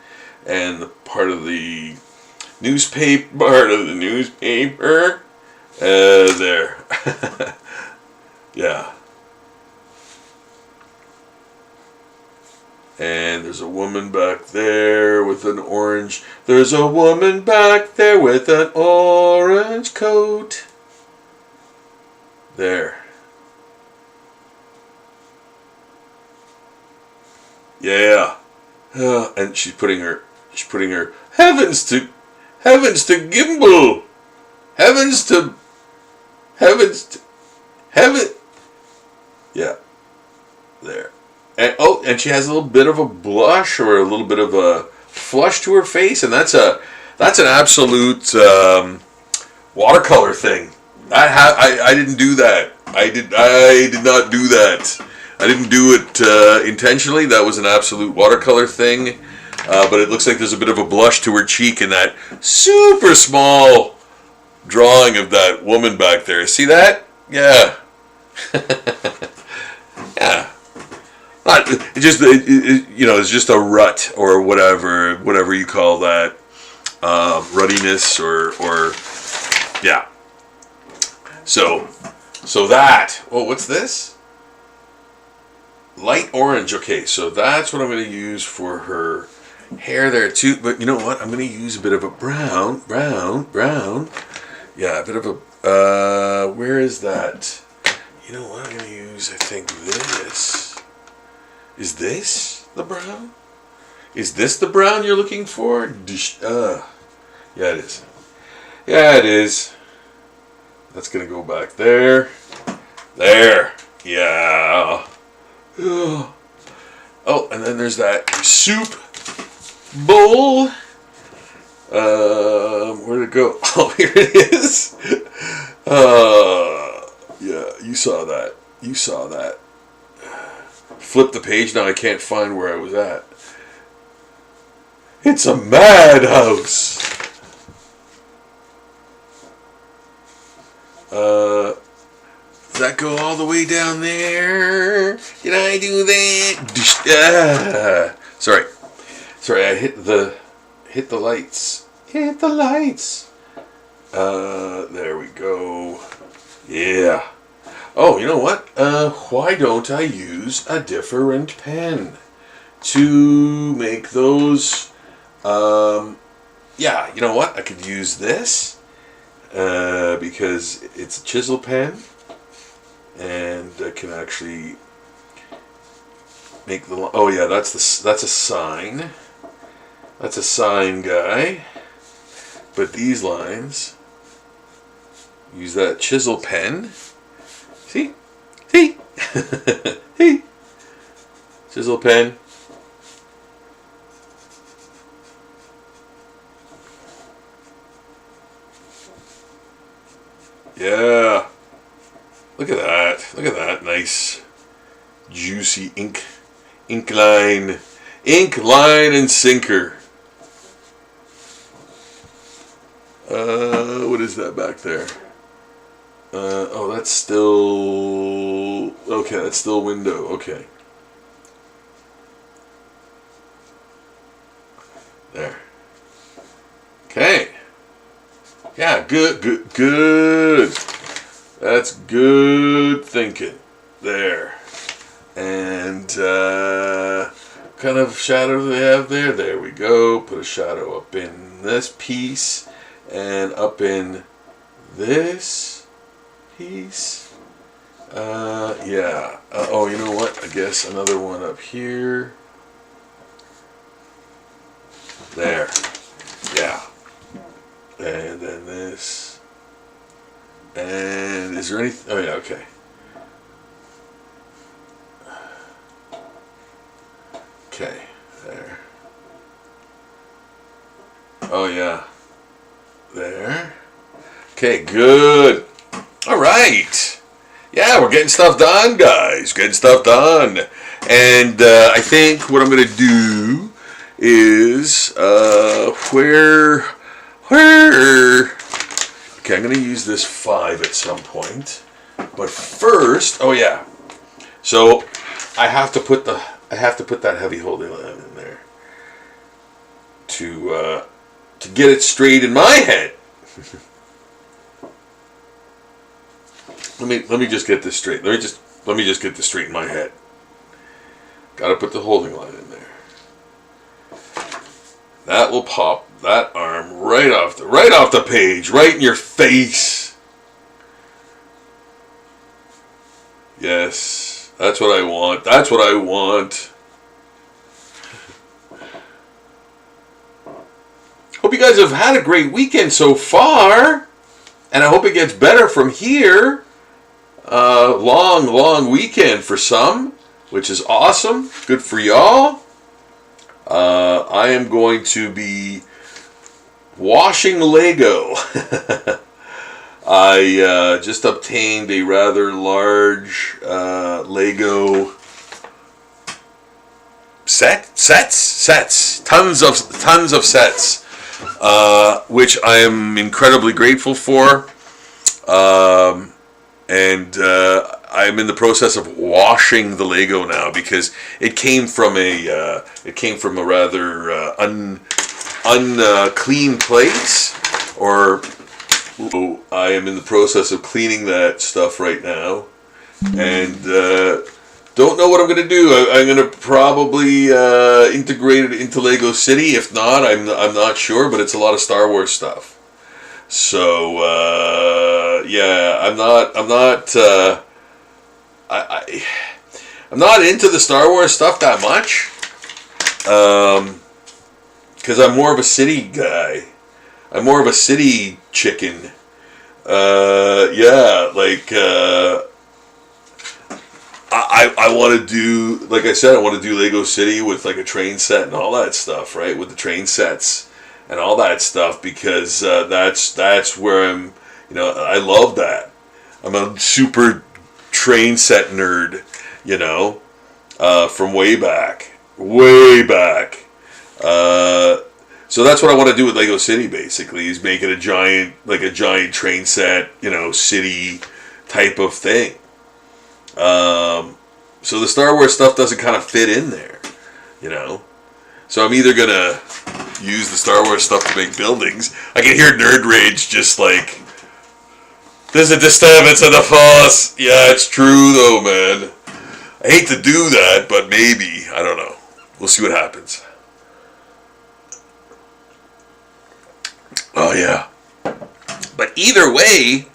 Speaker 1: and the part of the newspaper. There. Yeah. And there's a woman back there with an orange. There's a woman back there with an orange coat. There. Yeah. And she's putting her heavens to gimbal. Heavens to heaven. Yeah. There. And and she has a little bit of a blush or a little bit of a flush to her face, and that's an absolute watercolor thing. I didn't do that. I did not do that. I didn't do it intentionally. That was an absolute watercolor thing. But it looks like there's a bit of a blush to her cheek in that super small drawing of that woman back there. See that? Yeah. Yeah. It's just a rut or whatever you call that, ruddiness or yeah. So that. Oh, what's this? Light orange. Okay, so that's what I'm going to use for her hair there too. But you know what? I'm going to use a bit of a brown. Yeah, a bit of a. Where is that? You know what? I'm going to use. I think this. Is this the brown? Is this the brown you're looking for? Yeah, it is. Yeah, it is. That's going to go back there. There. Yeah. Oh, and then there's that soup bowl. Where'd it go? Oh, here it is. Yeah, you saw that. You saw that. Flip the page, now I can't find where I was at. It's a madhouse. Does that go all the way down there? Did I do that? Sorry, I hit the lights. Hit the lights. There we go. Yeah. Oh, you know what? Why don't I use a different pen to make those? Yeah, you know what? I could use this because it's a chisel pen, and I can actually make the. Oh yeah, that's a sign. That's a sign guy. But these lines, use that chisel pen. See? See? See? Chisel pen. Yeah. Look at that. Look at that. Nice, juicy ink line. Ink line and sinker. What is that back there? Oh, that's still... Okay, that's still window. Okay. There. Okay. Yeah, good. That's good thinking. There. And, kind of shadow do they have there? There we go. Put a shadow up in this piece and up in this piece. Yeah. Oh, you know what? I guess another one up here. There. Yeah. And then this. And is there anything? Oh, yeah, okay. Okay, there. Oh, yeah. There. Okay, good. All right. Yeah, we're getting stuff done, guys. Getting stuff done. And I think what I'm going to do is, where... Okay, I'm going to use this 5 at some point. But first, oh yeah. So, I have to put that heavy holding line in there to get it straight in my head. let me just get this straight. Let me just get this straight in my head. Got to put the holding line in there. That will pop that arm right off the page, right in your face. Yes, that's what I want. That's what I want. Hope you guys have had a great weekend so far, and I hope it gets better from here. Long weekend for some, which is awesome. Good for y'all. I am going to be washing Lego. I just obtained a rather large Lego sets, tons of sets, which I am incredibly grateful for, and I'm in the process of washing the Lego now because it came from a rather unclean place, or I am in the process of cleaning that stuff right now, and don't know what I'm going to do. I'm going to probably integrate it into Lego City. If not, I'm not sure, but it's a lot of Star Wars stuff. So yeah, I'm not into the Star Wars stuff that much, because I'm more of a city guy. I'm more of a city chicken. Yeah, like I want to do, like I said, I want to do Lego City with like a train set and all that stuff, right? With the train sets and all that stuff, because that's where I'm. You know, I love that. I'm a super train set nerd. You know, from way back. So that's what I want to do with Lego City. Basically, is make it a giant train set. You know, city type of thing. So the Star Wars stuff doesn't kind of fit in there, you know. So I'm either gonna use the Star Wars stuff to make buildings. I can hear Nerd Rage just like, there's a disturbance of the Force. Yeah, it's true though, man. I hate to do that, but maybe. I don't know. We'll see what happens. Oh yeah. But either way,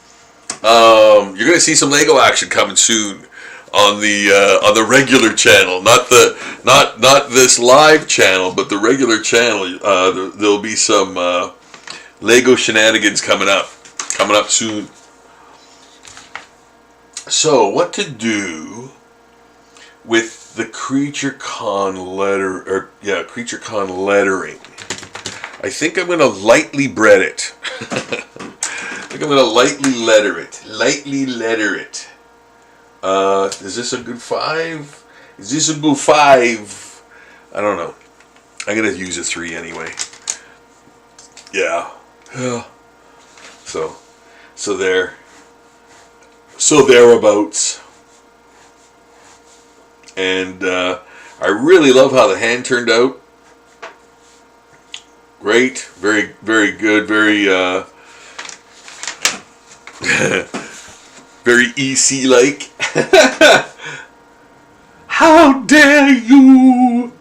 Speaker 1: you're gonna see some Lego action coming soon on the regular channel, not this live channel, but the regular channel. There'll be some Lego shenanigans coming up soon. So what to do with the Creature Con Creature Con lettering? I think I'm gonna lightly bread it. I think I'm gonna lightly letter it. Is this a good 5? Is this a good 5? I don't know. I'm gonna use a 3 anyway. Yeah. So thereabouts. And I really love how the hand turned out. Great, very, very good, very very EC-like. How dare you!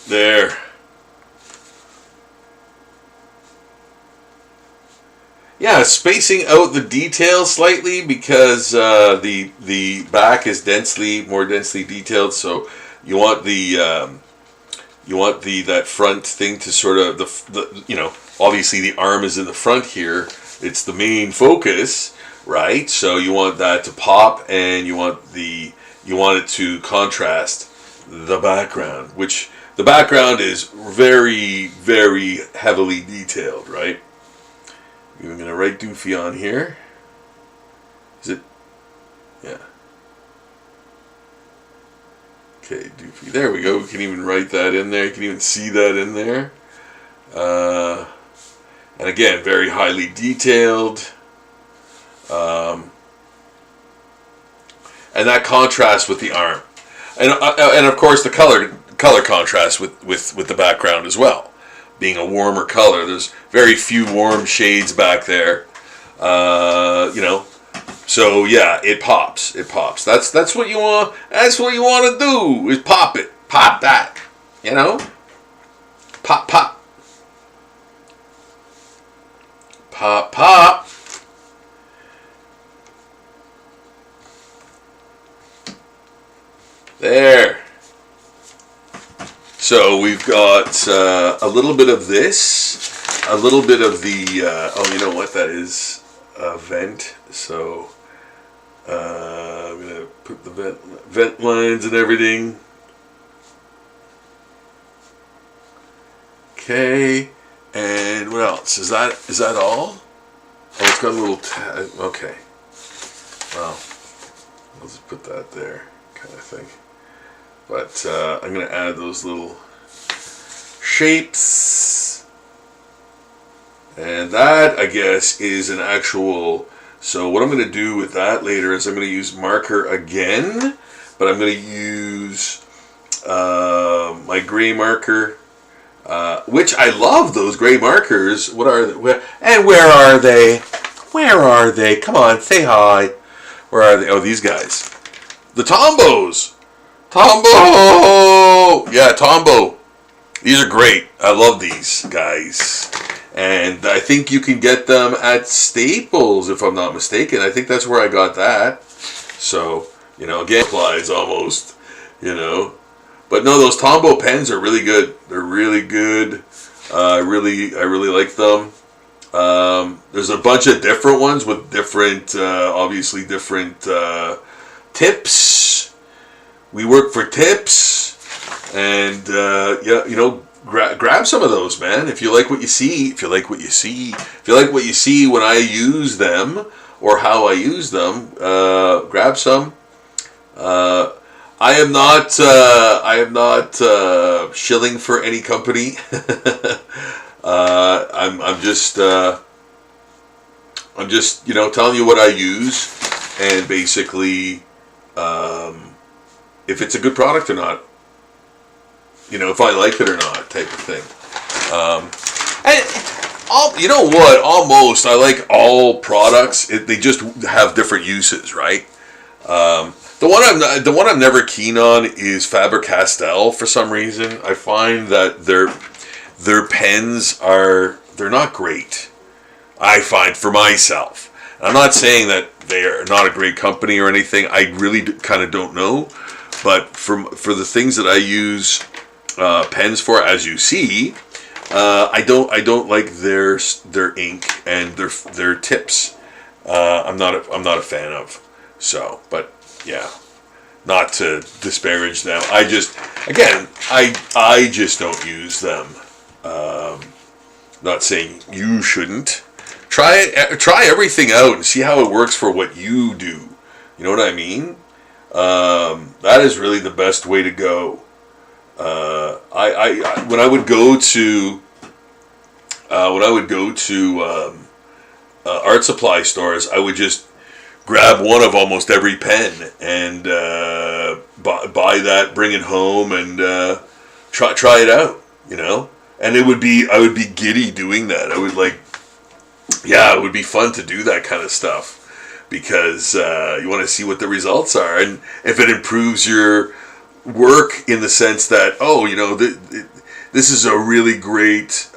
Speaker 1: There. Yeah, spacing out the details slightly because the back is more densely detailed. So you want that front thing to sort of obviously the arm is in the front here. It's the main focus, right? So you want that to pop, and you want it to contrast the background, which the background is very, very heavily detailed, right? I'm going to write Doofy on here. Is it? Yeah. Okay, Doofy. There we go. We can even write that in there. You can even see that in there. And again, very highly detailed. And that contrasts with the arm. And of course the color contrast with the background as well. Being a warmer color. There's very few warm shades back there. You know, so yeah, it pops. It pops. That's what you want. That's what you want to do is pop it. Pop that. You know, pop pop. Pop pop. There. So we've got a little bit of this, a little bit of the, oh, you know what that is? A vent. So I'm going to put the vent lines and everything. Okay. And what else? Is that all? Oh, it's got a little, okay. Well, let's put that there, kind of thing. But I'm going to add those little shapes. And that, I guess, is an actual... So what I'm going to do with that later is I'm going to use marker again. But I'm going to use my gray marker. Which I love those gray markers. What are they? Where are they? Where are they? Come on, say hi. Where are they? Oh, these guys. The Tombos. Tombow! Yeah, Tombow. These are great. I love these guys. And I think you can get them at Staples, if I'm not mistaken. I think that's where I got that. So, you know, again, applies almost, you know. But no, those Tombow pens are really good. They're really good. I really like them. There's a bunch of different ones with different, obviously different tips. We work for tips, and yeah, you know, grab some of those, man. If you like what you see, if you like what you see when I use them or how I use them, grab some. I am not shilling for any company. I'm just you know, telling you what I use, and basically. If it's a good product or not, you know, if I like it or not, type of thing. And you know what? Almost, I like all products. They just have different uses, right? The one I'm never keen on is Faber-Castell for some reason. I find that their pens they're not great. I find for myself. I'm not saying that they are not a great company or anything. I really kind of don't know. But for the things that I use pens for, as you see, I don't like their ink and their tips. I'm not a fan of. So, but yeah, not to disparage them. I just don't use them. Not saying you shouldn't. Try everything out and see how it works for what you do. You know what I mean? That is really the best way to go. When I would go to art supply stores, I would just grab one of almost every pen and buy that, bring it home, and try it out. You know, and I would be giddy doing that. I would it would be fun to do that kind of stuff. Because you want to see what the results are, and if it improves your work in the sense that, oh, you know, this is a really great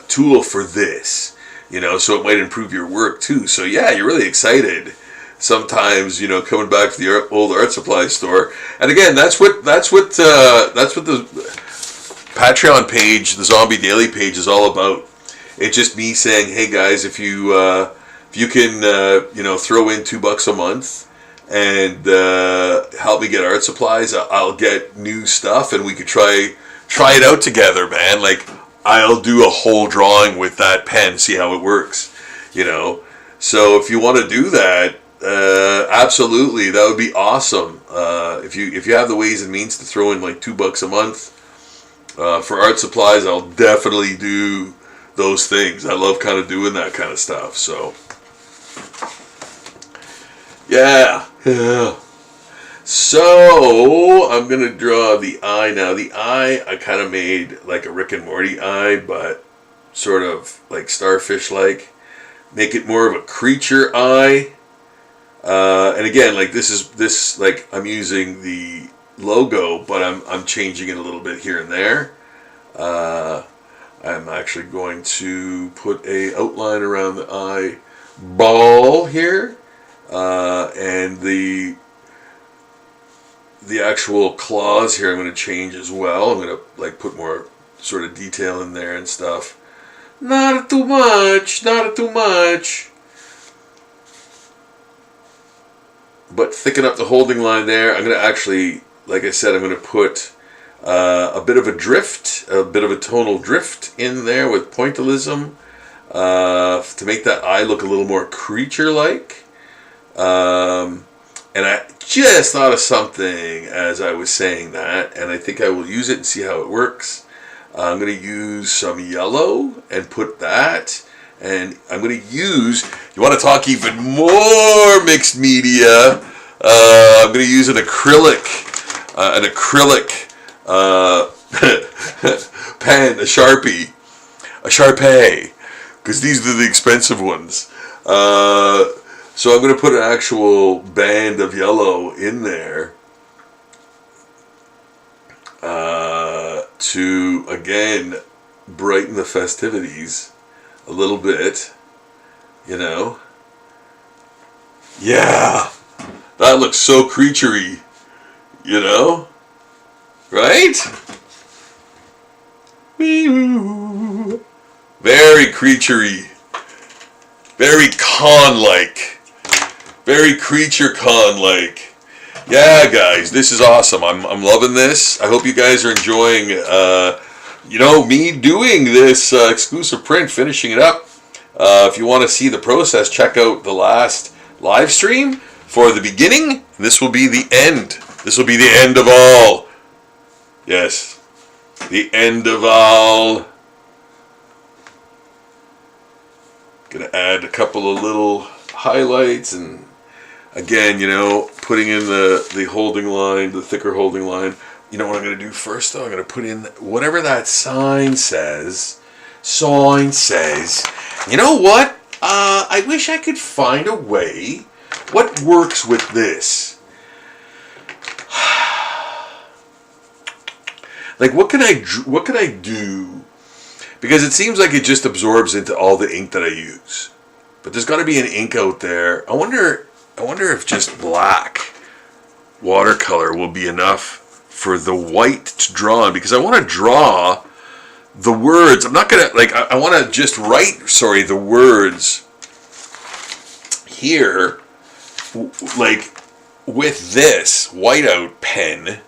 Speaker 1: tool for this, you know, so it might improve your work too. So yeah, you're really excited. Sometimes, you know, coming back to the old art supply store, and again, that's what the Patreon page, the Zombie Daily page, is all about. It's just me saying, hey guys, if you can, you know, throw in $2 a month and help me get art supplies, I'll get new stuff, and we could try it out together, man. Like, I'll do a whole drawing with that pen, see how it works, you know. So if you want to do that, absolutely, that would be awesome. If you have the ways and means to throw in like $2 a month for art supplies, I'll definitely do those things. I love kind of doing that kind of stuff. So yeah. So I'm gonna draw the eye now. The eye I kind of made like a Rick and Morty eye, but sort of like starfish like. make it more of a creature eye. And again, like like I'm using the logo, but I'm changing it a little bit here and there. I'm actually going to put a outline around the eye ball here, and the actual claws here I'm going to change as well. I'm going to like put more sort of detail in there and stuff. Not too much, not too much. But thicken up the holding line there. I'm going to actually, like I said, I'm going to put a bit of a drift, a bit of a tonal drift in there with pointillism to make that eye look a little more creature-like. And I just thought of something as I was saying that, and I think I will use it and see how it works. I'm going to use some yellow and put that, and I'm going to use, you want to talk even more mixed media, I'm going to use an acrylic pen, a Sharpie, because these are the expensive ones. So I'm going to put an actual band of yellow in there to, again, brighten the festivities a little bit, you know. Yeah, that looks so creaturey, you know, right? Very creaturey, very con-like. Very creature con-like. Yeah, guys, this is awesome. I'm loving this. I hope you guys are enjoying, me doing this exclusive print, finishing it up. If you want to see the process, check out the last live stream for the beginning. This will be the end. This will be the end of all. Yes, the end of all. Gonna add a couple of little highlights and, again, putting in the holding line, the thicker holding line. You know what I'm going to do first, though? I'm going to put in whatever that sign says. You know what? I wish I could find a way. What works with this? Like, what can I do? Because it seems like it just absorbs into all the ink that I use. But there's got to be an ink out there. I wonder if just black watercolor will be enough for the white to draw on, because I want to draw the words. I'm not going to, like, I want to just write, the words here, like, with this whiteout pen,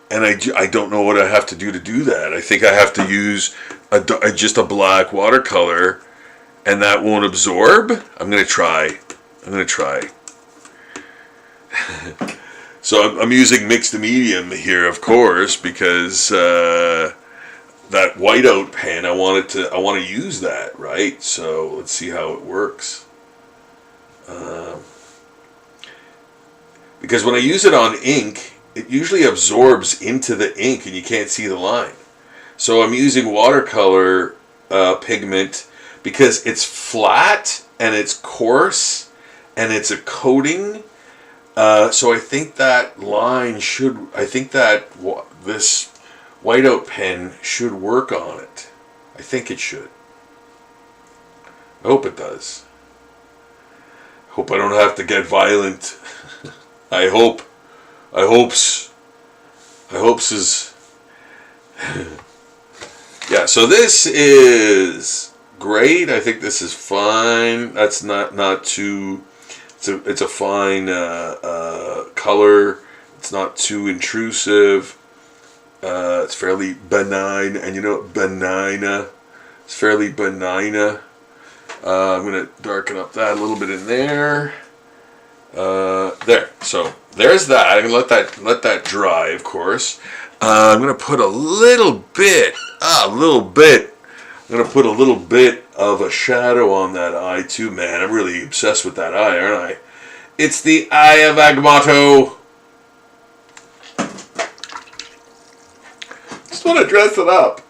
Speaker 1: and I don't know what I have to do that. I think I have to use just a black watercolor, and that won't absorb. I'm going to try. So I'm using mixed medium here, of course, because that whiteout pen, I want to use that, right? So let's see how it works. Because when I use it on ink, it usually absorbs into the ink and you can't see the line. So I'm using watercolor pigment because it's flat and it's coarse and it's a coating. So I think that this whiteout pen should work on it. I think it should. I hope it does. Hope I don't have to get violent. I hopes is yeah, so this is great. I think this is fine. That's not too, it's a fine color. It's not too intrusive. It's fairly benign, and benigna. It's fairly benigna. I'm gonna darken up that a little bit in there. There. So there's that. I'm gonna let that dry, of course. I'm gonna put a little bit. I'm gonna put a little bit of a shadow on that eye too, man. I'm really obsessed with that eye, aren't I? It's the Eye of Agamotto. Just want to dress it up.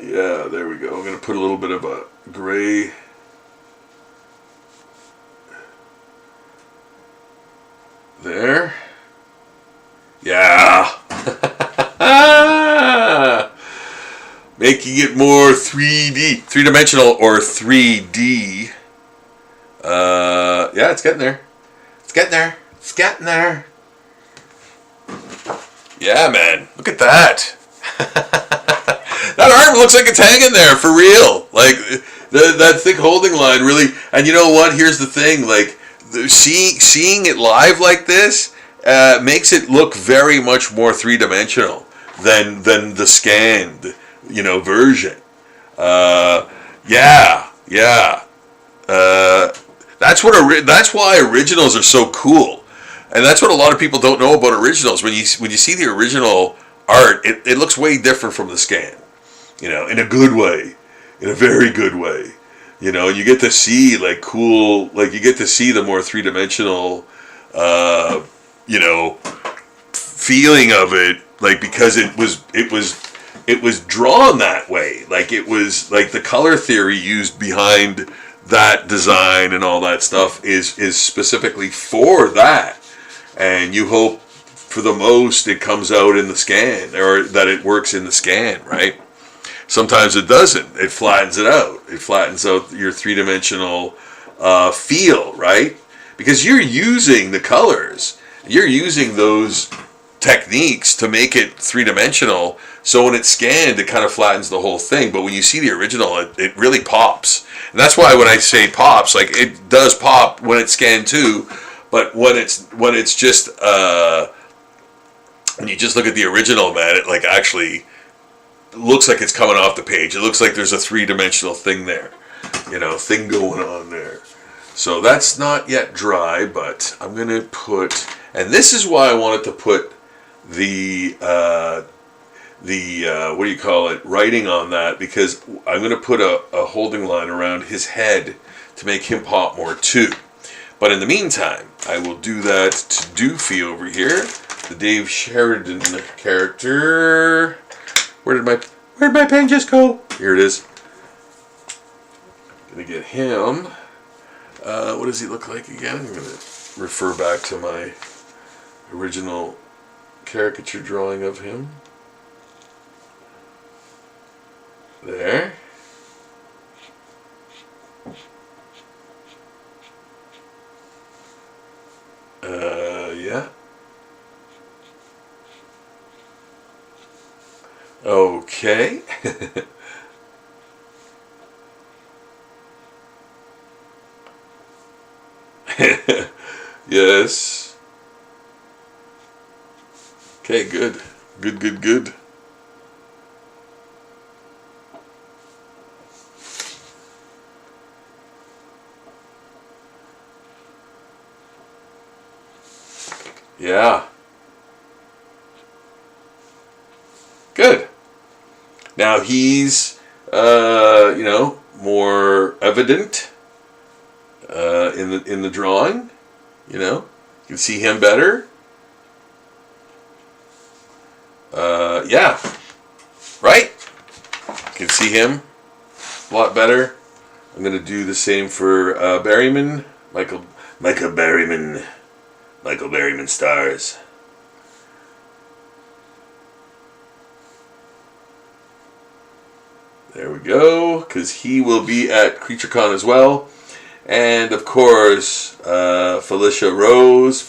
Speaker 1: Yeah, there we go. I'm going to put a little bit of a gray. There. Yeah. Making it more 3D, three-dimensional or 3D. Yeah, it's getting there. It's getting there. It's getting there. Yeah, man. Look at that. That arm looks like it's hanging there for real. Like that thick holding line really. And you know what? Here's the thing. Like seeing it live like this makes it look very much more three-dimensional than the scanned, version. Yeah. That's why originals are so cool, and that's what a lot of people don't know about originals. When you see the original art, it looks way different from the scan, in a good way, in a very good way. You get to see you get to see the more three-dimensional, feeling of it, because it was drawn that way. It was the color theory used behind that design and all that stuff is specifically for that, and you hope for the most it comes out in the scan, or that it works in the scan, right? Sometimes it doesn't. It flattens it out. It flattens out your three-dimensional feel, right? Because you're using the colors, you're using those techniques to make it three-dimensional. So when it's scanned, it kind of flattens the whole thing. But when you see the original, it really pops. And that's why when I say pops, it does pop when it's scanned too. But when it's just when you just look at the original, man, it actually looks like it's coming off the page. It looks like there's a three-dimensional thing there, thing going on there. So that's not yet dry, but I'm gonna put, and this is why I wanted to put the what do you call it, writing on that, because I'm going to put a holding line around his head to make him pop more too. But in the meantime, I will do that to Doofy over here, the Dave Sheridan character. Where'd my pen just go? Here it is. Gonna get him. What does he look like again? I'm gonna refer back to my original caricature drawing of him. There. Yeah. Okay. Yes. Okay, good. Good. Yeah. Good. Now he's, more evident in the drawing. You can see him better. Yeah. Right? You can see him a lot better. I'm going to do the same for Berryman. Michael Berryman. Michael Berryman stars. There we go, because he will be at Creature Con as well. And of course, Felicia Rose.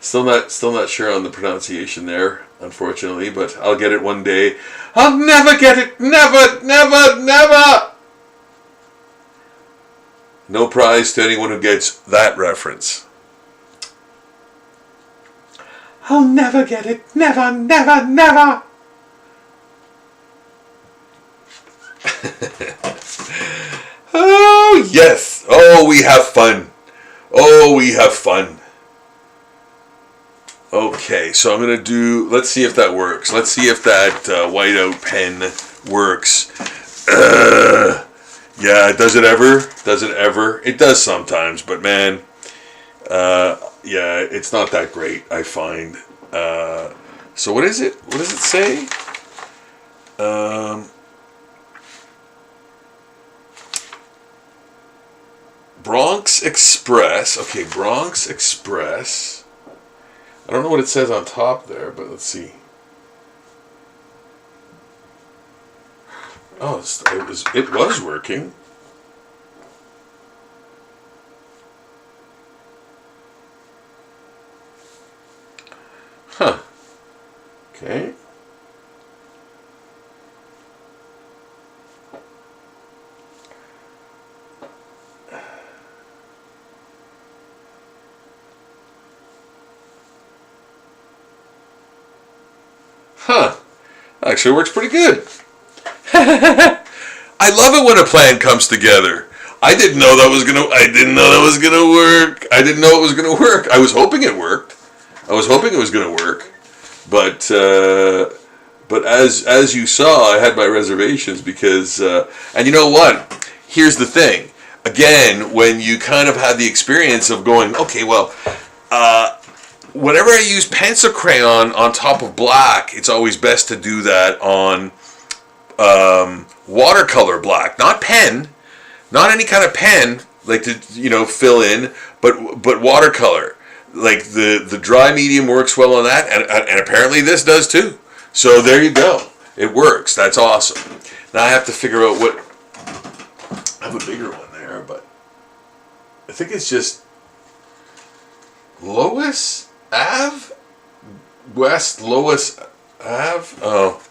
Speaker 1: Still not sure on the pronunciation there, unfortunately, but I'll get it one day. I'll never get it. Never. No prize to anyone who gets that reference. I'll never get it. Never. Oh, yes. Oh, we have fun. Okay, so I'm going to do, let's see if that works. Let's see if that whiteout pen works. Yeah, does it ever? It does sometimes, but man, yeah, it's not that great, I find. So what is it? What does it say? Bronx Express. Okay, Bronx Express. I don't know what it says on top there, but let's see. Oh, it was working. Huh. Okay. Huh. Actually works pretty good. I love it when a plan comes together. I didn't know that was gonna work. I didn't know it was gonna work. I was hoping it worked. I was hoping it was gonna work. But as you saw, I had my reservations because and you know what? Here's the thing. Again, when you kind of have the experience of going, okay, well, whenever I use pencil crayon on top of black, it's always best to do that on watercolor black, not pen, not any kind of pen, like to fill in, but watercolor. Like the dry medium works well on that, and apparently this does too. So there you go, it works. That's awesome. Now I have to figure out what. I have a bigger one there, but I think it's just Lois Ave, West Lois Ave. Oh,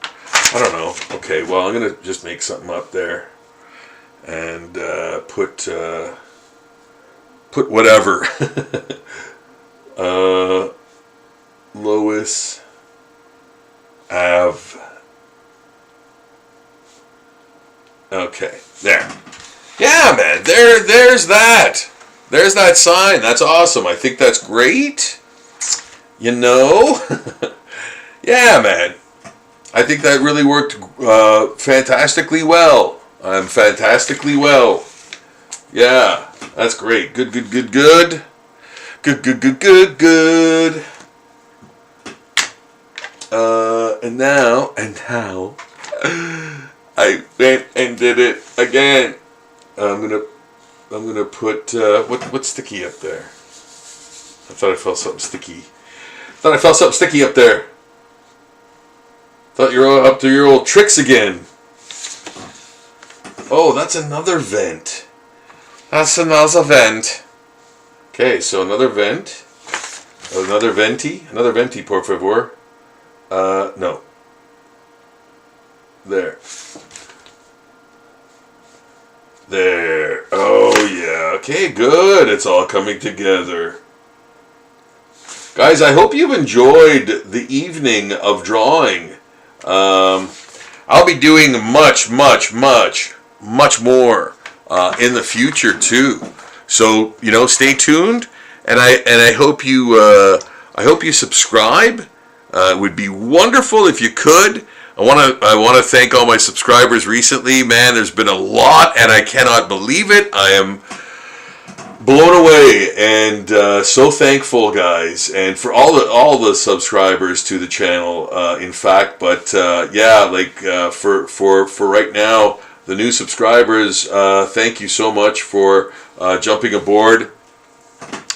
Speaker 1: I don't know. Okay, well I'm gonna just make something up there, and put whatever. Lois Ave. Okay, there. Yeah, man. There's that. There's that sign. That's awesome. I think that's great. Yeah, man. I think that really worked fantastically well. Fantastically well. Yeah, that's great. Good. And now, I went and did it again. I'm gonna put what's sticky up there? I thought I felt something sticky. Up there. Thought you're up to your old tricks again. Oh, that's another vent. Okay, so another vent. Another venti, por favor. No. There. Oh, yeah. Okay, good. It's all coming together. Guys, I hope you've enjoyed the evening of drawing. I'll be doing much more in the future, too. So, stay tuned. And I hope you subscribe. It would be wonderful if you could. I want to thank all my subscribers recently. Man, there's been a lot, and I cannot believe it. I am blown away and so thankful, guys, and for all the subscribers to the channel. In fact, but for right now, the new subscribers, thank you so much for jumping aboard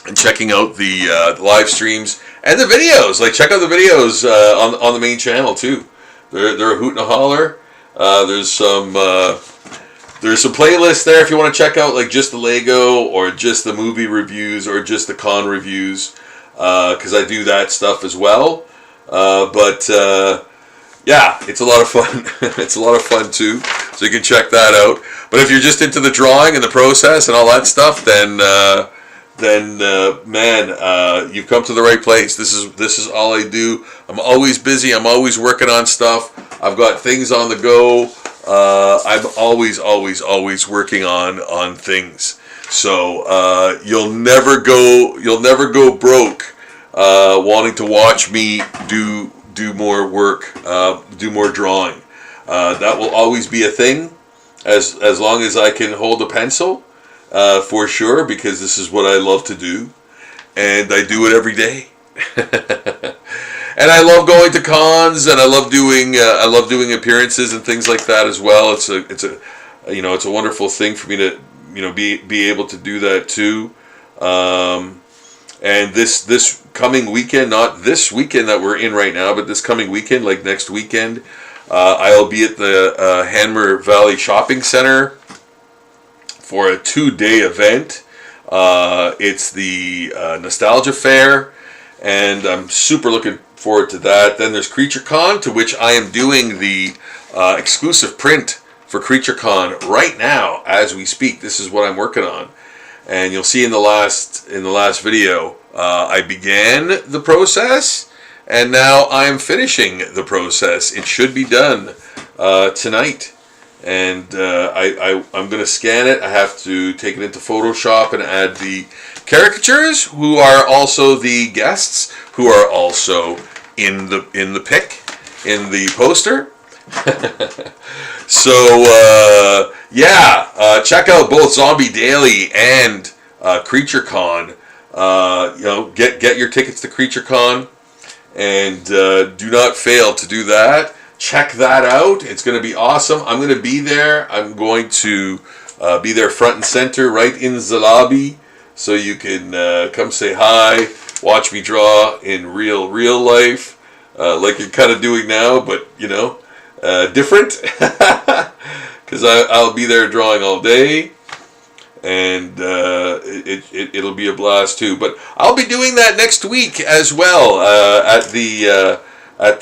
Speaker 1: and checking out the live streams and the videos. Like, check out the videos on the main channel too. They're a hoot and a holler. There's some playlists there if you want to check out, like, just the Lego or just the movie reviews or just the con reviews, because I do that stuff as well. Yeah, it's a lot of fun. It's a lot of fun too, so you can check that out. But if you're just into the drawing and the process and all that stuff, then you've come to the right place. This is all I do. I'm always busy. I'm always working on stuff. I've got things on the go. I'm always working on things. So you'll never go broke wanting to watch me do more work, do more drawing. That will always be a thing as long as I can hold a pencil. For sure, because this is what I love to do, and I do it every day. And I love going to cons, and I love doing appearances and things like that as well. It's a wonderful thing for me to be able to do that too. And this coming weekend, not this weekend that we're in right now, but this coming weekend, like next weekend, I'll be at the Hammer Valley Shopping Center for a 2-day event. It's the Nostalgia Fair, and I'm super looking forward to that. Then there's Creature Con, to which I am doing the exclusive print for Creature Con right now as we speak. This is what I'm working on, and you'll see in the last video I began the process, and now I am finishing the process. It should be done tonight. And I'm going to scan it. I have to take it into Photoshop and add the caricatures, who are also the guests, who are also in the pic, in the poster. So check out both Zombie Daily and Creature Con. Get your tickets to Creature Con, and do not fail to do that. Check that out. It's going to be awesome. I'm going to be there. I'm going to be there front and center, right in the lobby, so you can come say hi, watch me draw in real life, like you're kind of doing now, but different, because I'll be there drawing all day, and it'll be a blast too. But I'll be doing that next week as well at the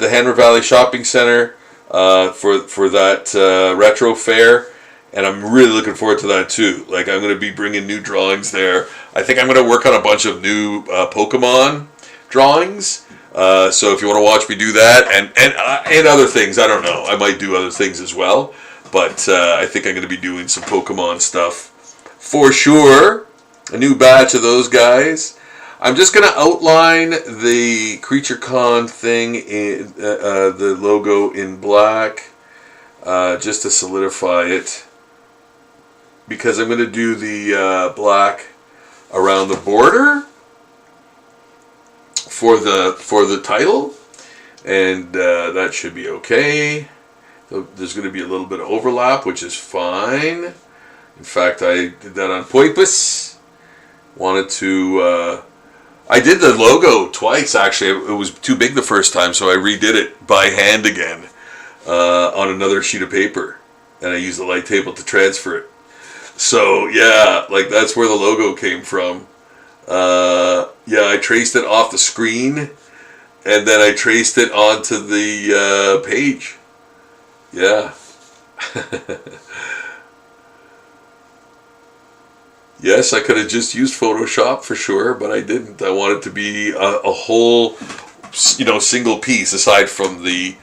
Speaker 1: Hammer Valley Shopping Center for that retro fair, and I'm really looking forward to that too. Like, I'm going to be bringing new drawings there. I think I'm going to work on a bunch of new Pokemon drawings. So if you want to watch me do that and other things, I don't know. I might do other things as well, but I think I'm going to be doing some Pokemon stuff for sure. A new batch of those guys. I'm just going to outline the Creature Con thing, in the logo in black, just to solidify it, because I'm going to do the black around the border for the title, and that should be okay. There's going to be a little bit of overlap, which is fine. In fact, I did that on purpose. Wanted to... I did the logo twice, actually. It was too big the first time, so I redid it by hand again on another sheet of paper. And I used the light table to transfer it. So, yeah, like, that's where the logo came from. I traced it off the screen, and then I traced it onto the page. Yeah. Yes, I could have just used Photoshop for sure, but I didn't. I wanted to be a whole, single piece aside from the,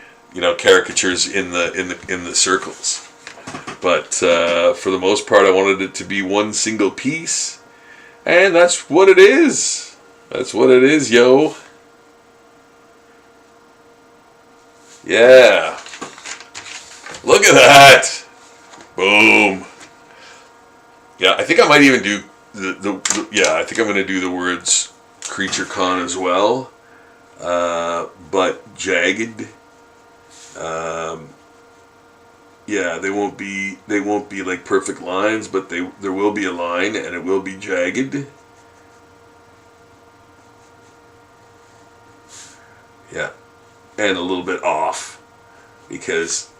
Speaker 1: caricatures in the circles. But for the most part, I wanted it to be one single piece, and that's what it is. That's what it is, yo. Yeah. Look at that. Boom. Yeah, I think I might even do I think I'm going to do the words Creature Con as well, but jagged. They won't be like perfect lines, but there will be a line, and it will be jagged. Yeah, and a little bit off, because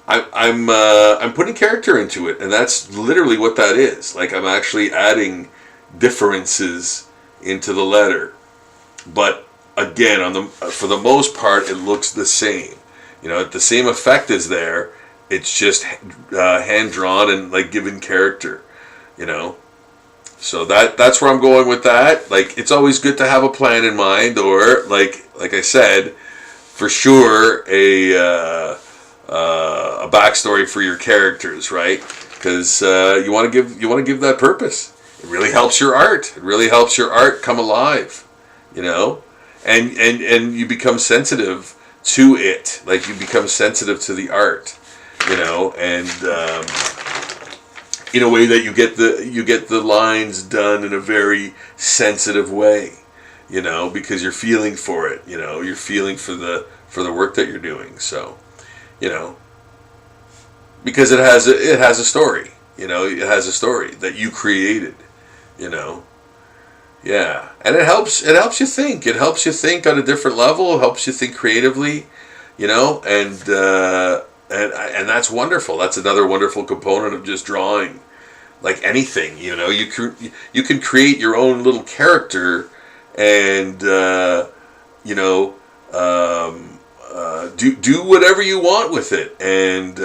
Speaker 1: I'm putting character into it, and that's literally what that is. Like, I'm actually adding differences into the letter, but again, for the most part, it looks the same. The same effect is there. It's just hand drawn and like given character. So that's where I'm going with that. Like, it's always good to have a plan in mind, or like I said, for sure a backstory for your characters, right? Because you want to give that purpose. It really helps your art. It really helps your art come alive, and you become sensitive to it. Like, you become sensitive to the art, and in a way that you get the lines done in a very sensitive way, you know, because you're feeling for it, you know, you're feeling for the work that you're doing. So, you know, because it has a story, you know, it has a story that you created, you know. Yeah, and it helps you think. It helps you think on a different level. It helps you think creatively, you know, and that's wonderful. That's another wonderful component of just drawing. Like anything, you know, you can create your own little character, and you know, do whatever you want with it, and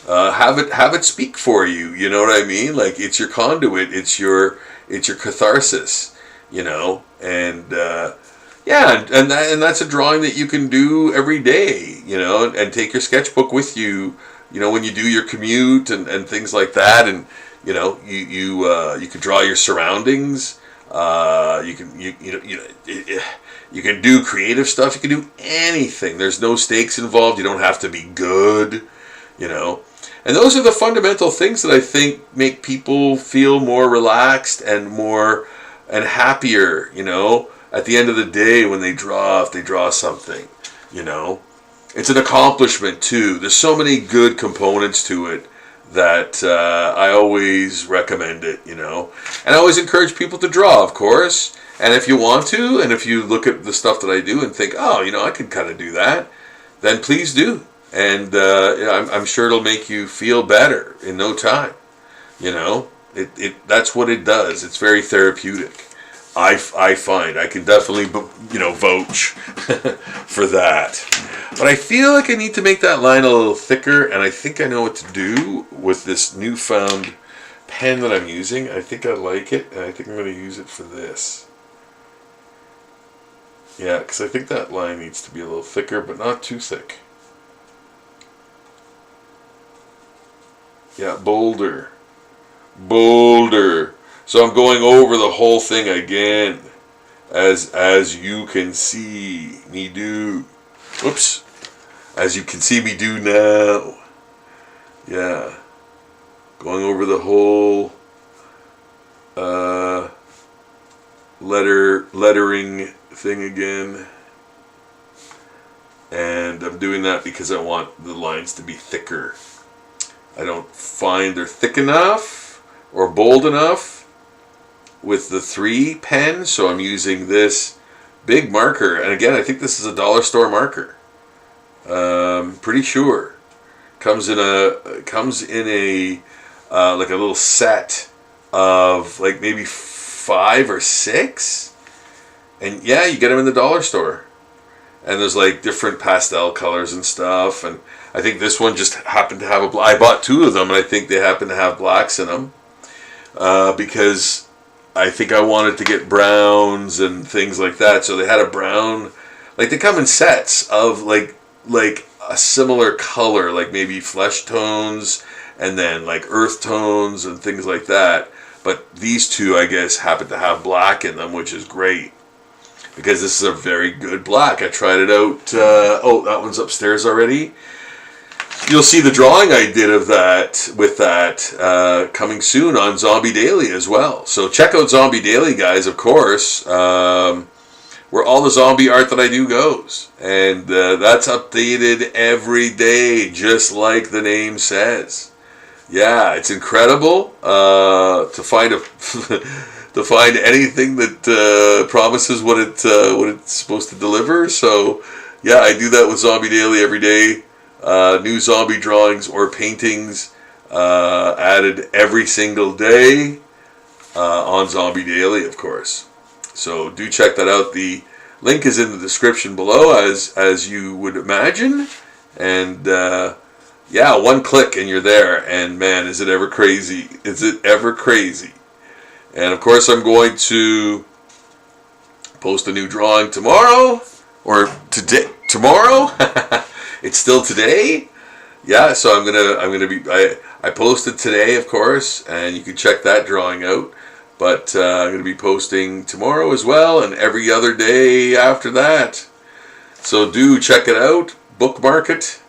Speaker 1: have it speak for you. You know what I mean? Like, it's your conduit. It's your catharsis. You know, and yeah, and that's a drawing that you can do every day. You know, and take your sketchbook with you. You know, when you do your commute and things like that, and you know, you can draw your surroundings. You can do creative stuff. You can do anything. There's no stakes involved. You don't have to be good. You know, and those are the fundamental things that I think make people feel more relaxed and happier, you know, at the end of the day when they draw, if they draw something, you know. It's an accomplishment too. There's so many good components to it that I always recommend it, you know. And I always encourage people to draw, of course. And if you want to, and if you look at the stuff that I do and think, oh, you know, I could kind of do that, then please do. And I'm sure it'll make you feel better in no time, you know. That's what it does. It's very therapeutic. I find I can definitely, you know, vouch for that. But I feel like I need to make that line a little thicker, and I think I know what to do with this newfound pen that I'm using. I think I like it, and I think I'm going to use it for this. Yeah, because I think that line needs to be a little thicker, but not too thick. Yeah, bolder. So I'm going over the whole thing again, as you can see me do. Whoops. As you can see me do now. Yeah. Going over the whole lettering thing again. And I'm doing that because I want the lines to be thicker. I don't find they're thick enough or bold enough with the 3 pen, so I'm using this big marker. And again, I think this is a dollar store marker. Pretty sure. Comes in a like a little set of like maybe 5 or 6. And yeah, you get them in the dollar store. And there's like different pastel colors and stuff. And I think this one just happened to have a black. I bought 2 of them, and I think they happen to have blacks in them. Because I think I wanted to get browns and things like that. So they had a brown, like they come in sets of like a similar color, like maybe flesh tones and then like earth tones and things like that. But these 2, I guess, happen to have black in them, which is great. Because this is a very good black. I tried it out. Oh, that one's upstairs already. You'll see the drawing I did of that with that coming soon on Zombie Daily as well. So check out Zombie Daily, guys, of course, where all the zombie art that I do goes. And that's updated every day, just like the name says. Yeah, it's incredible to find to find anything that promises what it's supposed to deliver. So yeah, I do that with Zombie Daily every day. New zombie drawings or paintings added every single day on Zombie Daily, of course. So do check that out. The link is in the description below, as you would imagine. And yeah, 1 click and you're there. And man, is it ever crazy? Is it ever crazy? And of course, I'm going to post a new drawing tomorrow, or today. Tomorrow. It's still today. Yeah, so I'm gonna be. I posted today, of course, and you can check that drawing out. But I'm gonna be posting tomorrow as well, and every other day after that. So do check it out, bookmark it.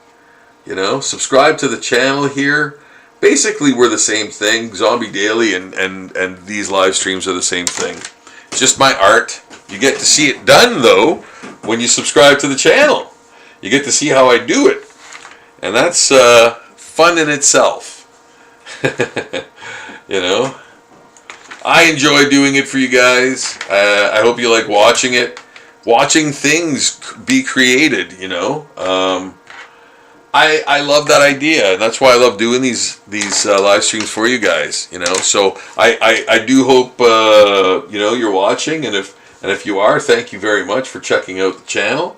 Speaker 1: You know, subscribe to the channel here. Basically, we're the same thing. Zombie Daily and these live streams are the same thing. It's just my art. You get to see it done, though, when you subscribe to the channel. You get to see how I do it. And that's fun in itself. You know? I enjoy doing it for you guys. I hope you like watching it. Watching things be created, you know? I love that idea, and that's why I love doing these live streams for you guys, you know. So I do hope you know, you're watching, and if you are, thank you very much for checking out the channel.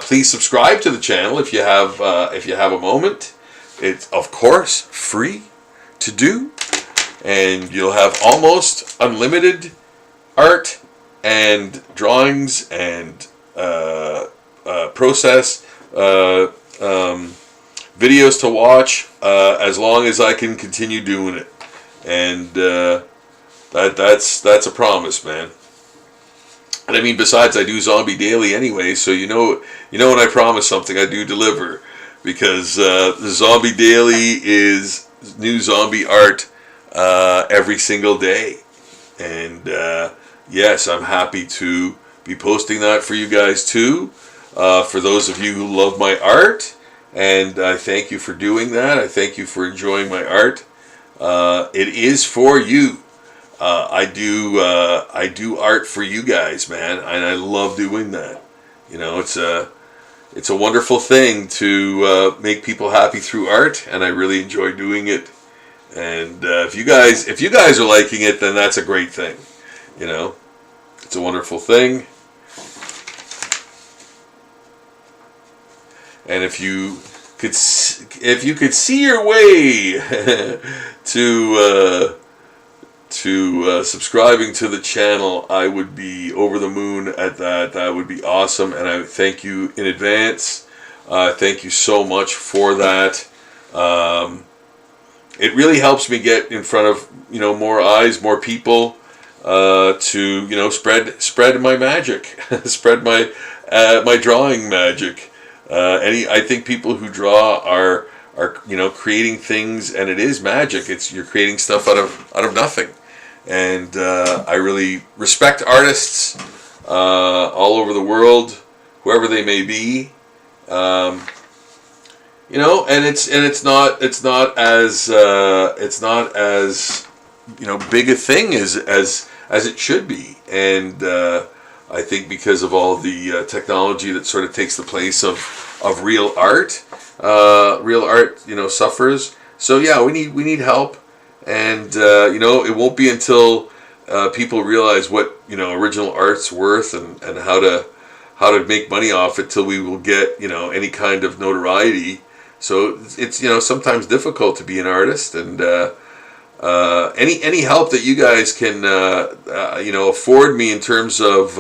Speaker 1: Please subscribe to the channel if you have a moment. It's of course free to do, and you'll have almost unlimited art and drawings and process. Videos to watch as long as I can continue doing it, and that's a promise, man. And I mean, besides, I do Zombie Daily anyway, so you know when I promise something, I do deliver, because the Zombie Daily is new zombie art every single day, and yes, I'm happy to be posting that for you guys too. For those of you who love my art, and I thank you for doing that. I thank you for enjoying my art. It is for you. I do art for you guys, man, and I love doing that. You know, it's a wonderful thing to make people happy through art, and I really enjoy doing it. And if you guys are liking it, then that's a great thing. You know, it's a wonderful thing. And if you could see your way to subscribing to the channel, I would be over the moon at that. That would be awesome, and I thank you in advance. Thank you so much for that. It really helps me get in front of, you know, more eyes, more people, to, you know, spread my magic, spread my drawing magic. I think people who draw are you know, creating things, and it is magic. You're creating stuff out of nothing, and I really respect artists all over the world, whoever they may be. You know, and it's not as you know, big a thing as it should be, and I think because of all the technology that sort of takes the place of real art, you know, suffers. So yeah, we need help, and you know, it won't be until people realize what, you know, original art's worth and how to make money off it till we will get, you know, any kind of notoriety. So it's, you know, sometimes difficult to be an artist, and any help that you guys can you know, afford me in terms of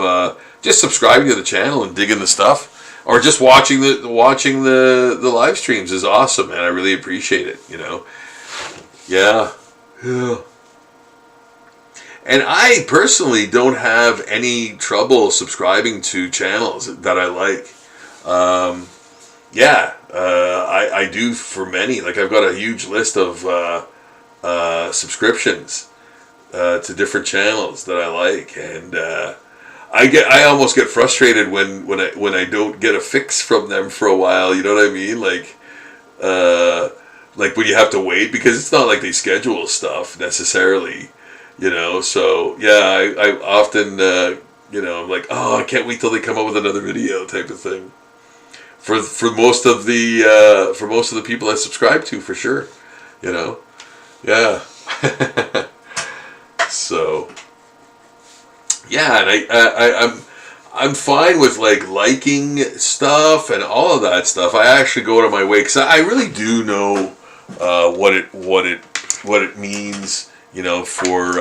Speaker 1: just subscribing to the channel and digging the stuff, or just watching the live streams is awesome, man. I really appreciate it, you know. Yeah. And I personally don't have any trouble subscribing to channels that I like. Yeah, I do for many. Like, I've got a huge list of subscriptions to different channels that I like, and I almost get frustrated when I don't get a fix from them for a while. You know what I mean? Like when you have to wait, because it's not like they schedule stuff necessarily, you know. So yeah, I often you know, I'm like, oh, I can't wait till they come up with another video type of thing. For most of the people I subscribe to, for sure, you know. Yeah. So yeah, and I'm fine with like liking stuff and all of that stuff. I actually go out of my way, because I really do know what it means, you know, for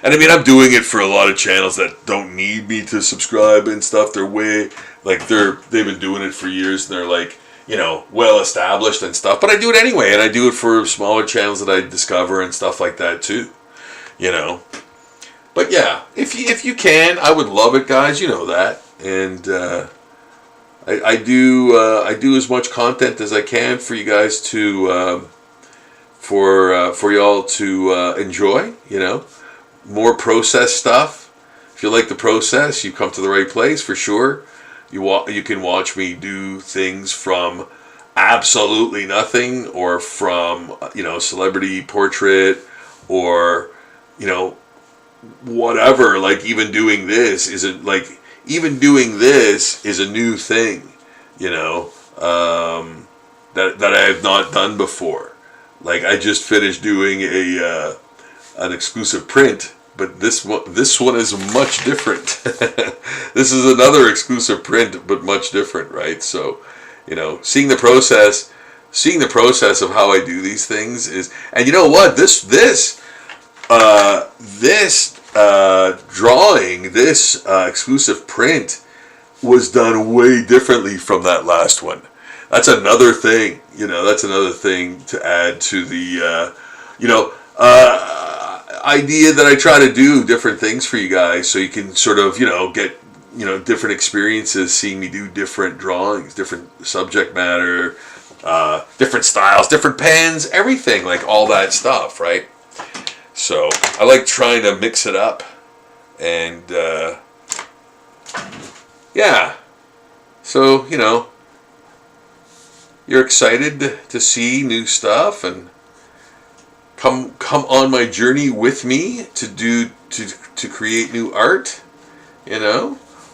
Speaker 1: and I mean, I'm doing it for a lot of channels that don't need me to subscribe and stuff. They're way, like, they've been doing it for years, and they're like, you know, well established and stuff. But I do it anyway, and I do it for smaller channels that I discover and stuff like that too, you know. But yeah, if you can, I would love it, guys. You know that, and I do as much content as I can for you guys to for y'all to enjoy. You know, more processed stuff, If you like the process, you come to the right place for sure. You can watch me do things from absolutely nothing, or from celebrity portrait, or whatever. Like even doing this is a new thing, that I have not done before. Like I just finished doing an exclusive print, but this one is much different. This is another exclusive print, but much different, right? So, seeing the process of how I do these things is, and you know what, this drawing, this exclusive print was done way differently from that last one. That's another thing, that's another thing to add to the, idea that I try to do different things for you guys, so you can sort of, get, different experiences, seeing me do different drawings, different subject matter, different styles, different pens, everything, like all that stuff, right? So I like trying to mix it up, and yeah, so you're excited to see new stuff and come on my journey with me to create new art.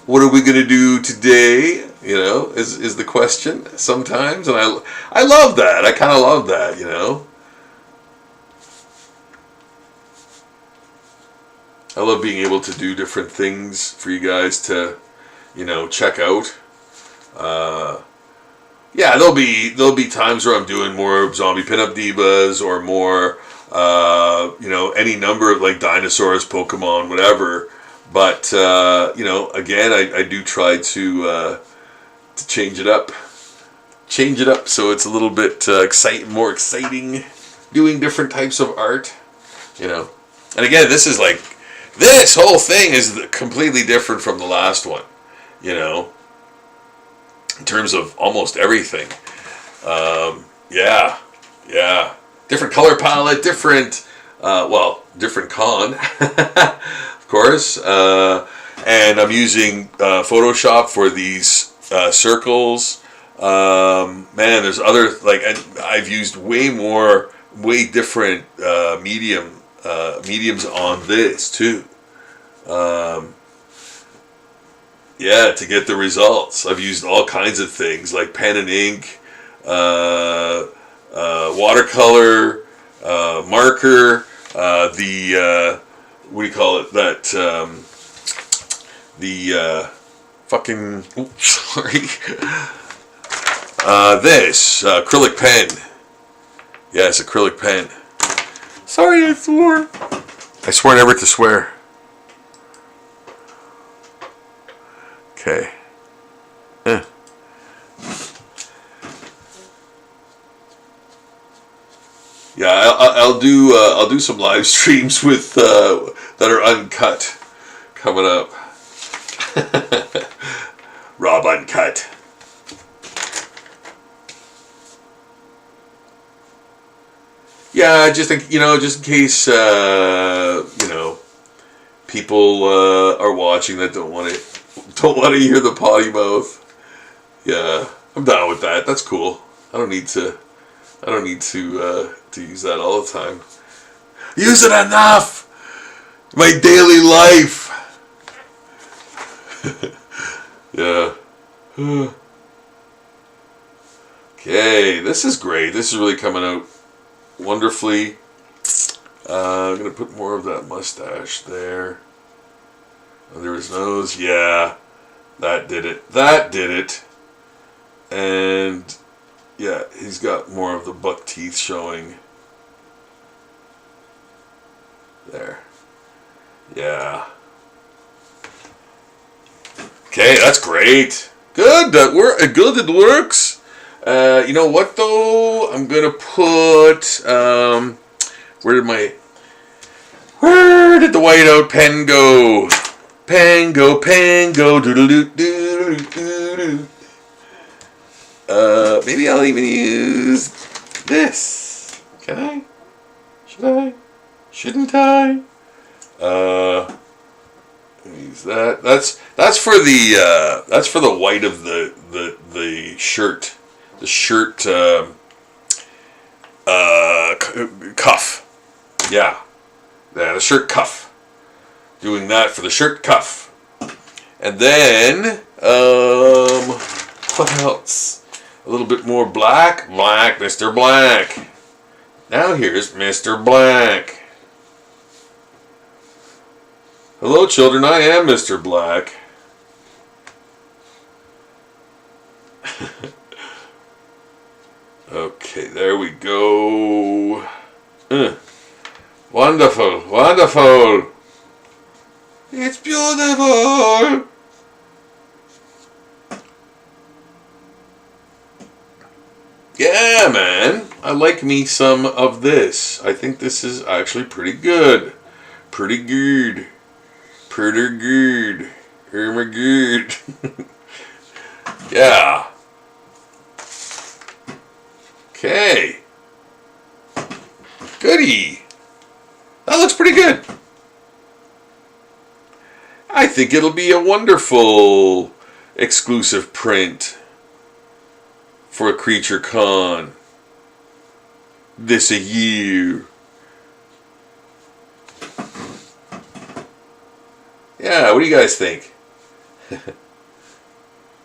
Speaker 1: What are we gonna do today? Is the question sometimes, and I love that. I kind of love that. I love being able to do different things for you guys to, check out. Yeah, there'll be times where I'm doing more zombie pinup divas, or more, any number of like dinosaurs, Pokemon, whatever. But again, I do try to change it up, so it's a little bit more exciting, doing different types of art, And again, this whole thing is completely different from the last one, in terms of almost everything. Yeah. Different color palette, different con, of course. And I'm using Photoshop for these circles. Man, there's other, and I've used way different mediums on this too. Yeah, to get the results. I've used all kinds of things like pen and ink, watercolor, marker, what do you call it? This acrylic pen. Yes, acrylic pen. Sorry, I swore. I swear never to swear. Okay. Yeah, I'll do some live streams with that are uncut coming up. Rob Uncut. Yeah, just think, just in case people are watching that don't want to hear the potty mouth. Yeah, I'm down with that. That's cool. I don't need to use that all the time. Use it enough. My daily life. Yeah. Okay, this is great. This is really coming out wonderfully. I'm gonna put more of that mustache there. Under his nose. Yeah, that did it. And yeah, he's got more of the buck teeth showing. There. Yeah. Okay, that's great. Good. It works. You know what though? I'm gonna put. Where did the whiteout pen go? Pen go. Doodle-doo. Maybe I'll even use this. Can I? Should I? Shouldn't I? Use that. That's for the white of the shirt. The shirt cuff. Yeah. Yeah, the shirt cuff. Doing that for the shirt cuff. And then what else? A little bit more black. Black, Mr. Black. Now here's Mr. Black. Hello, children. I am Mr. Black. Okay, there we go. Wonderful, wonderful. It's beautiful. Yeah, man. I like me some of this. I think this is actually pretty good. Pretty good. Pretty good. Good. Yeah. Okay. Goody. That looks pretty good. I think it'll be a wonderful exclusive print for a Creature Con this a year. Yeah, what do you guys think?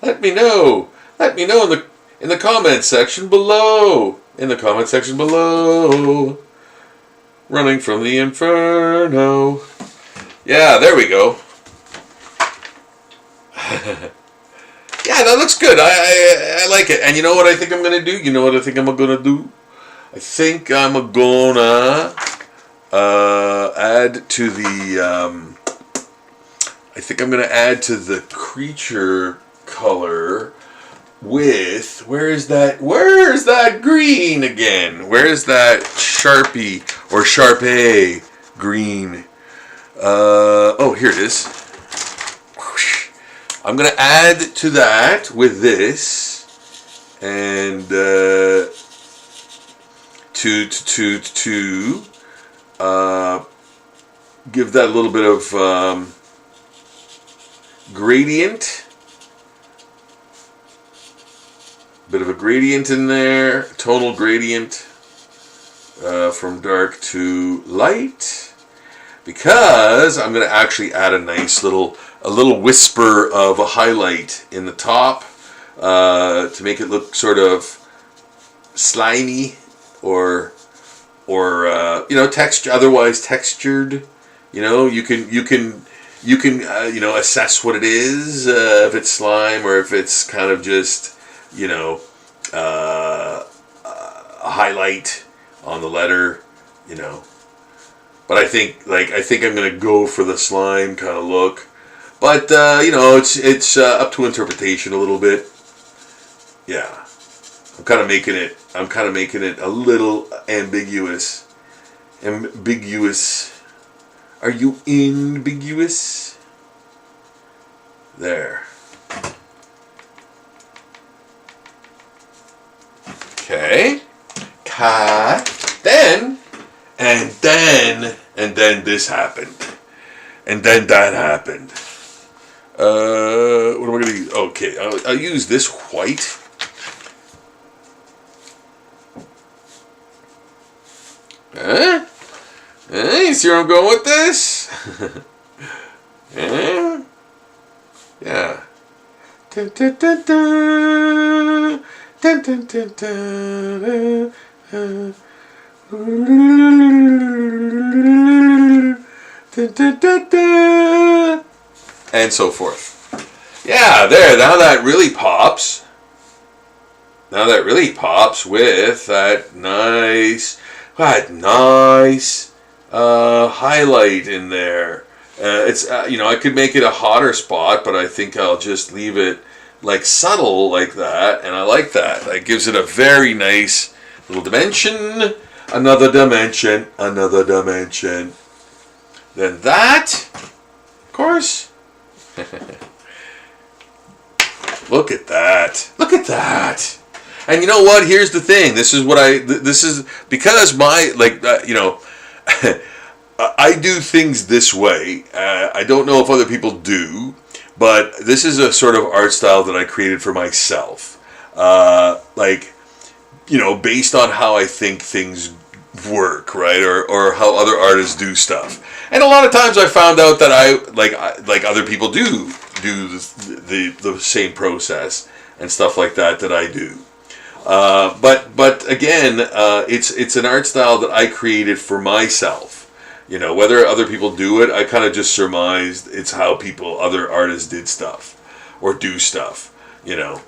Speaker 1: Let me know. Let me know in the comment section below. In the comment section below. Running from the inferno. Yeah, there we go. Yeah, that looks good. I like it. And you know what I think I'm going to do? You know what I think I'm going to do? I think I'm going to add to the... I think I'm going to add to the creature color with... Where is that green again? Where is that Sharpie or Sharpay green? Oh, here it is. I'm going to add to that with this, and to give that a little bit of gradient, bit of a gradient in there, tonal gradient from dark to light, because I'm going to actually add a nice little whisper of a highlight in the top to make it look sort of slimy or you know, otherwise textured. You know, you can assess what it is, if it's slime or if it's kind of just, you know, a highlight on the letter, you know. But I think I'm gonna go for the slime kind of look. But you know, it's up to interpretation a little bit. Yeah, I'm kind of making it a little ambiguous. Ambiguous. Are you ambiguous? There. Okay. And then this happened. And then that happened. What am I going to use? Okay, I'll use this white. You see where I'm going with this? Yeah. Dun, dun, dun, dun. Dun, dun, dun, dun. Dun, dun, dun, dun. And so forth. Yeah, there. Now that really pops. Now that really pops with that nice highlight in there. It's you know, I could make it a hotter spot, but I think I'll just leave it like subtle like that, and I like that. That gives it a very nice little dimension. Another dimension. Another dimension. Then that, of course. Look at that. Look at that. And you know what? Here's the thing. This is what this is because my, like, you know, I do things this way. I don't know if other people do, but this is a sort of art style that I created for myself. Like, you know, based on how I think things work, right? Or how other artists do stuff. And a lot of times I found out that like other people do the same process and stuff like that I do. But again, it's an art style that I created for myself. You know, whether other people do it, I kind of just surmised it's how other artists did stuff or do stuff. You know,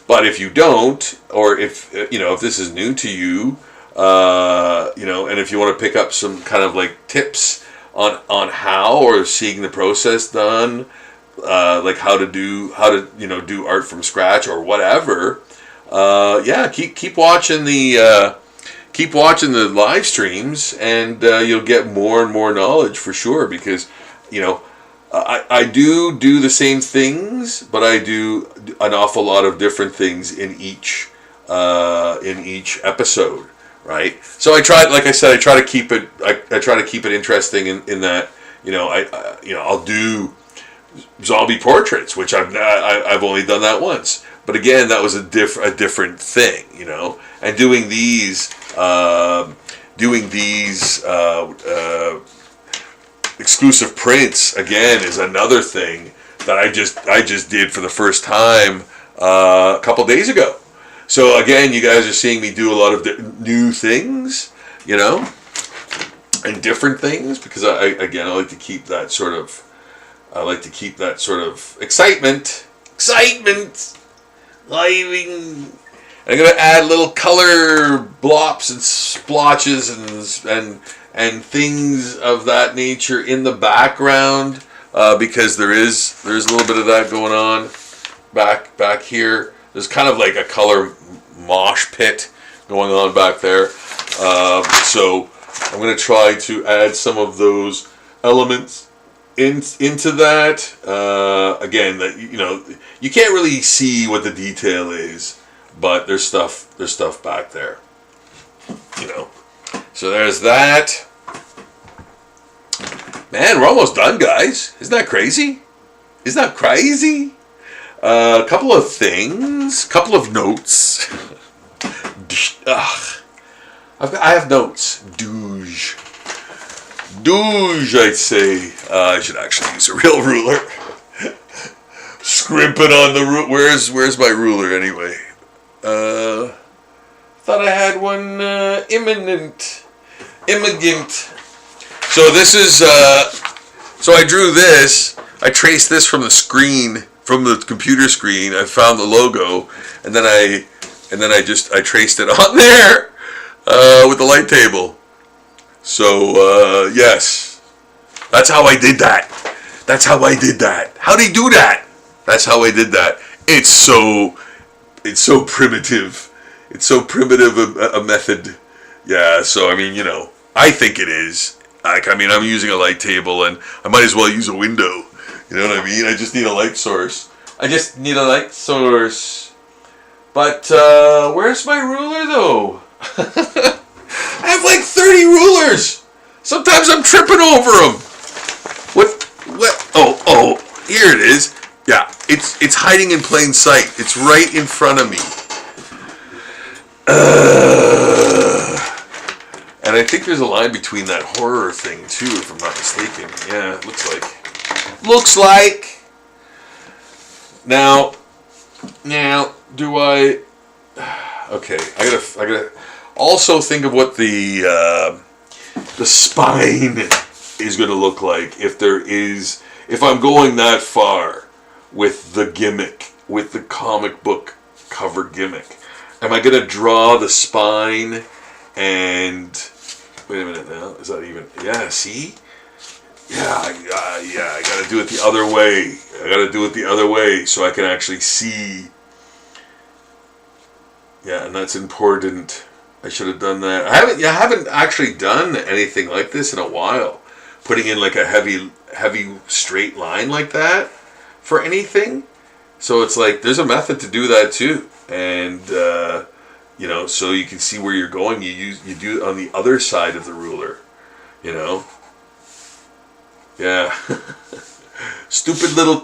Speaker 1: but if you don't, or if you know, if this is new to you, you know, and if you want to pick up some kind of like tips on how, or seeing the process done, like how to you know, do art from scratch or whatever. Yeah, keep watching the live streams, and you'll get more and more knowledge for sure. Because, you know, I do the same things, but I do an awful lot of different things in each episode, right? So I try, like I said, I try to keep it interesting in that, you know, I'll do zombie portraits, which I've only done that once. But again, that was a different thing, you know. And doing these exclusive prints again is another thing that I just did for the first time a couple days ago. So again, you guys are seeing me do a lot of new things, you know, and different things, because I like to keep that sort of excitement. I'm going to add little color blops and splotches and things of that nature in the background, because there's a little bit of that going on back here. There's kind of like a color mosh pit going on back there. So I'm going to try to add some of those elements into that. Again, that, you know, you can't really see what the detail is, but there's stuff back there, you know. So there's that. Man, we're almost done, guys. Isn't that crazy? A couple of things, couple of notes. I have notes. Douche, I'd say. I should actually use a real ruler. Scrimping on the ruler. Where's my ruler anyway? Thought I had one imminent. So this is, so I drew this. I traced this from the screen, from the computer screen. I found the logo, and then I traced it on there with the light table. So yes, that's how I did that. How'd he do that? That's how I did that. It's so primitive. It's so primitive a method. Yeah, so I mean, you know, I think it is. Like, I mean, I'm using a light table, and I might as well use a window. You know what I mean? I just need a light source. But where's my ruler, though? I have like 30 rulers. Sometimes I'm tripping over them. What? Oh, here it is. Yeah, it's hiding in plain sight. It's right in front of me. And I think there's a line between that horror thing too, if I'm not mistaken. Yeah, it looks like. Now, do I? Okay, I gotta also think of what the spine is going to look like if I'm going that far with the gimmick, with the comic book cover gimmick. Am I going to draw the spine and... Wait a minute now. Is that even... Yeah, see? Yeah, I got to do it the other way. So I can actually see. Yeah, and that's important. I should have done that. I haven't actually done anything like this in a while. Putting in like a heavy straight line like that for anything. So it's like there's a method to do that too. And you know, so you can see where you're going. You do it on the other side of the ruler, you know. Yeah. Stupid little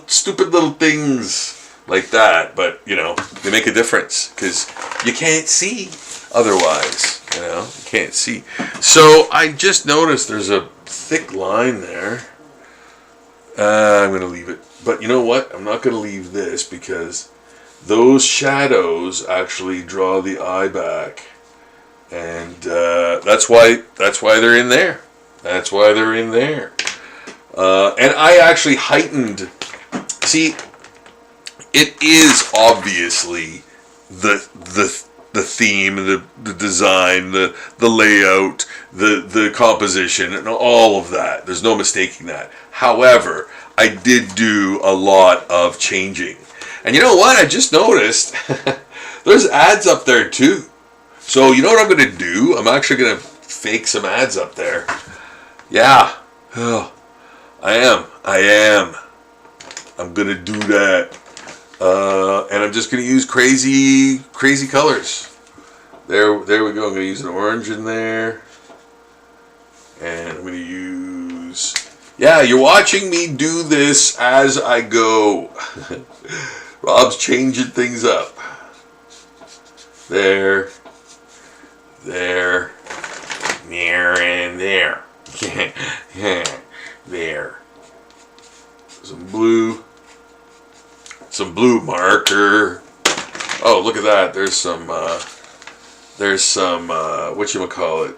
Speaker 1: things like that, but you know, they make a difference because you can't see otherwise. You know, you can't see. So I just noticed there's a thick line there. I'm gonna leave it, but you know what? I'm not gonna leave this because those shadows actually draw the eye back, and that's why they're in there. That's why they're in there. And I actually heightened. See, it is obviously the theme, the design, the layout, the composition, and all of that. There's no mistaking that. However, I did do a lot of changing. And you know what? I just noticed there's ads up there too. So you know what I'm going to do? I'm actually going to fake some ads up there. Yeah. Oh, I am. I'm going to do that. And I'm just going to use crazy colors. There we go. I'm going to use an orange in there. And I'm going to use... Yeah, you're watching me do this as I go. Rob's changing things up. There, and there. There. Some blue marker. Oh, look at that. There's some whatchamacallit.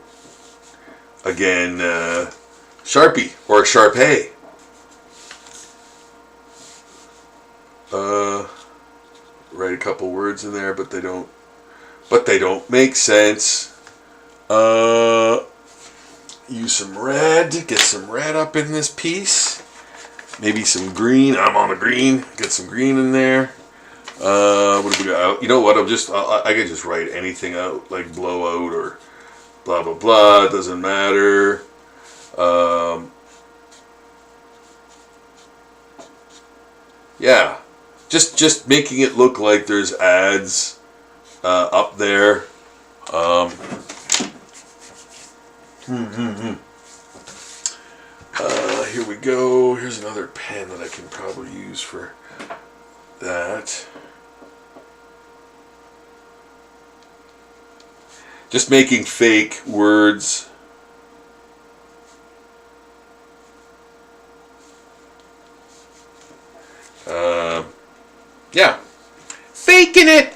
Speaker 1: Again, Sharpie or Sharpay. Write a couple words in there, but they don't make sense. Use some red. Get some red up in this piece. Maybe some green. I'm on a green. Get some green in there. What do we got? You know what? I can just write anything out, like blowout or blah blah blah. It doesn't matter. Yeah, just making it look like there's ads up there. Here we go. Here's another pen that I can probably use for that. Just making fake words. Yeah. Faking it.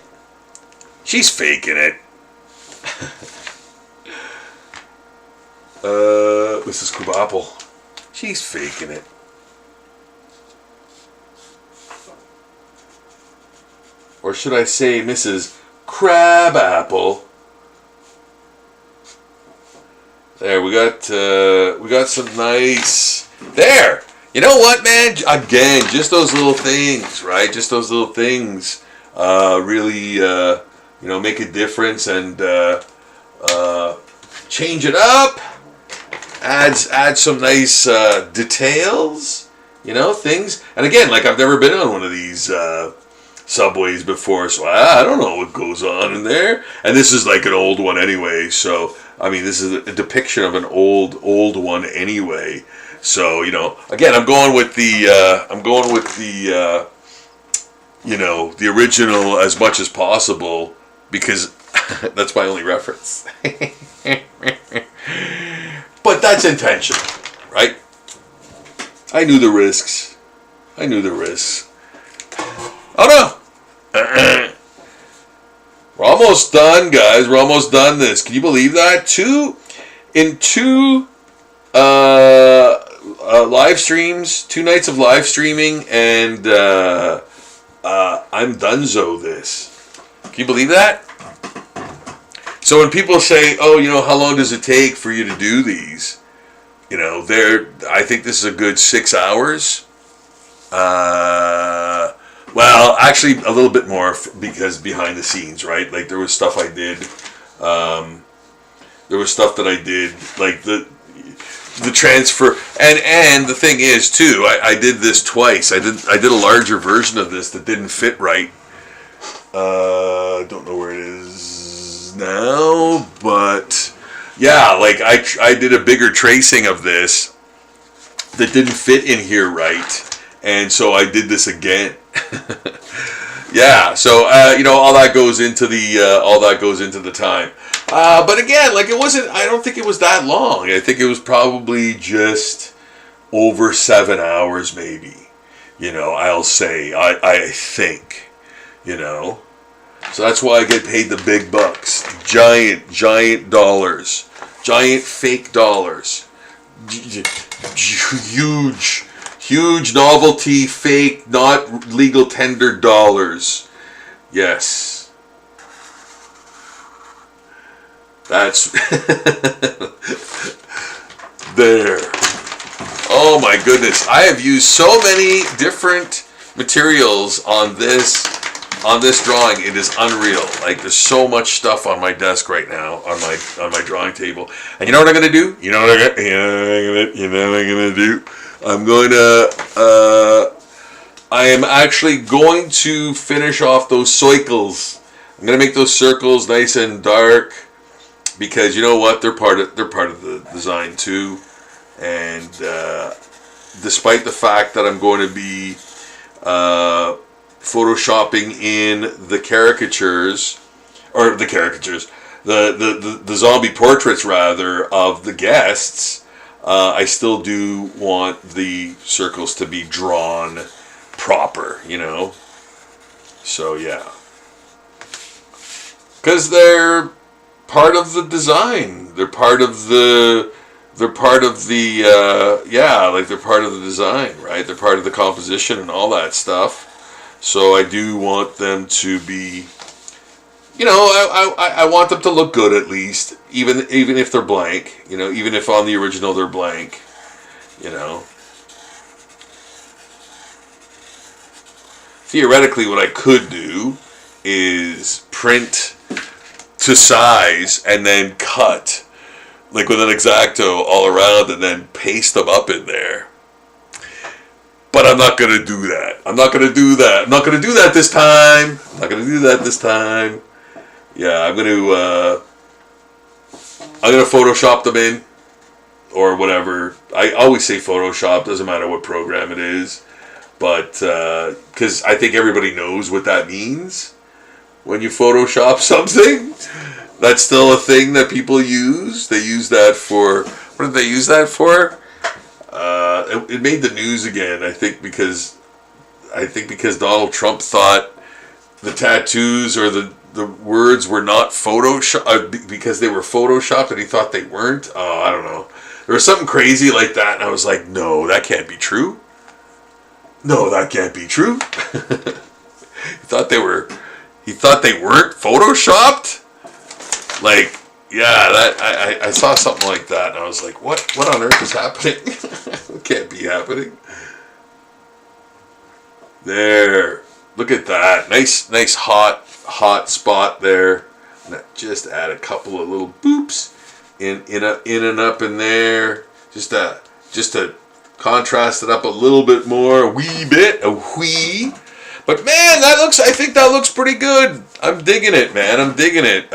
Speaker 1: She's faking it. Mrs. Crabapple. She's faking it. Or should I say Mrs. Crabapple? There, we got some nice... There! You know what, man? Again, just those little things, right? Just those little things really, make a difference and change it up. Add some nice details, things. And again, like I've never been on one of these subways before, so I don't know what goes on in there. And this is like an old one anyway, so I mean, this is a depiction of an old one anyway. So again, I'm going with the the original as much as possible because that's my only reference. But that's intentional, right? I knew the risks. Oh no! We're almost done, guys. We're almost done this. Can you believe that? Two live streams, 2 nights of live streaming, and I'm donezo this. Can you believe that? So when people say, "Oh, how long does it take for you to do these?" I think this is a good 6 hours. Well, actually, a little bit more because behind the scenes, right? Like there was stuff I did. There was stuff that I did, like the transfer, and the thing is too, I did this twice. I did a larger version of this that didn't fit right. Don't know where it is now, but yeah, like I did a bigger tracing of this, that didn't fit in here right, and so I did this again. Yeah, so you know, all that goes into the time. But again, like, it wasn't. I don't think it was that long. I think it was probably just over 7 hours, maybe. You know, I'll say. I think. You know, so that's why I get paid the big bucks. Giant dollars, giant fake dollars, huge novelty, fake, not legal tender dollars. Yes. That's there. Oh my goodness. I have used so many different materials on this drawing. It is unreal. Like, there's so much stuff on my desk right now, on my drawing table. And you know what I'm gonna do? You know what I'm gonna do? I am actually going to finish off those circles. I'm gonna make those circles nice and dark, because you know what? They're part of the design too. And despite the fact that I'm going to be photoshopping in the zombie portraits rather of the guests, I still do want the circles to be drawn proper, you know. So yeah, because they're part of the design. They're part of the design, right? They're part of the composition and all that stuff. So I do want them to be, you know, I want them to look good at least, even if they're blank, you know, even if on the original they're blank, you know. Theoretically, what I could do is print to size and then cut, like with an X-Acto all around, and then paste them up in there. But I'm not going to do that. I'm not going to do that this time. Yeah, I'm going to Photoshop them in, or whatever. I always say Photoshop, doesn't matter what program it is. But, because I think everybody knows what that means. When you Photoshop something, that's still a thing that people use. They use that for, what did they use that for? It made the news again, I think because Donald Trump thought the tattoos or the words were not Photoshop, because they were Photoshopped, and he thought they weren't. Oh, I don't know. There was something crazy like that, and I was like, no, that can't be true. No, that can't be true. He thought they weren't Photoshopped? Like, yeah, that I saw something like that, and I was like, what on earth is happening? It can't be happening. There. Look at that. Nice hot spot there. Just add a couple of little boops in and up in there. Just to contrast it up a little bit more, a wee. But man, I think that looks pretty good. I'm digging it, man. I'm digging it.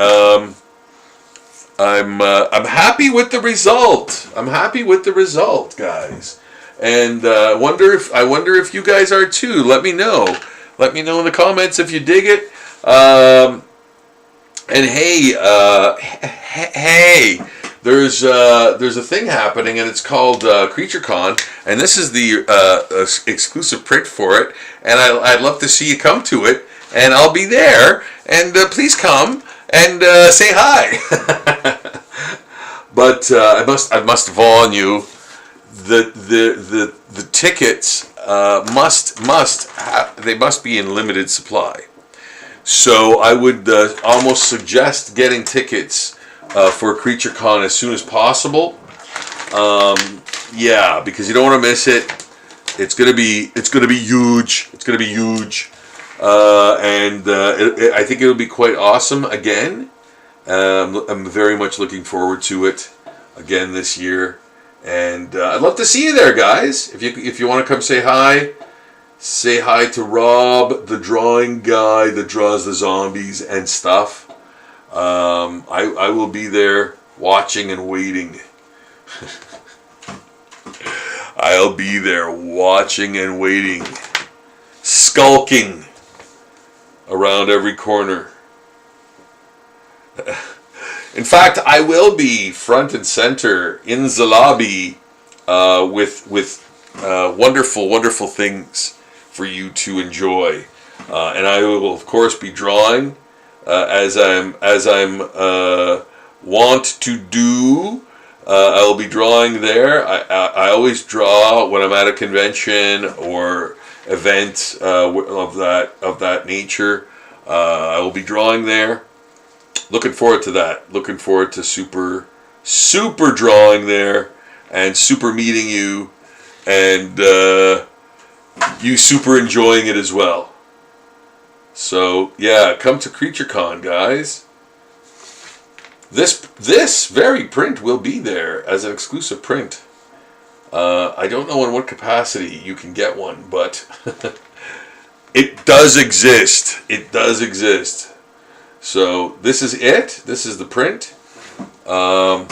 Speaker 1: I'm happy with the result. I'm happy with the result, guys. And I wonder if you guys are too. Let me know. Let me know in the comments if you dig it. And hey, there's a thing happening, and it's called Creature Con, and this is the exclusive print for it. And I'd love to see you come to it, and I'll be there. And please come and say hi. But I must warn you, the tickets they must be in limited supply. So I would almost suggest getting tickets for Creature Con as soon as possible. Yeah, because you don't want to miss it. It's gonna be huge. It's gonna be huge, and I think it'll be quite awesome again. I'm very much looking forward to it again this year, and I'd love to see you there, guys. If you want to come say hi to Rob, the drawing guy that draws the zombies and stuff. I will be there watching and waiting. I'll be there watching and waiting, skulking around every corner. In fact, I will be front and center in the lobby with wonderful, wonderful things for you to enjoy, and I will of course be drawing as I'm want to do. I'll be drawing there. I always draw when I'm at a convention or event of that nature. I will be drawing there. Looking forward to that. Looking forward to super drawing there and super meeting you and you super enjoying it as well. So yeah, come to Creature Con, guys. This very print will be there as an exclusive print. I don't know in what capacity you can get one, but it does exist. It does exist. So this is it. This is the print. I'll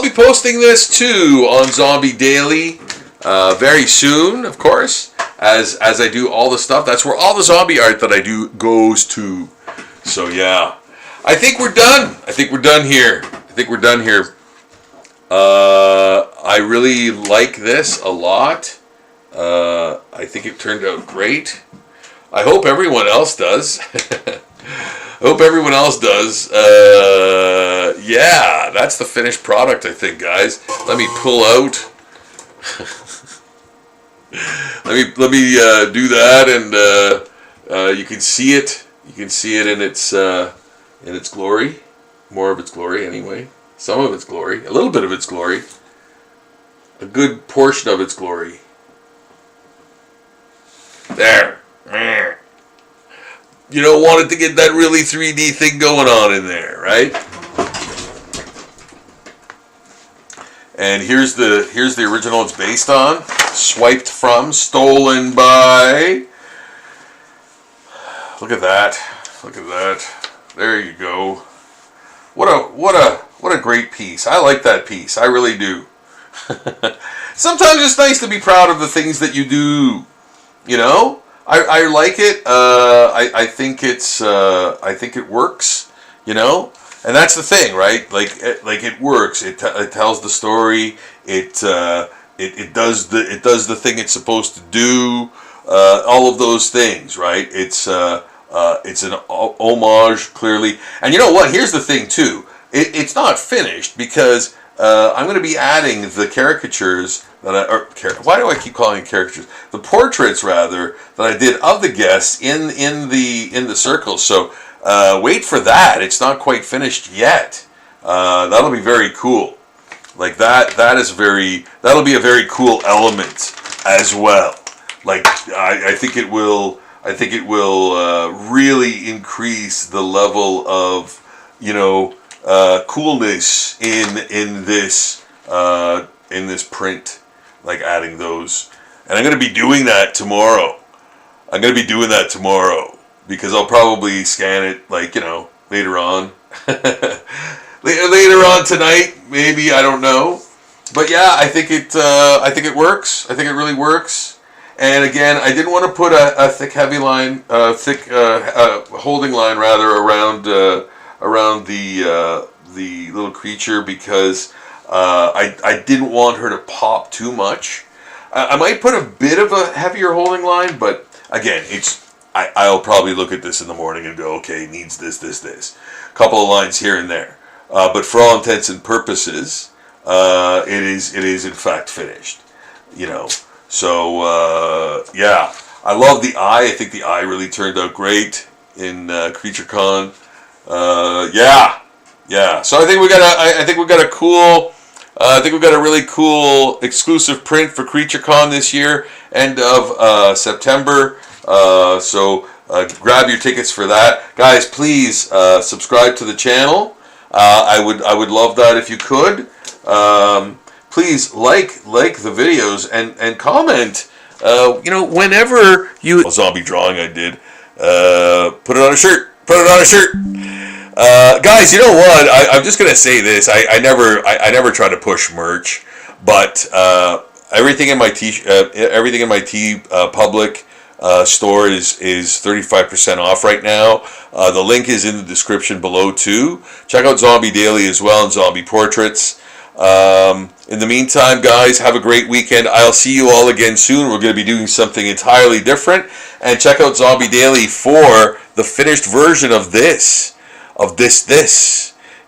Speaker 1: be posting this too on Zombie Daily very soon, of course, as I do all the stuff. That's where all the zombie art that I do goes to. So yeah, I think we're done. I think we're done here. I really like this a lot. I think it turned out great. I hope everyone else does. Yeah, that's the finished product, I think, guys. Let me pull out. let me do that, and you can see it. You can see it in its glory. More of its glory, anyway. Some of its glory. A little bit of its glory. A good portion of its glory. There. You don't want it to get that really 3D thing going on in there, right? And here's the original it's based on. Swiped from, stolen by. Look at that. Look at that. There you go. What a great piece. I like that piece. I really do. Sometimes it's nice to be proud of the things that you do. You know? I like it. I think it works. You know, and that's the thing, right? Like it works. It tells the story. It does the thing it's supposed to do. All of those things, right? It's an homage, clearly. And you know what? Here's the thing too. It's not finished because I'm going to be adding the caricatures why do I keep calling it caricatures? The portraits, rather, that I did of the guests in the circles. So wait for that. It's not quite finished yet. That'll be very cool. Like that'll be a very cool element as well. Like I think it will really increase the level of coolness in this print. Like adding those, and I'm going to be doing that tomorrow. Because I'll probably scan it later on, later on tonight, maybe, I don't know. But yeah, I think it works. I think it really works. And again, I didn't want to put a thick heavy line, holding line rather around the little creature because. I didn't want her to pop too much. I might put a bit of a heavier holding line, but again, I'll probably look at this in the morning and go, okay, needs this. A couple of lines here and there. But for all intents and purposes, it is in fact finished. So yeah, I love the eye. I think the eye really turned out great in Creature Con. Yeah. So I think we got a really cool exclusive print for Creature Con this year, end of September. So grab your tickets for that, guys. Please subscribe to the channel. I would love that if you could. Please like the videos and comment. Whenever you zombie drawing I did, put it on a shirt. Guys, you know what? I'm just gonna say this. I never try to push merch, but everything in my T Public store is 35% off right now. The link is in the description below too. Check out Zombie Daily as well and Zombie Portraits. In the meantime, guys, have a great weekend. I'll see you all again soon. We're going to be doing something entirely different. And check out Zombie Daily for the finished version of this.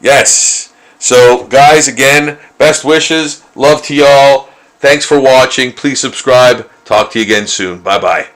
Speaker 1: Yes. So, guys, again, best wishes. Love to y'all. Thanks for watching. Please subscribe. Talk to you again soon. Bye-bye.